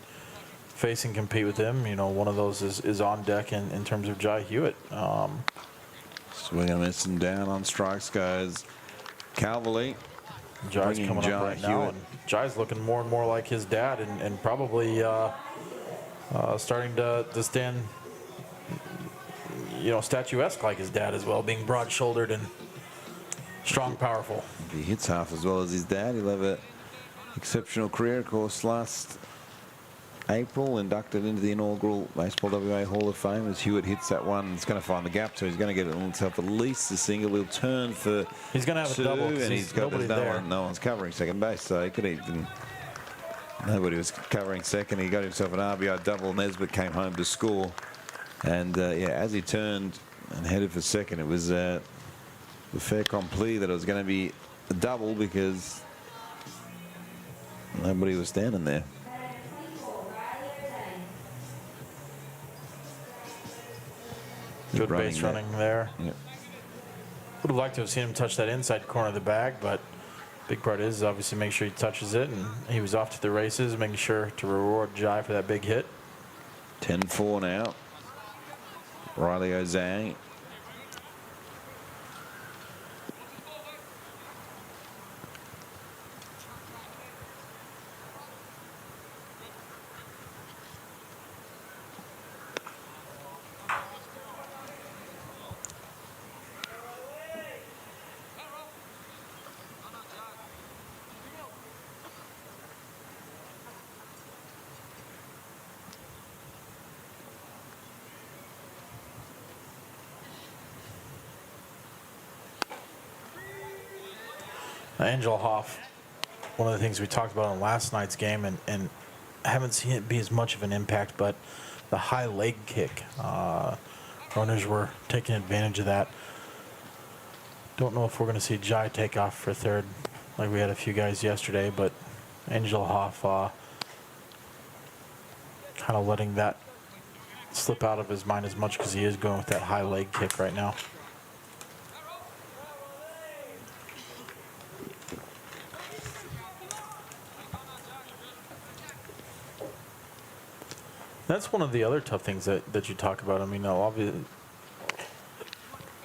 face and compete with them. One of those is on deck in terms of Jai Hewitt. Swing and miss him down on strikes, guys. Calverley. Jai's coming up right now, and Jai's looking more and more like his dad, and probably starting to stand, statuesque like his dad as well, being broad-shouldered and strong, powerful. If he hits half as well as his dad, he'll have an exceptional career. Of course, last April, inducted into the inaugural Baseball WA Hall of Fame as Hewitt hits that one. It's going to find the gap, so he's going to get himself at least a single. He'll turn for He's going to have two, a double, and he's got no one's covering second base, so he could even. Nobody was covering second. He got himself an RBI double. Nesbitt came home to score, and as he turned and headed for second, it was the fait accompli that it was going to be a double because nobody was standing there. Good base running there. Yep. Would have liked to have seen him touch that inside corner of the bag, but big part is obviously make sure he touches it, and he was off to the races, making sure to reward Jai for that big hit. 10-4 now. Riley Ozang. Angel Hoff, one of the things we talked about on last night's game, and haven't seen it be as much of an impact, but the high leg kick. Runners were taking advantage of that. Don't know if we're going to see Jai take off for third like we had a few guys yesterday, but Angel Hoff kind of letting that slip out of his mind as much because he is going with that high leg kick right now. That's one of the other tough things that you talk about. I mean, obviously,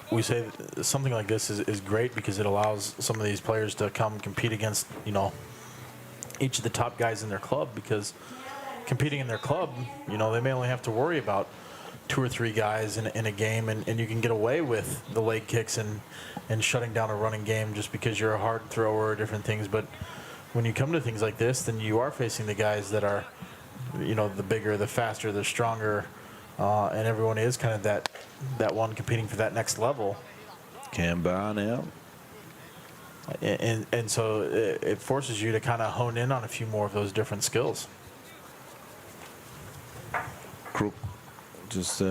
we say that something like this is great because it allows some of these players to come compete against, each of the top guys in their club, because competing in their club, they may only have to worry about 2 or 3 guys in a game, and you can get away with the leg kicks and shutting down a running game just because you're a hard thrower or different things. But when you come to things like this, then you are facing the guys that are, the bigger, the faster, the stronger, and everyone is kind of that one competing for that next level. Cambar now. And so it forces you to kind of hone in on a few more of those different skills. Crook just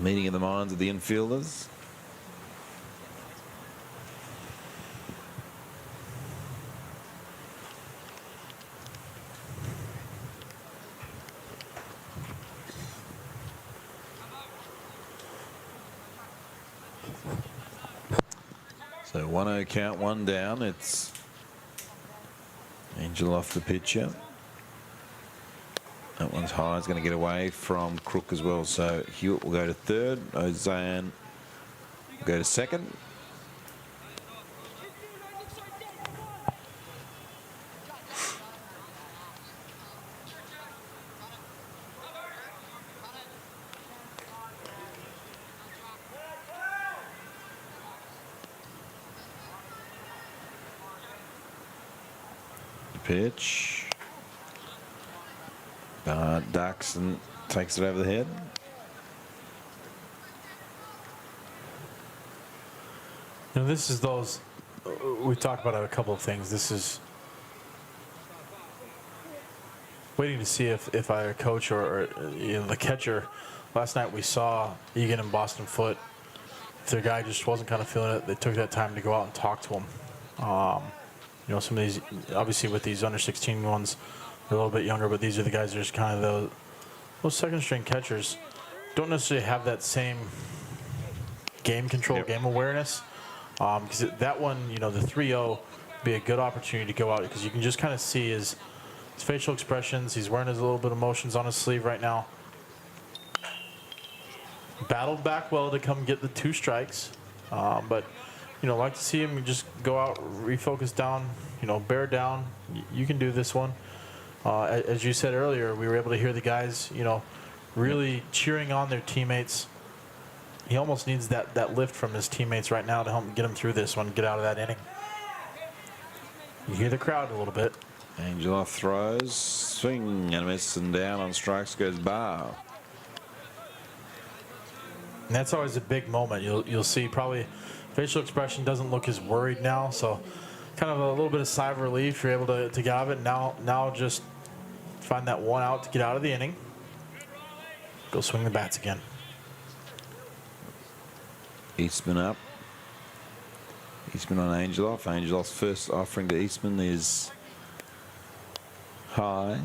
meeting in the minds of the infielders. So 1-0 count, 1 down. It's Angel off the pitcher. That one's high. It's going to get away from Crook as well. So Hewitt will go to third. Ozan will go to second. Pitch. Daxon takes it over the head. This is those, we've talked about a couple of things. This is waiting to see if either coach or the catcher. Last night we saw Egan and Boston Foot. If their guy just wasn't kind of feeling it, they took that time to go out and talk to him. Some of these, obviously with these under 16 ones, a little bit younger, but these are the guys that are just kind of those second-string catchers. Don't necessarily have that same game control, game awareness. Because that one, the 3-0 be a good opportunity to go out because you can just kind of see his facial expressions. He's wearing his little bit of emotions on his sleeve right now. Battled back well to come get the 2 strikes. But, like to see him just go out, refocus down, bear down. You can do this one. As you said earlier, we were able to hear the guys, really cheering on their teammates. He almost needs that lift from his teammates right now to help get him through this one, get out of that inning. You hear the crowd a little bit. Angelov throws, swing and a miss, and down on strikes goes Bar. And that's always a big moment. You'll see probably facial expression doesn't look as worried now, so kind of a little bit of sigh of relief. You're able to get out of it. Now just find that 1 out to get out of the inning. Go swing the bats again. Eastman up. Eastman on Angelov. Angelov's first offering to Eastman is high.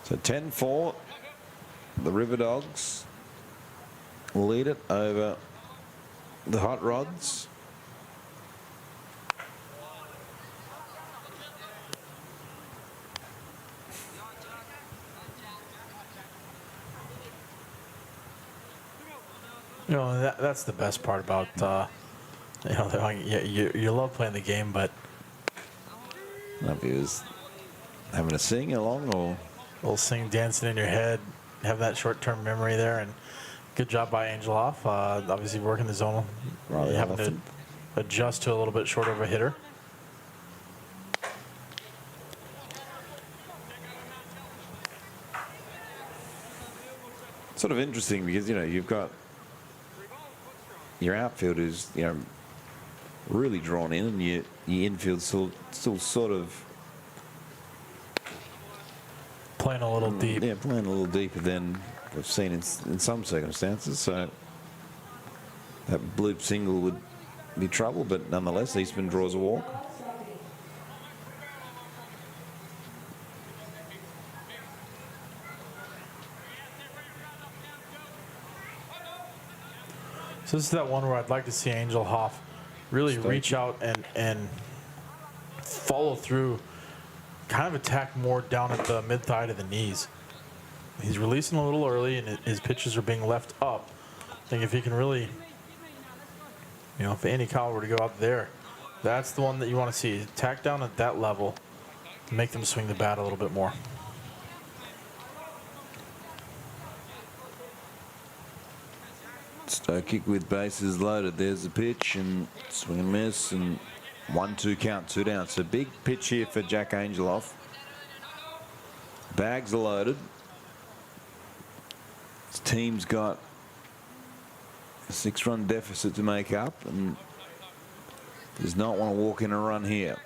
So 10-4. The River Dogs lead it over the Hot Rods. That's the best part about, you love playing the game, but... I don't know if he was having a sing along or... A little sing dancing in your head, have that short-term memory there, and good job by Angelov. Obviously working the zone, having to adjust to a little bit shorter of a hitter. Sort of interesting because, you've got your outfield is, really drawn in, and your infield still sort of playing a little deep. Yeah, playing a little deeper than we've seen in some circumstances. So that bloop single would be trouble, but nonetheless, Eastman draws a walk. So this is that one where I'd like to see Angel Hoff really reach out and follow through, kind of attack more down at the mid-thigh to the knees. He's releasing a little early, and his pitches are being left up. I think if he can really, if Andy Kyle were to go out there, that's the one that you want to see. Attack down at that level to make them swing the bat a little bit more. Kick with bases loaded. There's the pitch and swing and miss, and 1-2 count, 2 down. So big pitch here for Jack Angelov. Bags are loaded. His team's got a 6-run deficit to make up and does not want to walk in a run here.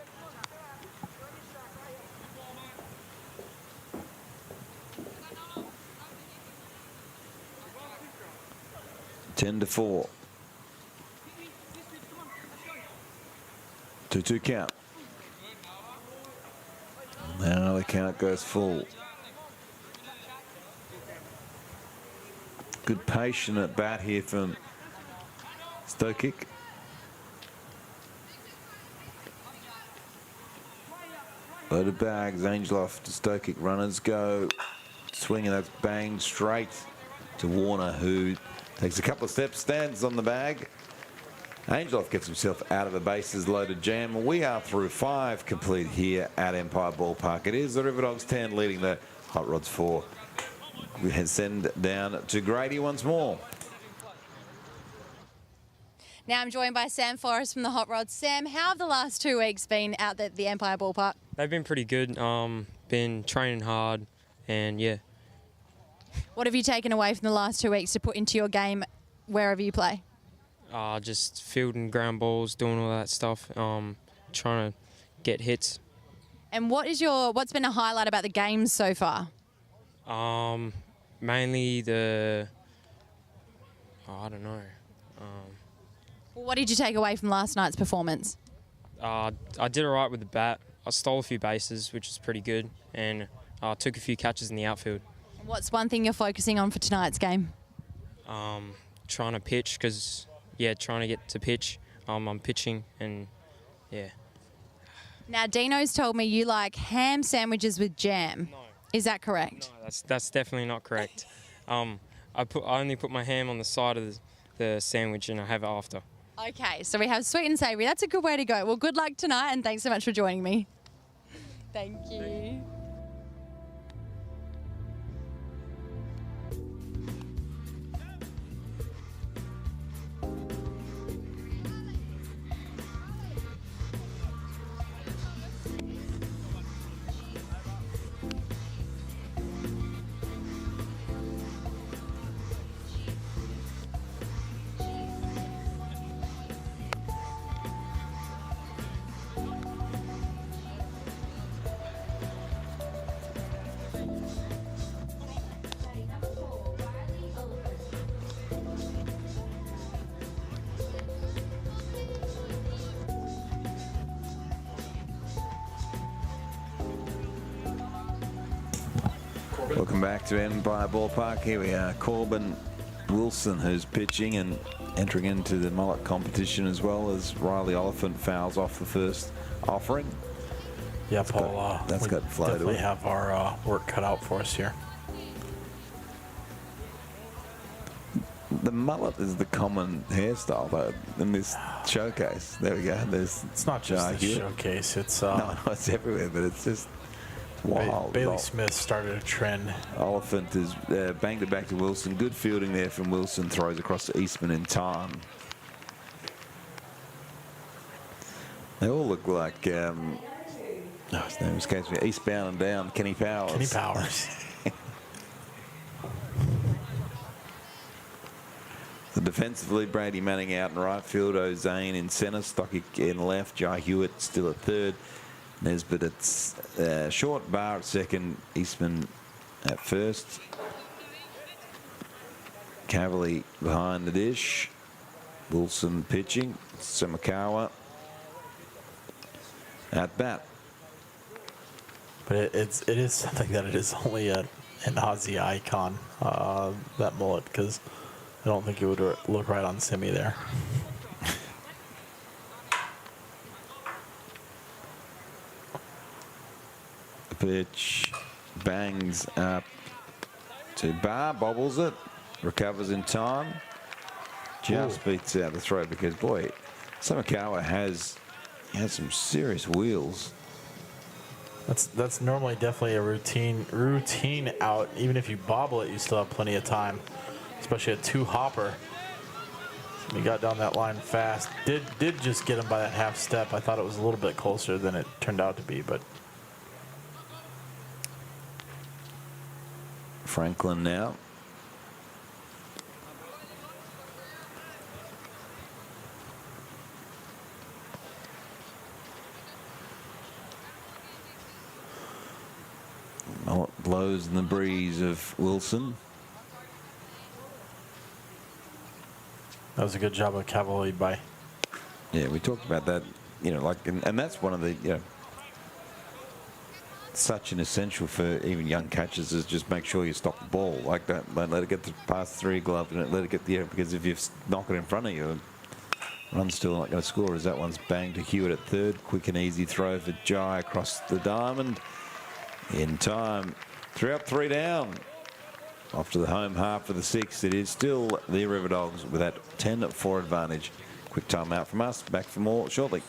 Ten to 4. 2-2 count. Now the count goes full. Good patient at bat here from Stokic. Loaded bags, Angelov to Stokic. Runners go. Swing, and that's banged straight to Warner, who takes a couple of steps, stands on the bag. Angelov gets himself out of the bases loaded jam. We are through 5 complete here at Empire Ballpark. It is the River Dogs 10 leading the Hot Rods 4. We send down to Grady once more. Now I'm joined by Sam Forrest from the Hot Rods. Sam, how have the last 2 weeks been out at the Empire Ballpark? They've been pretty good. Been training hard, and yeah. What have you taken away from the last 2 weeks to put into your game wherever you play? Just fielding ground balls, doing all that stuff, trying to get hits. And what's been a highlight about the games so far? Mainly I don't know. What did you take away from last night's performance? I did all right with the bat. I stole a few bases, which is pretty good, and took a few catches in the outfield. What's one thing you're focusing on for tonight's game? Trying to pitch, because, trying to get to pitch. I'm pitching, and, yeah. Now, Dino's told me you like ham sandwiches with jam. No. Is that correct? No, that's definitely not correct. I only put my ham on the side of the sandwich, and I have it after. Okay, so we have sweet and savoury. That's a good way to go. Well, good luck tonight, and thanks so much for joining me. Thank you. Welcome back to Empire Ballpark. Here we are, Corbin Wilson, who's pitching and entering into the mullet competition, as well as Riley Oliphant fouls off the first offering. Yeah, Paul, that's got flow to definitely it. have our work cut out for us here. The mullet is the common hairstyle, though, in this showcase. There we go. It's not just the showcase. It's no, it's everywhere, but it's just wild. Bailey Smith started a trend. Oliphant has banged it back to Wilson. Good fielding there from Wilson. Throws across to Eastman in time. They all look like, his name escapes me, Eastbound and Down, Kenny Powers. Kenny Powers. So defensively, Brady Manning out in right field, O'Zane in centre, Stocky in left, Jai Hewitt still at third. Nesbitt at short, Barr at second, Eastman at first. Cavalier behind the dish. Wilson pitching. Samakawa at bat. But it is something that it is only an Aussie icon, that mullet, because I don't think it would look right on Simi there. Pitch bangs up to Barr, bobbles it, recovers in time, just beats out the throw, because boy, Samakawa has some serious wheels. That's normally definitely a routine out. Even if you bobble it, you still have plenty of time, especially a two-hopper. He got down that line fast. Did just get him by that half step. I thought it was a little bit closer than it turned out to be, but. Franklin now. Blows in the breeze of Wilson. That was a good job of Cavalier by. Yeah, we talked about that, and that's one of the, such an essential for even young catchers is just make sure you stop the ball like that. Don't let it get past 3 gloves, and let it get the air, because if you knock it in front of you, run's still not going to score. As that one's banged to Hewitt at third. Quick and easy throw for Jai across the diamond. In time. 3 up, 3 down. Off to the home half of the 6th. It is still the River Dogs with that 10-4 advantage. Quick time out from us. Back for more shortly.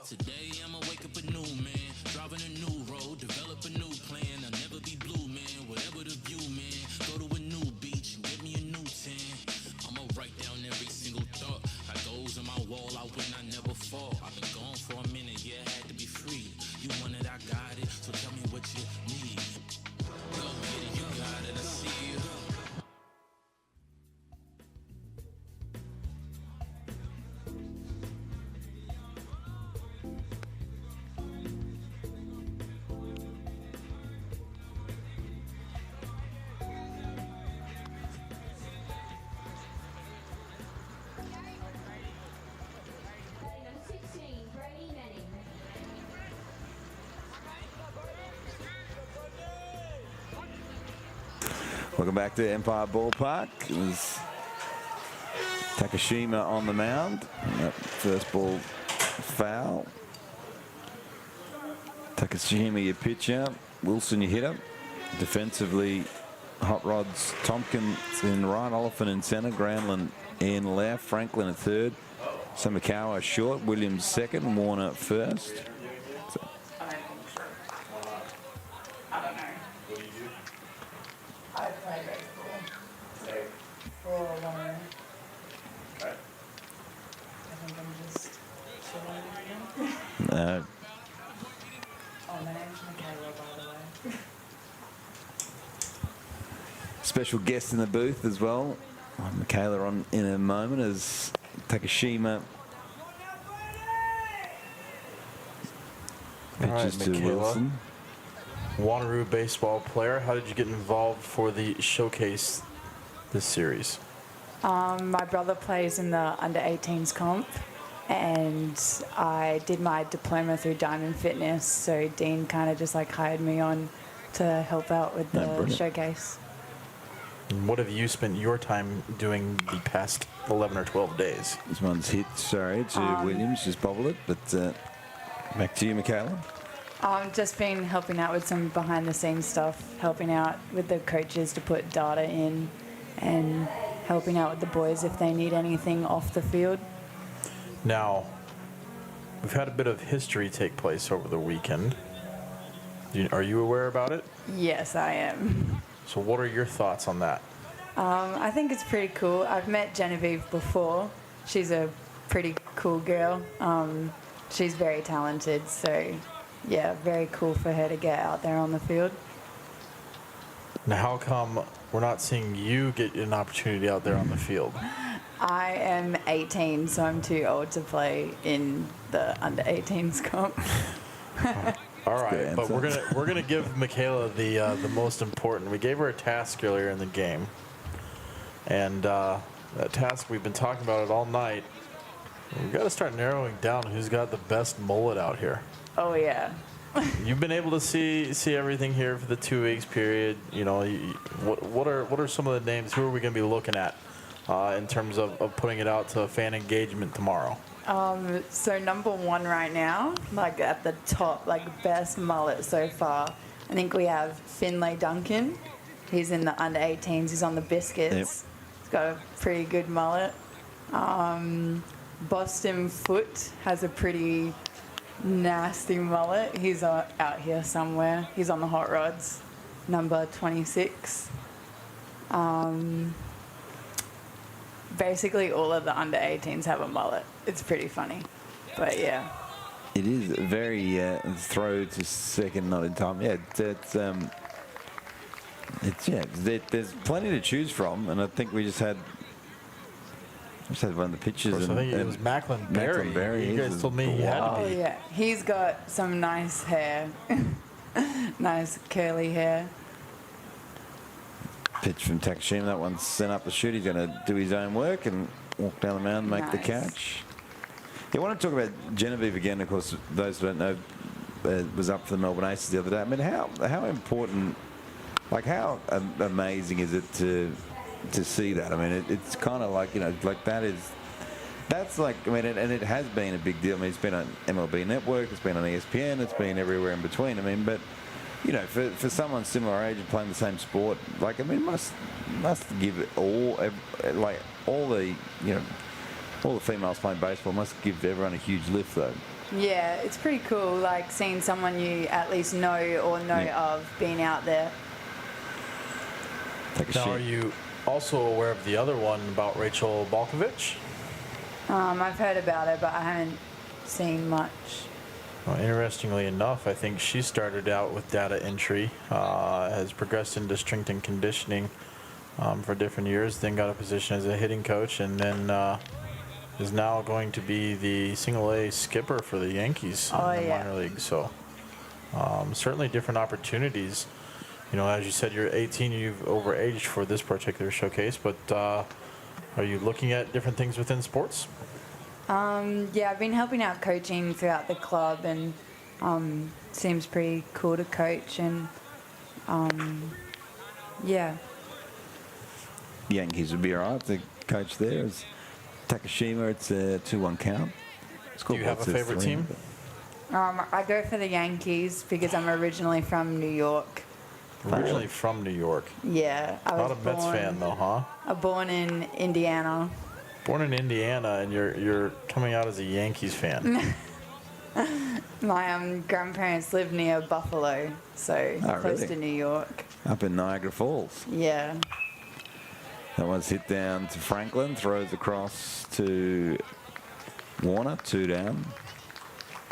Today I'ma wake up a new man, driving a new road, develop a new plan. I'll never be blue, man, whatever the view, man. Go to a new beach, get me a new tan. I'ma write down every single thought. I goes on my wall, I win, I never fall. I've been gone for a minute, yeah, I had to be free. You want it, I got it, so tell me what you need. Go get it, you got it, I see you. Welcome back to Empire Ballpark. It was Takashima on the mound. That first ball foul. Takashima, your pitcher. Wilson, your hitter. Defensively, Hot Rods, Tompkins in right, Oliphant in center, Granlund in left, Franklin at third, Samakawa short, Williams second, Warner first. No. Oh, my name's Michaela, by the way. Special guest in the booth as well. Michaela on in a moment as Takashima pitches to Michaela, Wilson. Wanneroo baseball player. How did you get involved for the showcase this series? My brother plays in the under-18s comp, and I did my diploma through Diamond Fitness, so Dean kind of just like hired me on to help out with the showcase. And what have you spent your time doing the past 11 or 12 days? This one's hit, sorry, to Williams, just bobbled it, but back to you, Michaela. Just been helping out with some behind-the-scenes stuff, helping out with the coaches to put data in, and helping out with the boys if they need anything off the field. Now, we've had a bit of history take place over the weekend. Are you aware about it? Yes, I am. So what are your thoughts on that? I think it's pretty cool. I've met Genevieve before. She's a pretty cool girl. She's very talented, so yeah, very cool for her to get out there on the field. Now, how come we're not seeing you get an opportunity out there on the field? I am 18, so I'm too old to play in the under-18s comp. All right, but we're gonna give Michaela the most important. We gave her a task earlier in the game, and that task we've been talking about it all night. We've got to start narrowing down who's got the best mullet out here. Oh yeah. You've been able to see everything here for the 2 weeks period. You know, what are some of the names? Who are we going to be looking at in terms of putting it out to fan engagement tomorrow? So number one right now, like at the top, like best mullet so far, I think we have Finlay Duncan. He's in the under-18s. He's on the Biscuits. Yep. He's got a pretty good mullet. Boston Foot has a pretty nasty mullet. He's out here somewhere. He's on the Hot Rods, number 26. Basically, all of the under-18s have a mullet. It's pretty funny, but yeah. It is very throw to second, not in time. Yeah, there's plenty to choose from, and I think we just had one of the pictures. Of course, I think it was Macklin Berry. You guys told me he had to Oh be. yeah, he's got some nice hair, nice curly hair. Pitch from Takashima. That one's sent up the shoot. He's going to do his own work and walk down the mound and make the catch. I want to talk about Genevieve again. Of course, those who don't know, was up for the Melbourne Aces the other day. I mean, how important, like how amazing is it to see that? I mean, it's kind of like, you know, like that's like, I mean, and it has been a big deal. I mean, it's been on MLB Network, it's been on ESPN, it's been everywhere in between. I mean, but you know, for someone similar age and playing the same sport, like, I mean, must give it all the females playing baseball must give everyone a huge lift, though. Yeah, it's pretty cool, like seeing someone you at least know or know of being out there. Now, are you also aware of the other one about Rachel Balkovich? I've heard about it, but I haven't seen much. Well, interestingly enough, I think she started out with data entry, has progressed into strength and conditioning for different years, then got a position as a hitting coach, and then is now going to be the single-A skipper for the Yankees in the minor league. So certainly different opportunities. You know, as you said, you're 18, you've overaged for this particular showcase, but are you looking at different things within sports? Yeah, I've been helping out coaching throughout the club, and seems pretty cool to coach, and yeah. Yankees would be all right. The coach there is Takashima. It's a 2-1 count. Do you have a favorite team? I go for the Yankees because I'm originally from New York. Originally from New York. Yeah, I was Not a Mets fan though, huh? I'm born in Indiana. Born in Indiana, and you're coming out as a Yankees fan. My grandparents live near Buffalo, so close really? to New York. Up in Niagara Falls. Yeah. That one's hit down to Franklin, throws across to Warner, 2 down.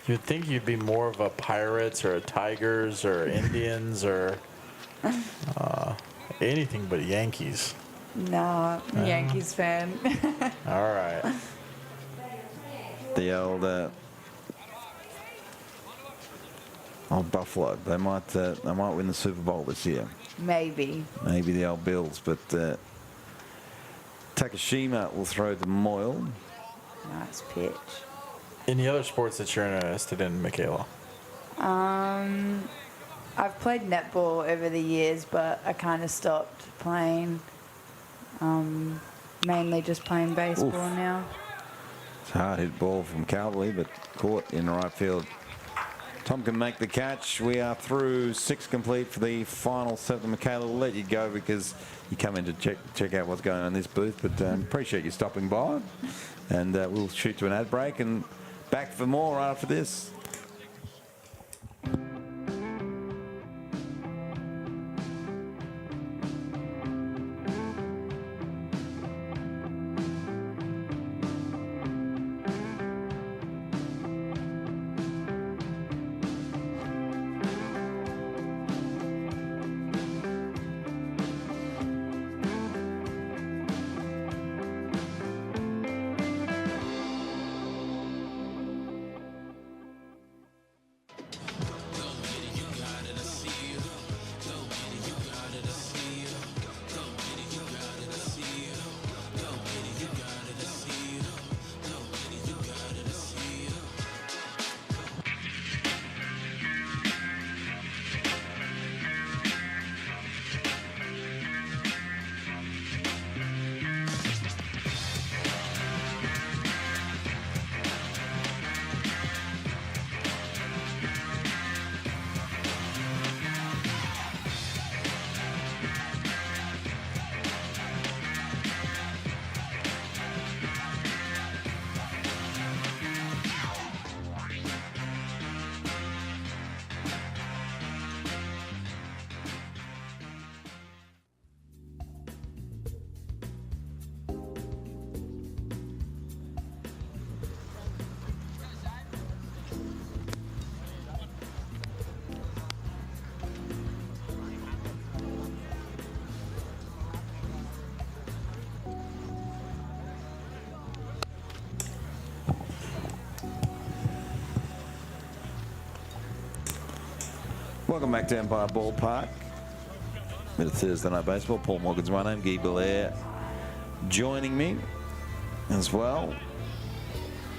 You'd think you'd be more of a Pirates or a Tigers or Indians or anything but Yankees. No, Yankees fan. All right. The old Buffalo. They might win the Super Bowl this year. Maybe. Maybe the old Bills, but Takashima will throw to Moyle. Nice pitch. Any other sports that you're interested in, Michaela? I've played netball over the years, but I kind of stopped playing. Mainly just playing baseball now. It's a hard hit ball from Calvary, but caught in the right field. Tom can make the catch. We are through 6 complete for the final 7. Michaela, we'll let you go because you come in to check out what's going on in this booth, but appreciate you stopping by. And we'll shoot to an ad break and back for more after this. Welcome back to Empire Ballpark. Bit of Thursday Night Baseball. Paul Morgan's my name. Guy Belair joining me as well.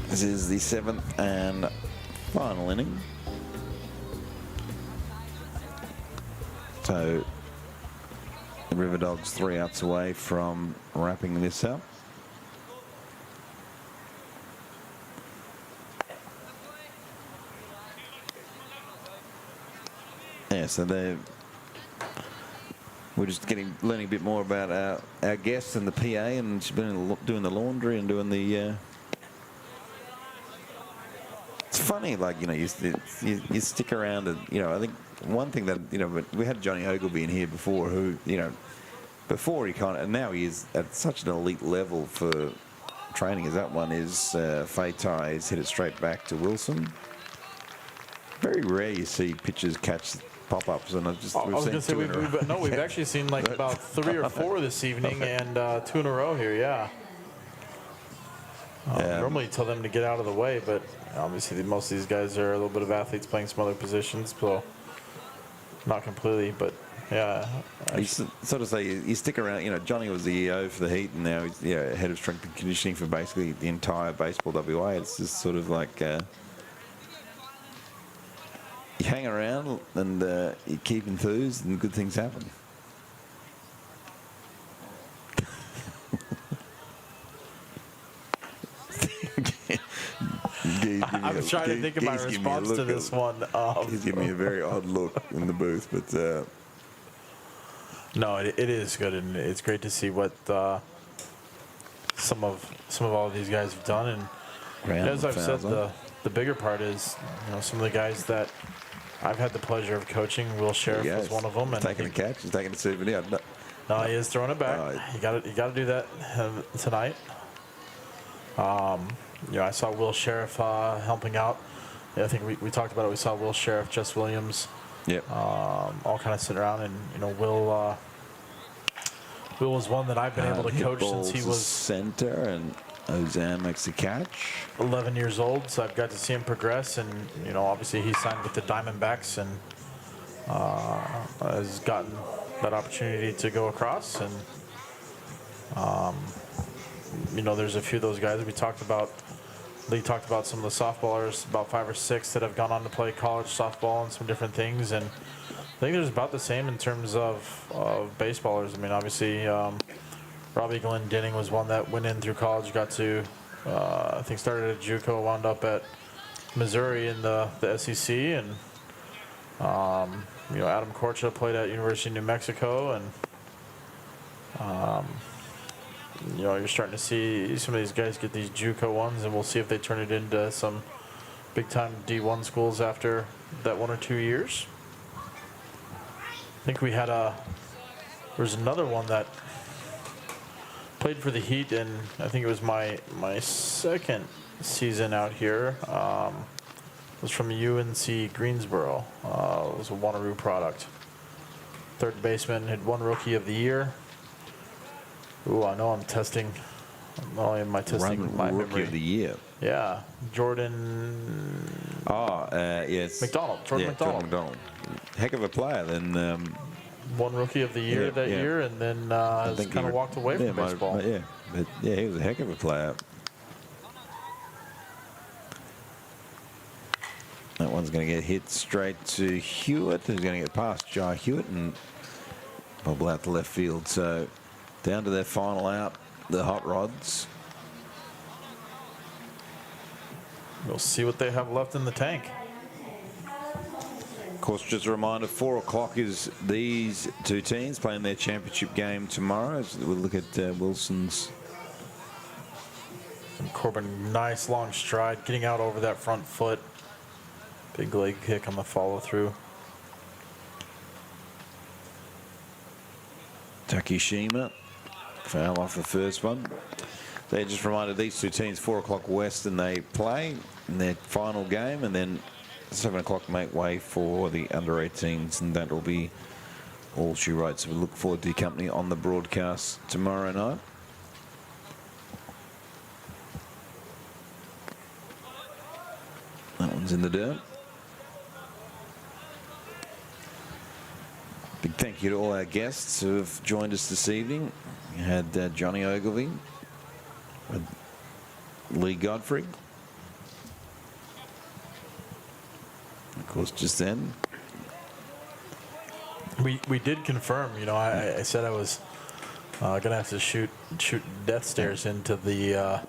This is the 7th and final inning. So the River Dogs 3 outs away from wrapping this up. Yeah, so we're just learning a bit more about our guests and the PA, and she's been doing the laundry and doing the It's funny, like, you stick around and, I think one thing that, we had Johnny Ogilvie in here before who, before he and now he is at such an elite level for training as that one is. Fei Tai's hit it straight back to Wilson. Very rare you see pitchers catch pop-ups, and I was going to say, we've actually seen like about 3 or 4 this evening, and 2 in a row here, yeah. Normally you tell them to get out of the way, but obviously most of these guys are a little bit of athletes playing some other positions, so not completely, but yeah. You sort of say you stick around. Johnny was the EO for the Heat, and now he's head of strength and conditioning for basically the entire baseball WA. It's just sort of like you hang around and you keep enthused, and good things happen. I'm trying to think of my response to this one. He's giving me a very odd look in the booth, but no, it is good, and it's great to see what some of all of these guys have done. And as I've said, the bigger part is some of the guys that I've had the pleasure of coaching. Will Sheriff was one of them. He's taking a catch. He's taking a souvenir. No, he is throwing it back. You got to do that tonight. I saw Will Sheriff helping out. I think we talked about it. We saw Will Sheriff, Jess Williams, all kind of sitting around, and Will was one that I've been able to coach since he was center, and Ozan makes the catch. 11 years old, so I've got to see him progress, and obviously he signed with the Diamondbacks and has gotten that opportunity to go across, and there's a few of those guys that we talked about. Lee talked about some of the softballers, about 5 or 6 that have gone on to play college softball and some different things, and I think there's about the same in terms of baseballers. I mean, obviously, Robbie Glendenning was one that went in through college, got to, I think started at JUCO, wound up at Missouri in the SEC, and Adam Korcha played at University of New Mexico, and you're starting to see some of these guys get these JUCO ones, and we'll see if they turn it into some big-time D1 schools after that 1 or 2 years. I think we had there's another one that played for the Heat, and I think it was my second season out here. It was from UNC Greensboro. It was a Wanneroo product. Third baseman, had won Rookie of the Year. Ooh, I know I'm testing. Not only am I testing my Rookie memory. of the Year. Yeah, Jordan. Yes. McDonald. Jordan McDonald. Heck of a player. Then won Rookie of the Year that year, and then has kind of walked away from baseball. But he was a heck of a player. That one's going to get hit straight to Hewitt. Who's going to get past Jai Hewitt and bobble out to left field. So down to their final out, the Hot Rods. We'll see what they have left in the tank. Of course, just a reminder, 4 o'clock is these two teams playing their championship game tomorrow. As we'll look at Wilson's. And Corbin, nice long stride, getting out over that front foot. Big leg kick on the follow through. Takishima foul off the first one. They just reminded these two teams 4 o'clock West, and they play in their final game, and then 7 o'clock make way for the under-18s, and that will be all she wrote. So we look forward to the company on the broadcast tomorrow night. That one's in the dirt. Big thank you to all our guests who have joined us this evening. We had Johnny Ogilvie, Lee Godfrey. Of course, just then. We did confirm, I said I was going to have to shoot death stares into the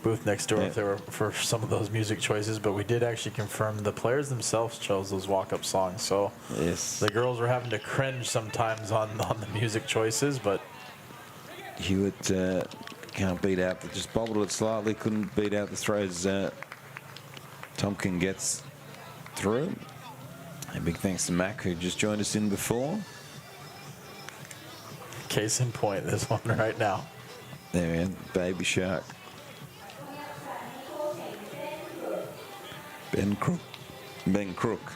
booth next door if they were for some of those music choices, but we did actually confirm the players themselves chose those walk-up songs. So yes, the girls were having to cringe sometimes on the music choices, but Hewitt can't beat out, just bobbled it slightly, couldn't beat out the throws Tompkin gets through. A big thanks to Mac, who just joined us in before. Case in point, this one right now. There, man. Baby Shark. Ben Crook.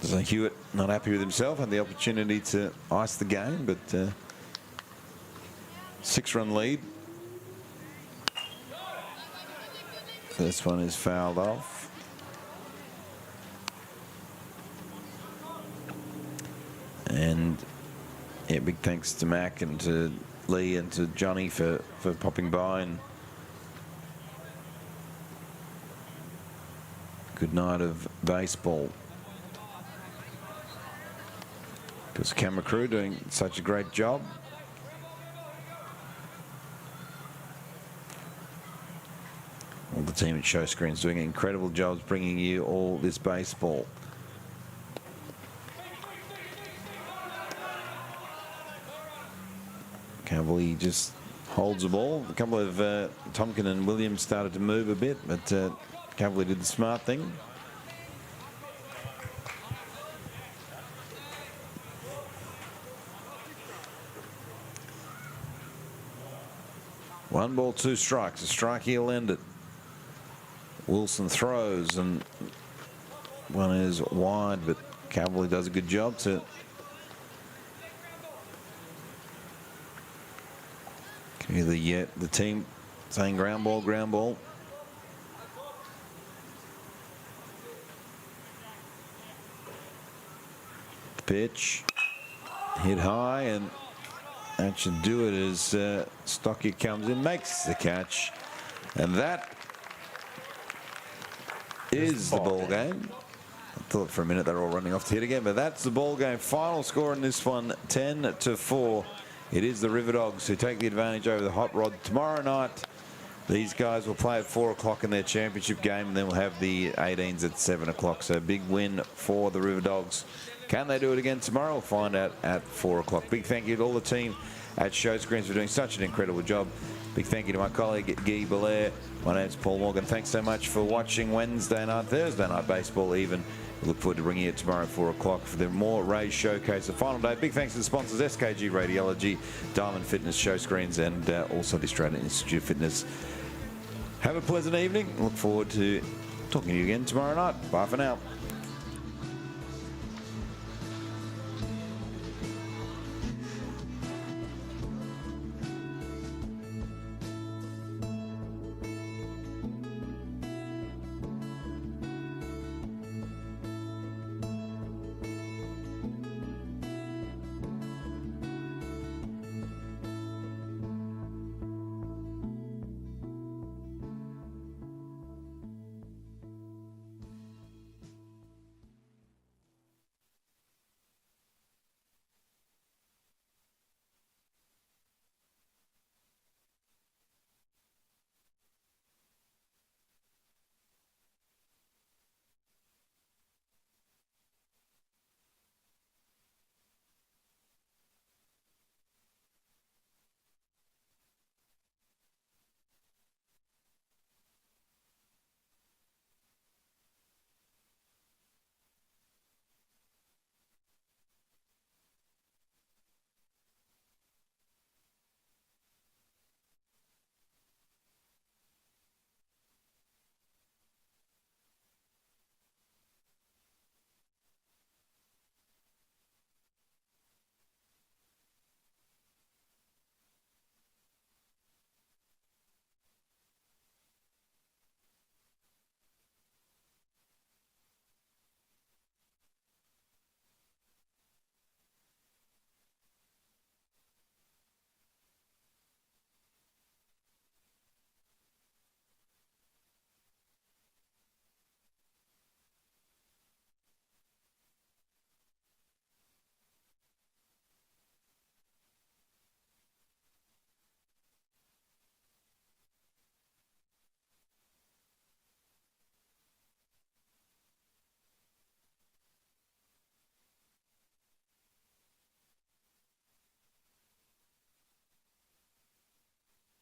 So Hewitt not happy with himself, had the opportunity to ice the game, but 6-run lead. This one is fouled off. And yeah, big thanks to Mac and to Lee and to Johnny for popping by, and good night of baseball. Because the camera crew doing such a great job. All the team at Show Screens doing incredible jobs bringing you all this baseball. Cavalry just holds the ball. A couple of Tompkin and Williams started to move a bit, but Cavalry did the smart thing. One ball, 2 strikes. A strike he'll end it. Wilson throws, and one is wide, but Cavalry does a good job to either yet the team saying ground ball, ground ball. The pitch hit high, and that should do it as Stocky comes in, makes the catch, and that is the ball game. I thought for a minute they were all running off to hit again, but that's the ball game. Final score in this one, 10-4. It is the River Dogs who take the advantage over the Hot Rod tomorrow night. These guys will play at 4 o'clock in their championship game, and then we'll have the 18s at 7 o'clock. So big win for the River Dogs. Can they do it again tomorrow? We'll find out at 4 o'clock. Big thank you to all the team at Show Screens for doing such an incredible job. Big thank you to my colleague Guy Belair. My name's Paul Morgan. Thanks so much for watching Thursday night baseball even. We look forward to bringing you tomorrow at 4 o'clock for the more Rays Showcase, the final day. Big thanks to the sponsors, SKG Radiology, Diamond Fitness, Show Screens, and also the Australian Institute of Fitness. Have a pleasant evening. Look forward to talking to you again tomorrow night. Bye for now.